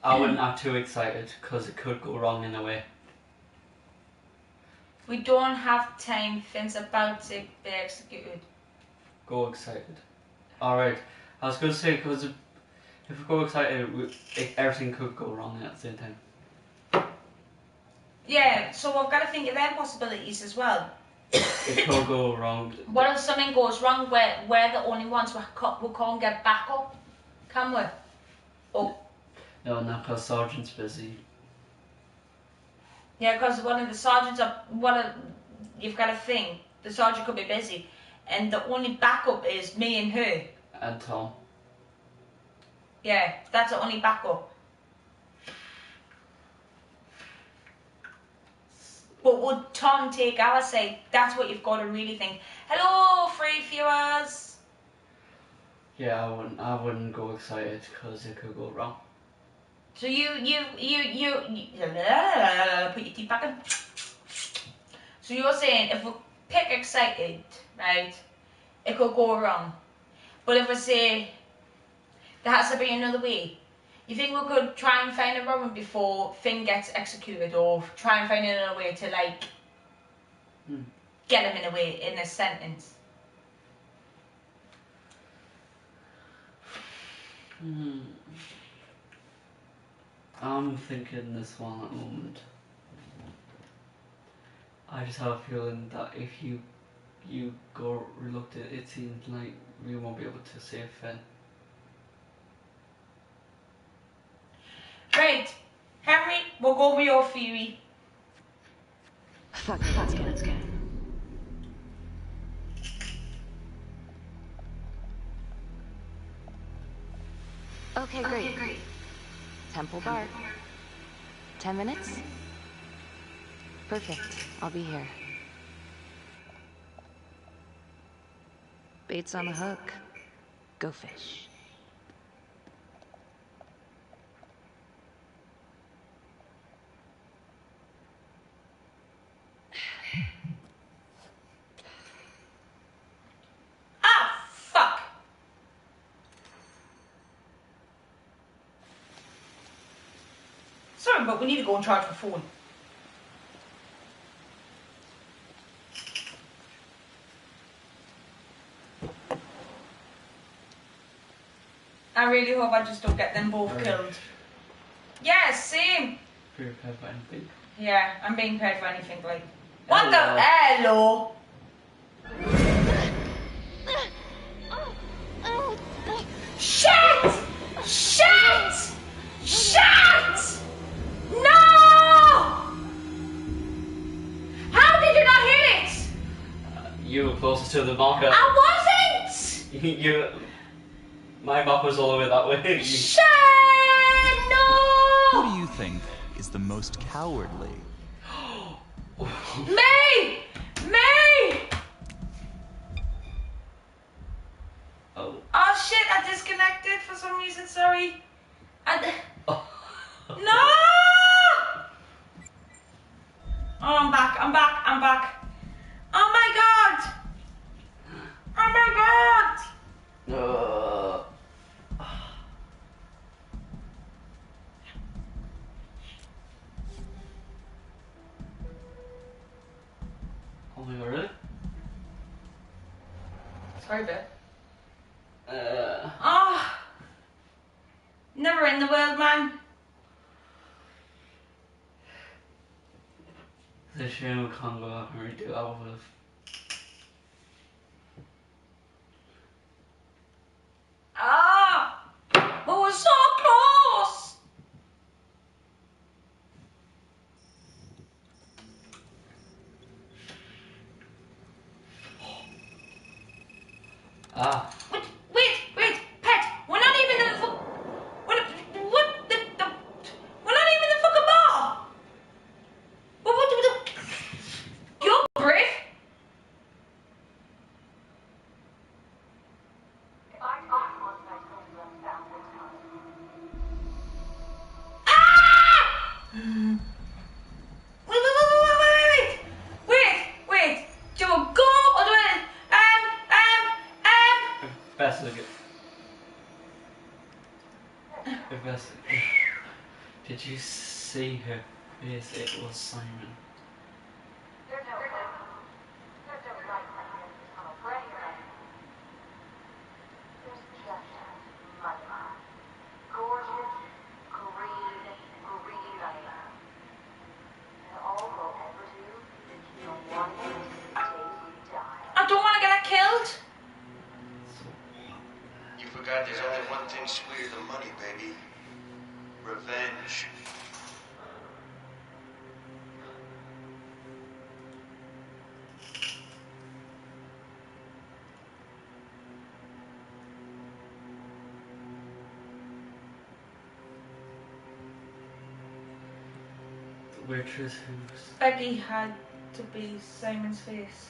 I wouldn't act too excited, because it could go wrong in a way. We don't have time. Finn's about to be executed. Go excited. Alright. I was going to say, because if we go excited, everything could go wrong at the same time. Yeah, so we've got to think of them possibilities as well. It could go wrong. What if something goes wrong where we're the only ones we can't get back up? Can we? Oh. No, not because Sergeant's busy. Yeah, because one of the sergeants you've got to think, the sergeant could be busy. And the only backup is me and her. And Tom. Yeah, that's the only backup. But would Tom take our side? That's what you've got to really think. Hello, free viewers. Yeah, I wouldn't go excited because it could go wrong. So you put your teeth back in. So you're saying if we pick excited, right? it could go wrong. But if I say there has to be another way, you think we could try and find a Robin before Finn gets executed, or try and find another way to like get him in a sentence? I'm thinking this one at the moment. I just have a feeling that if you go reluctant, it seems like we won't be able to save Finn. Right, Henry, we'll go with your theory. Fuck it, let's go. Okay, great. Temple Bar. 10 minutes? Perfect. I'll be here. Bait's on the hook. Go fish. Ah, fuck! Sorry, but we need to go and charge the phone. I really hope I just don't get them both killed. Yeah, same. Prepared for anything. Yeah, I'm being prepared for anything, like... What the hello? Shit! Shit! Shit! No! How did you not hit it? You were closest to the marker. I wasn't! My map was all the way that way. Shit! No! Who do you think is the most cowardly? Me! Me! Oh. Oh shit, I disconnected for some reason, sorry. No! Oh, I'm back. Oh my god! Oh my god! Oh my god, really? Sorry, babe. Oh! Never in the world, man. It's a shame we can't go out and redo it. I would have. Ah! But we're so close! Ah. Wait, Pet! We're not even in the we're not even in the fucking bar! What? You're brave? Wait. Do we go or do we... Professor, did you see her face? It was Simon. I don't want to get killed. You forgot there's only one thing sweeter than money, baby. Revenge. Waitress Becky had to be Simon's face.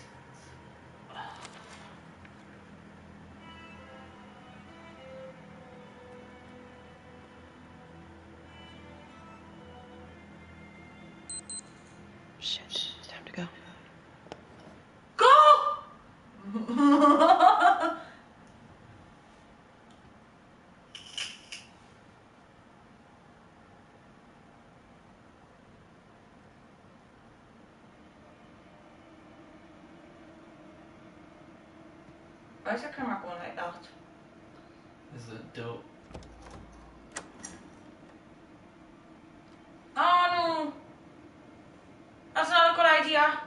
Shit, time to go. Go! Why is that camera going like that? This is dope. Oh no! That's not a good idea.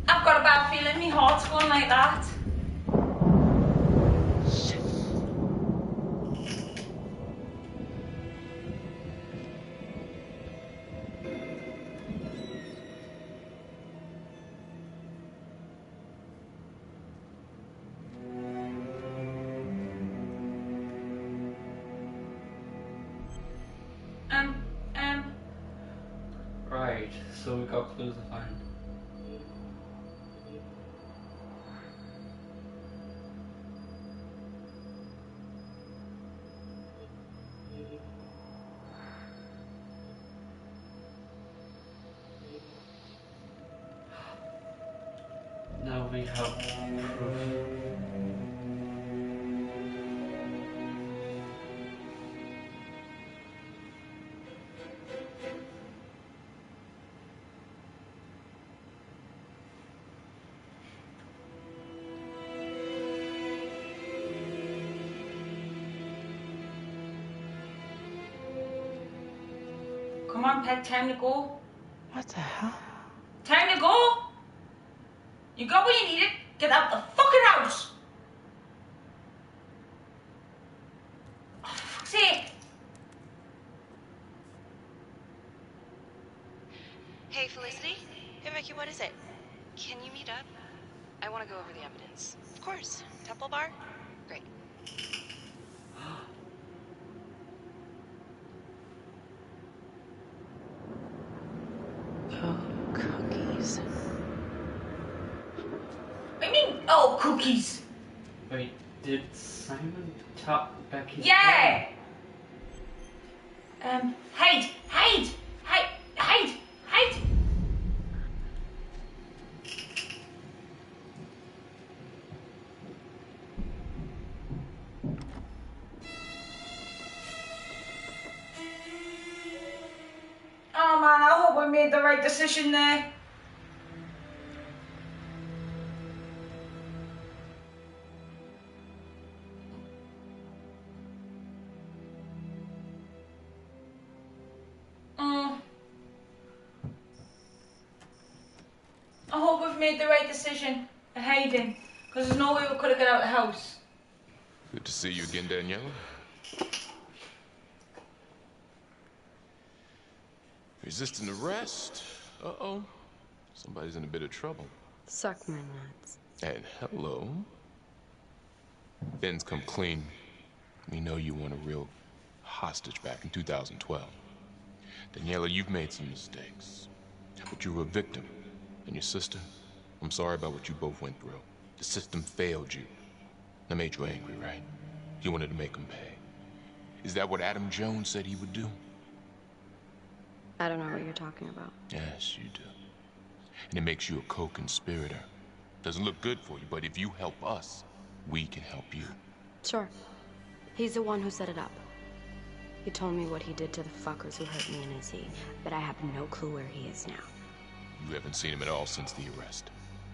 I've got a bad feeling my heart's going like that. Shit. Right, so we got clues to find. Now we have proof. Come on, pet, time to go. What the hell? Time to go! You got what you needed, get out the fucking house! Oh, for fuck's sake! Hey, Felicity? Hey, Vicky, what is it? Can you meet up? I want to go over the evidence. Of course. Temple Bar? Great. Oh, cookies. I mean, oh, cookies! Wait, did Simon tap Becky's Yeah! Hide! Hide! Hide! Hide! Hide! Oh man, I hope I made the right decision there. I hope we've made the right decision at hiding, because there's no way we could have got out of the house. Good to see you again, Daniela. Resisting arrest? Uh-oh. Somebody's in a bit of trouble. Suck my nuts. And hello. Finn's come clean. We know you weren't a real hostage back in 2012. Daniela, you've made some mistakes. But you were a victim. And your sister, I'm sorry about what you both went through. The system failed you. That made you angry, right? You wanted to make him pay. Is that what Adam Jones said he would do? I don't know what you're talking about. Yes, you do. And it makes you a co-conspirator. Doesn't look good for you, but if you help us, we can help you. Sure. He's the one who set it up. He told me what he did to the fuckers who hurt me in Izzy, but I have no clue where he is now. You haven't seen him at all since the arrest.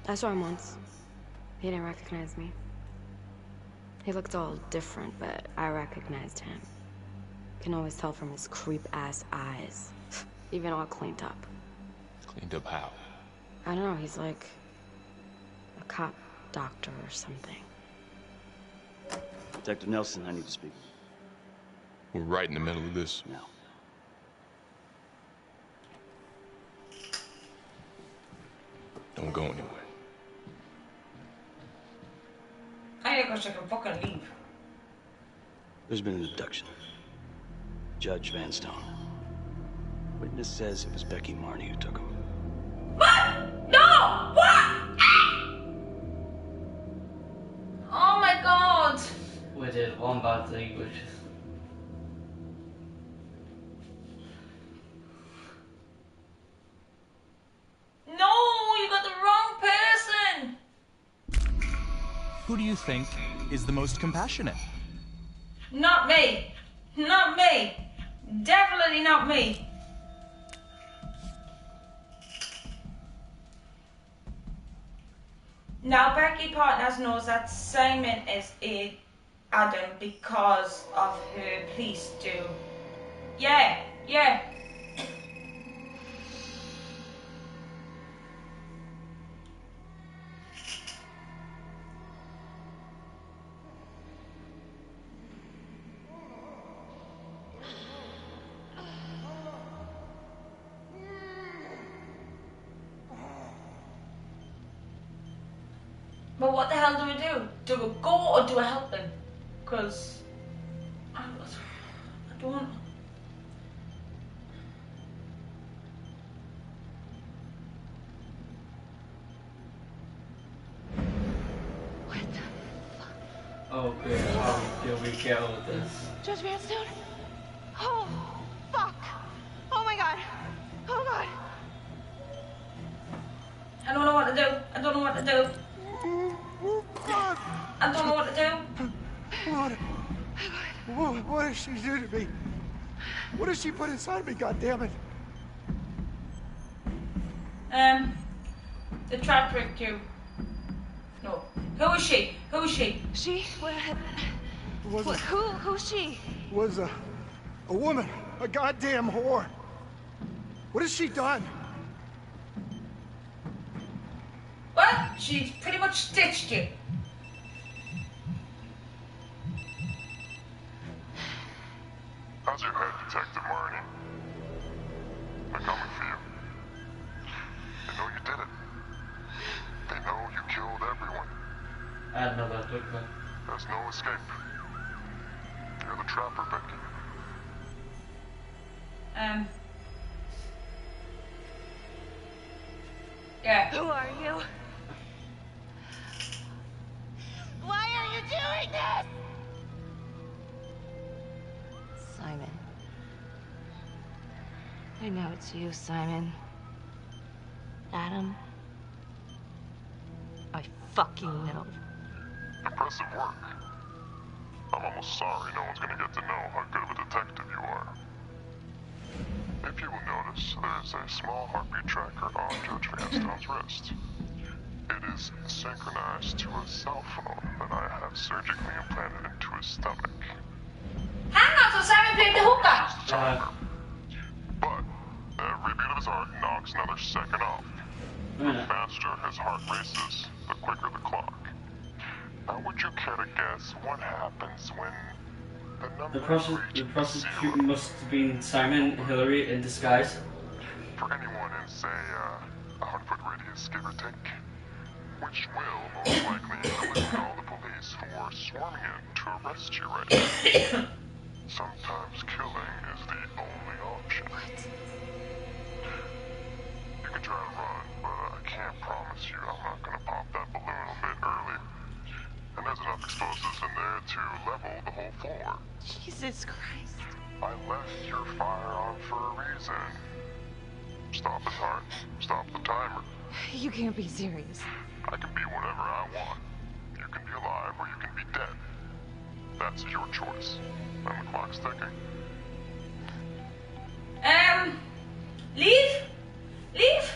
I saw him once. He didn't recognize me. He looked all different, but I recognized him. Can always tell from his creep-ass eyes. Even all cleaned up. Cleaned up how? I don't know, he's like a cop doctor or something. Detective Nelson, I need to speak. We're right in the middle of this. Now. Don't go anywhere. I think I should fucking leave. There's been an abduction. Judge Vanstone. Witness says it was Becky Marnie who took him. What? No! What? Oh my god! We did one bad thing, which is... Who do you think is the most compassionate? Not me. Not me. Definitely not me. Now Becky Partners knows that Simon is a Adam because of her police do. Yeah. But what the hell do we do? Do we go or do I help him? Because I don't. Oh, great. How do we get all of this? Judge Vanstone? Oh, fuck. Oh my god. Oh god. I don't know what to do. I don't know what to do. I don't know what to do. What did she do to me? What did she put inside me, goddammit? The trap tricked you. No. Who is she? Who is she? She? Who's she? Was a woman, a goddamn whore. What has she done? Well, she's pretty much stitched you. How's your head, Detective Marnie? They're coming for you. They know you did it. They know you killed everyone. I didn't know that, okay. There's no escape. You're the trapper, Becky. Yeah. Who are you? Why are you doing this? Simon. I know it's you, Simon. Adam. I fucking know. Impressive work. I'm almost sorry no one's gonna get to know how good of a detective you are. If you will notice, there's a small heartbeat tracker on Judge Vanstone's wrist. It is synchronized to a cell phone that I have surgically implanted into his stomach. Hang on, so Simon played the hooker. But every beat of his heart knocks another second off. The faster his heart races, the quicker the clock. Now, would you care to guess what happens when the number The prostitute must have been Simon Hillary in disguise. for anyone in, say, a 100-foot radius, give or take, which will most likely include all the police who are swarming in to arrest you right now. Sometimes killing is the only option. You can try to run, but I can't promise you I'm not gonna pop that balloon a bit early. And there's enough explosives in there to level the whole floor. Jesus Christ. I left your fire on for a reason. Stop his heart. Stop the timer. You can't be serious. I can be whatever I want. You can be alive or you can be dead. That's your choice. And the clock's ticking. Leave?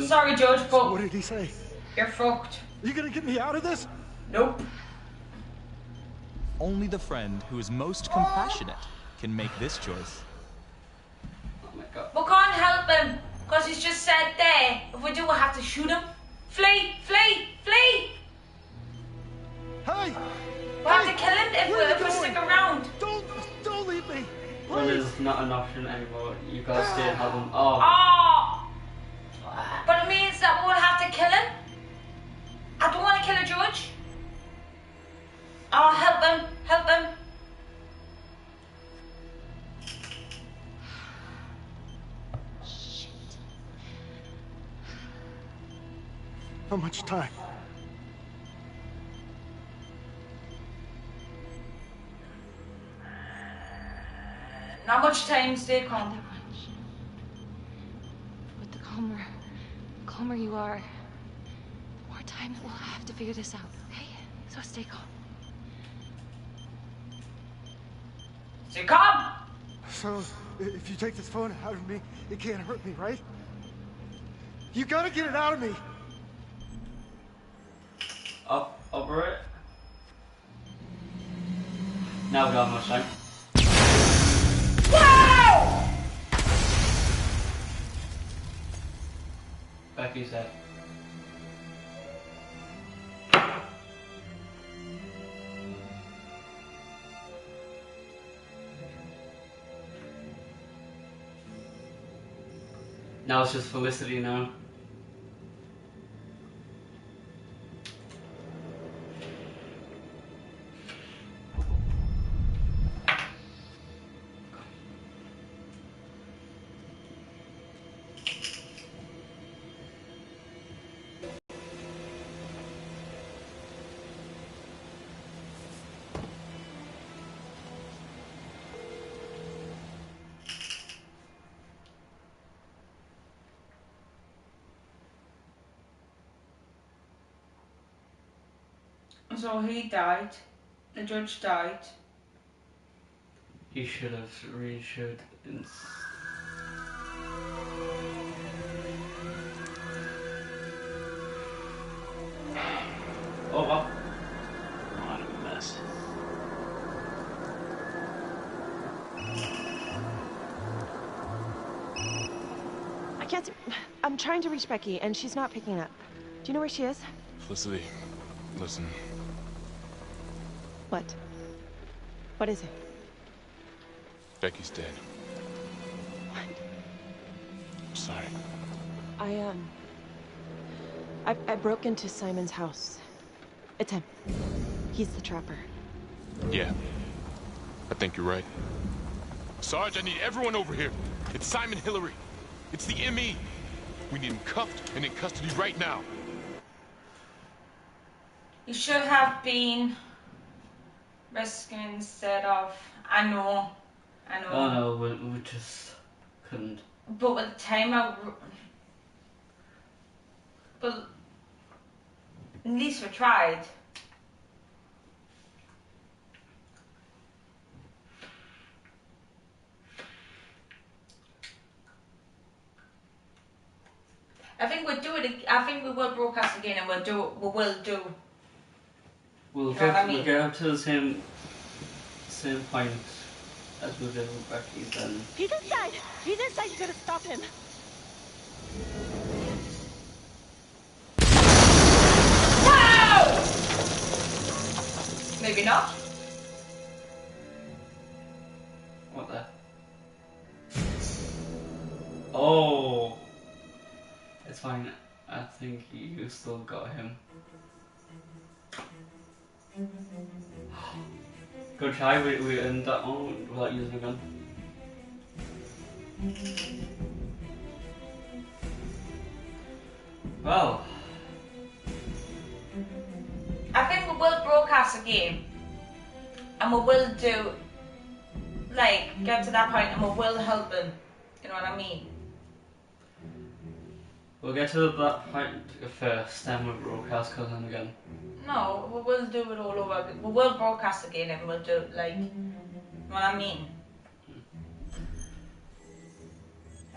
Sorry, Judge, but... So what did he say? You're fucked. Are you gonna get me out of this? Nope. Only the friend who is most compassionate can make this choice. We can't help him, because he's just said there. If we do, we'll have to shoot him. Flee! Flee! Flee! Hey! We'll have to kill him if we stick around. Don't leave me! Well, there's not an option anymore. You gotta stay and help him. Oh. Oh! But it means that we'll have to kill him. I don't want to kill a judge. Oh, help him. Help him. How much time? Not much time, stay calm. But the calmer you are, the more time that we'll have to figure this out, okay? So stay calm. Stay calm! So, if you take this phone out of me, it can't hurt me, right? You gotta get it out of me! Operate. Now we don't have much time. Wow! Becky's dead. Now it's just Felicity now. So he died. The judge died. He should have, really should. Oh wow. What a mess. I can't. I'm trying to reach Becky, and she's not picking up. Do you know where she is? Felicity, listen. What? What is it? Becky's dead. What? I'm sorry. I broke into Simon's house. It's him. He's the trapper. Yeah. I think you're right. Sarge, I need everyone over here. It's Simon Hillary. It's the ME. We need him cuffed and in custody right now. You should have been rescuing instead of. I know. Oh no, we just couldn't. But with the time but at least we tried. I think we'll do it. I think we will broadcast again, and we'll do. We'll get up to the same point as we did with Becky then. He's inside! He's inside! You gotta stop him! Wow! Maybe not. What the? Oh! It's fine. I think you still got him. Good try, we end that one without using a gun. Well. I think we will broadcast a game. And we will do, like, get to that point and we will help him. You know what I mean? We'll get to that point first, then we'll broadcast cousin again. No, we will do it all over. We will broadcast again and we'll do, like, you know what I mean?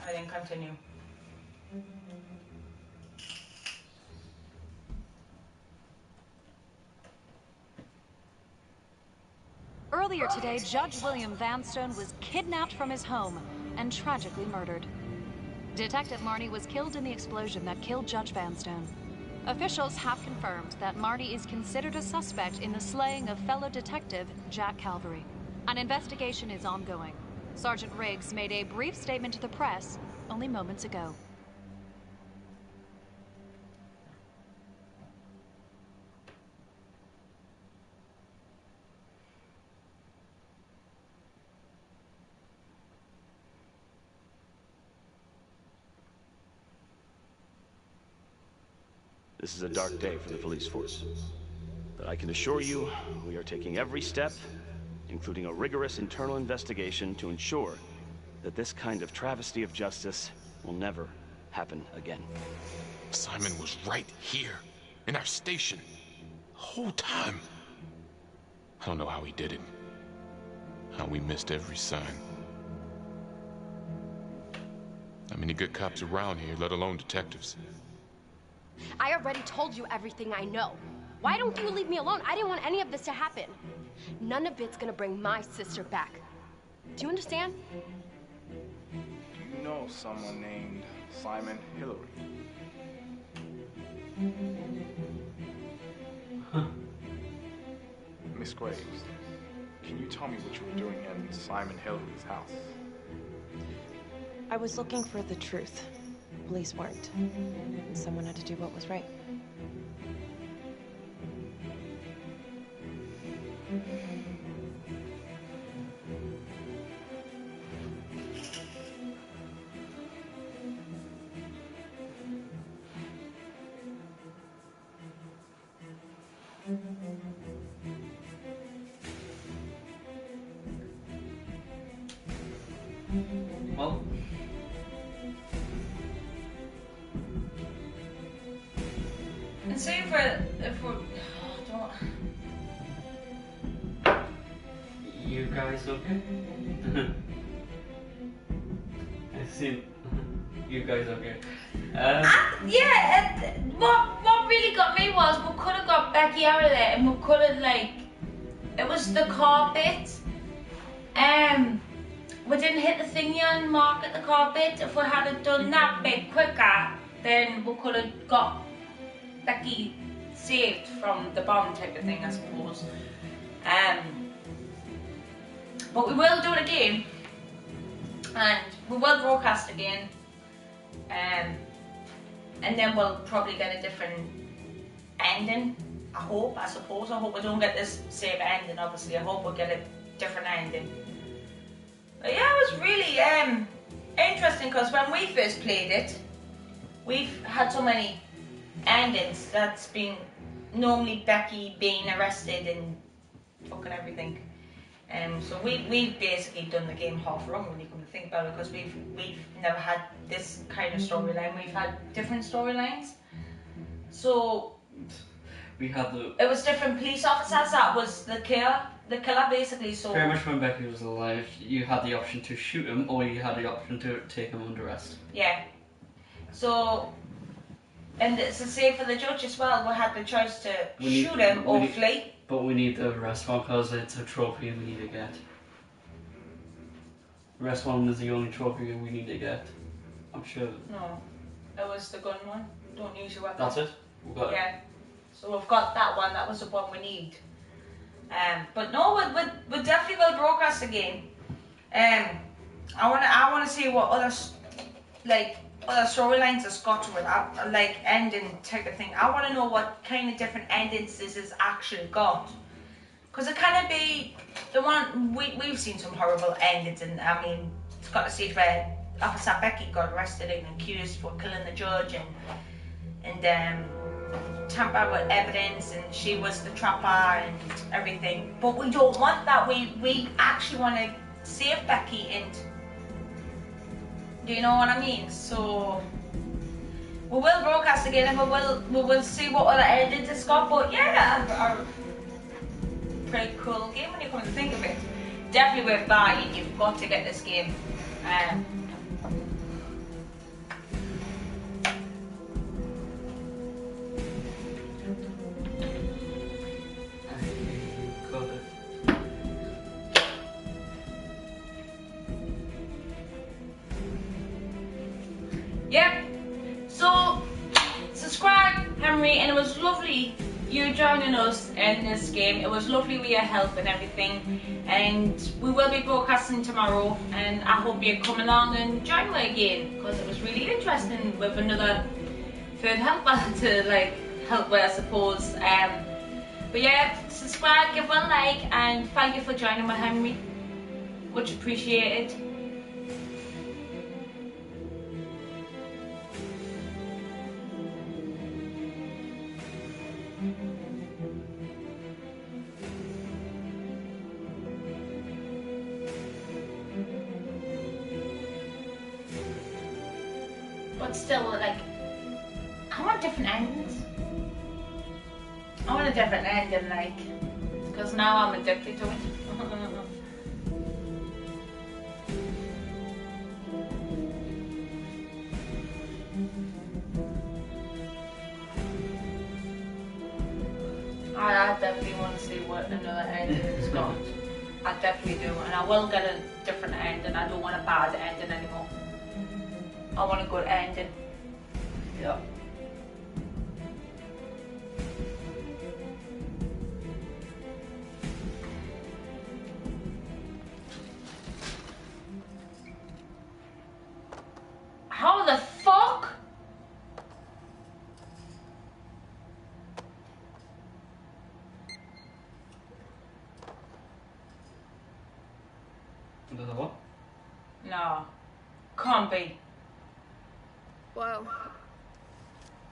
I then continue. Earlier today, Judge William Vanstone was kidnapped from his home and tragically murdered. Detective Marnie was killed in the explosion that killed Judge Vanstone. Officials have confirmed that Marnie is considered a suspect in the slaying of fellow detective Jack Calvary. An investigation is ongoing. Sergeant Riggs made a brief statement to the press only moments ago. This is a dark day for the police force. But I can assure you, we are taking every step, including a rigorous internal investigation to ensure that this kind of travesty of justice will never happen again. Simon was right here, in our station. whole time. I don't know how he did it. How we missed every sign. How many good cops around here, let alone detectives? I already told you everything I know. Why don't you leave me alone? I didn't want any of this to happen. None of it's gonna bring my sister back. Do you understand? Do you know someone named Simon Hillary? Miss Graves, can you tell me what you were doing in Simon Hillary's house? I was looking for the truth. Police weren't. And someone had to do what was right. Well, and say if we're you guys okay? I see. You guys okay? yeah. What really got me was we could have got Becky out of there, and we could have it was the carpet. We didn't hit the thingy and mark at the carpet. If we had done that bit quicker, then we could have got Becky saved from the bomb type of thing, I suppose. But we will do it again, and we will broadcast again, and then we'll probably get a different ending. I suppose. I hope we don't get this same ending, obviously. I hope we'll get a different ending. But yeah, it was really interesting, because when we first played it, we've had so many endings. That's been normally Becky being arrested and fucking everything. So we've basically done the game half wrong when you come to think about it, because we've never had this kind of storyline. We've had different storylines. So we had it was different police officers that was the killer basically. So pretty much when Becky was alive, you had the option to shoot him, or you had the option to take him under arrest. Yeah. So, and it's the same for the judge as well. We had the choice to shoot him or flee. But we need the arrest one, because it's a trophy we need to get. Arrest one is the only trophy we need to get. I'm sure. No, it was the gun one. Don't use your weapon. That's it? We've got it. So we've got that one. That was the one we need. But no, we definitely will broadcast again. I wanna see what other storylines has got to it, ending type of thing. I want to know what kind of different endings this has actually got. Because it kind of be the one we've seen some horrible endings, and I mean, it's got a stage where Officer Becky got arrested and accused for killing the judge and tamper with evidence, and she was the trapper and everything. But we don't want that. We actually want to save Becky, and do you know what I mean? So we will broadcast again, and we will see what other endings it's got. But yeah, a pretty cool game when you come to think of it. Definitely worth buying. You've got to get this game. Yep. So subscribe, Henry, and it was lovely you joining us in this game. It was lovely with your help and everything. And we will be broadcasting tomorrow, and I hope you come along and join me again, because it was really interesting with another third helper to help with, I suppose. But yeah, subscribe, give one like, and thank you for joining me, Henry. Much appreciated. But still, I want different endings. I want a different ending, like, because now I'm addicted to it. I definitely want to see what another ending it's got. I definitely do, and I will get a different ending. I don't want a bad ending anymore. I want a good ending. Yeah. How the fuck? What? No. Can't be. Whoa.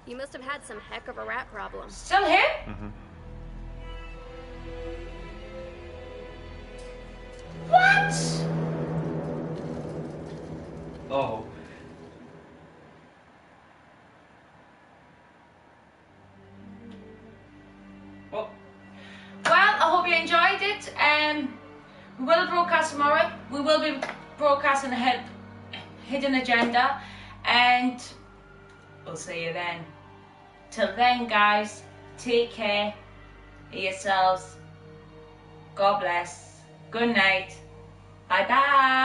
You must have had some heck of a rat problem. Still here? Mm-hmm. What? Oh. Well, I hope you enjoyed it. We will broadcast tomorrow. We will be broadcasting a hidden agenda, and we'll see you then. Till then, guys, take care of yourselves. God bless. Good night. Bye bye.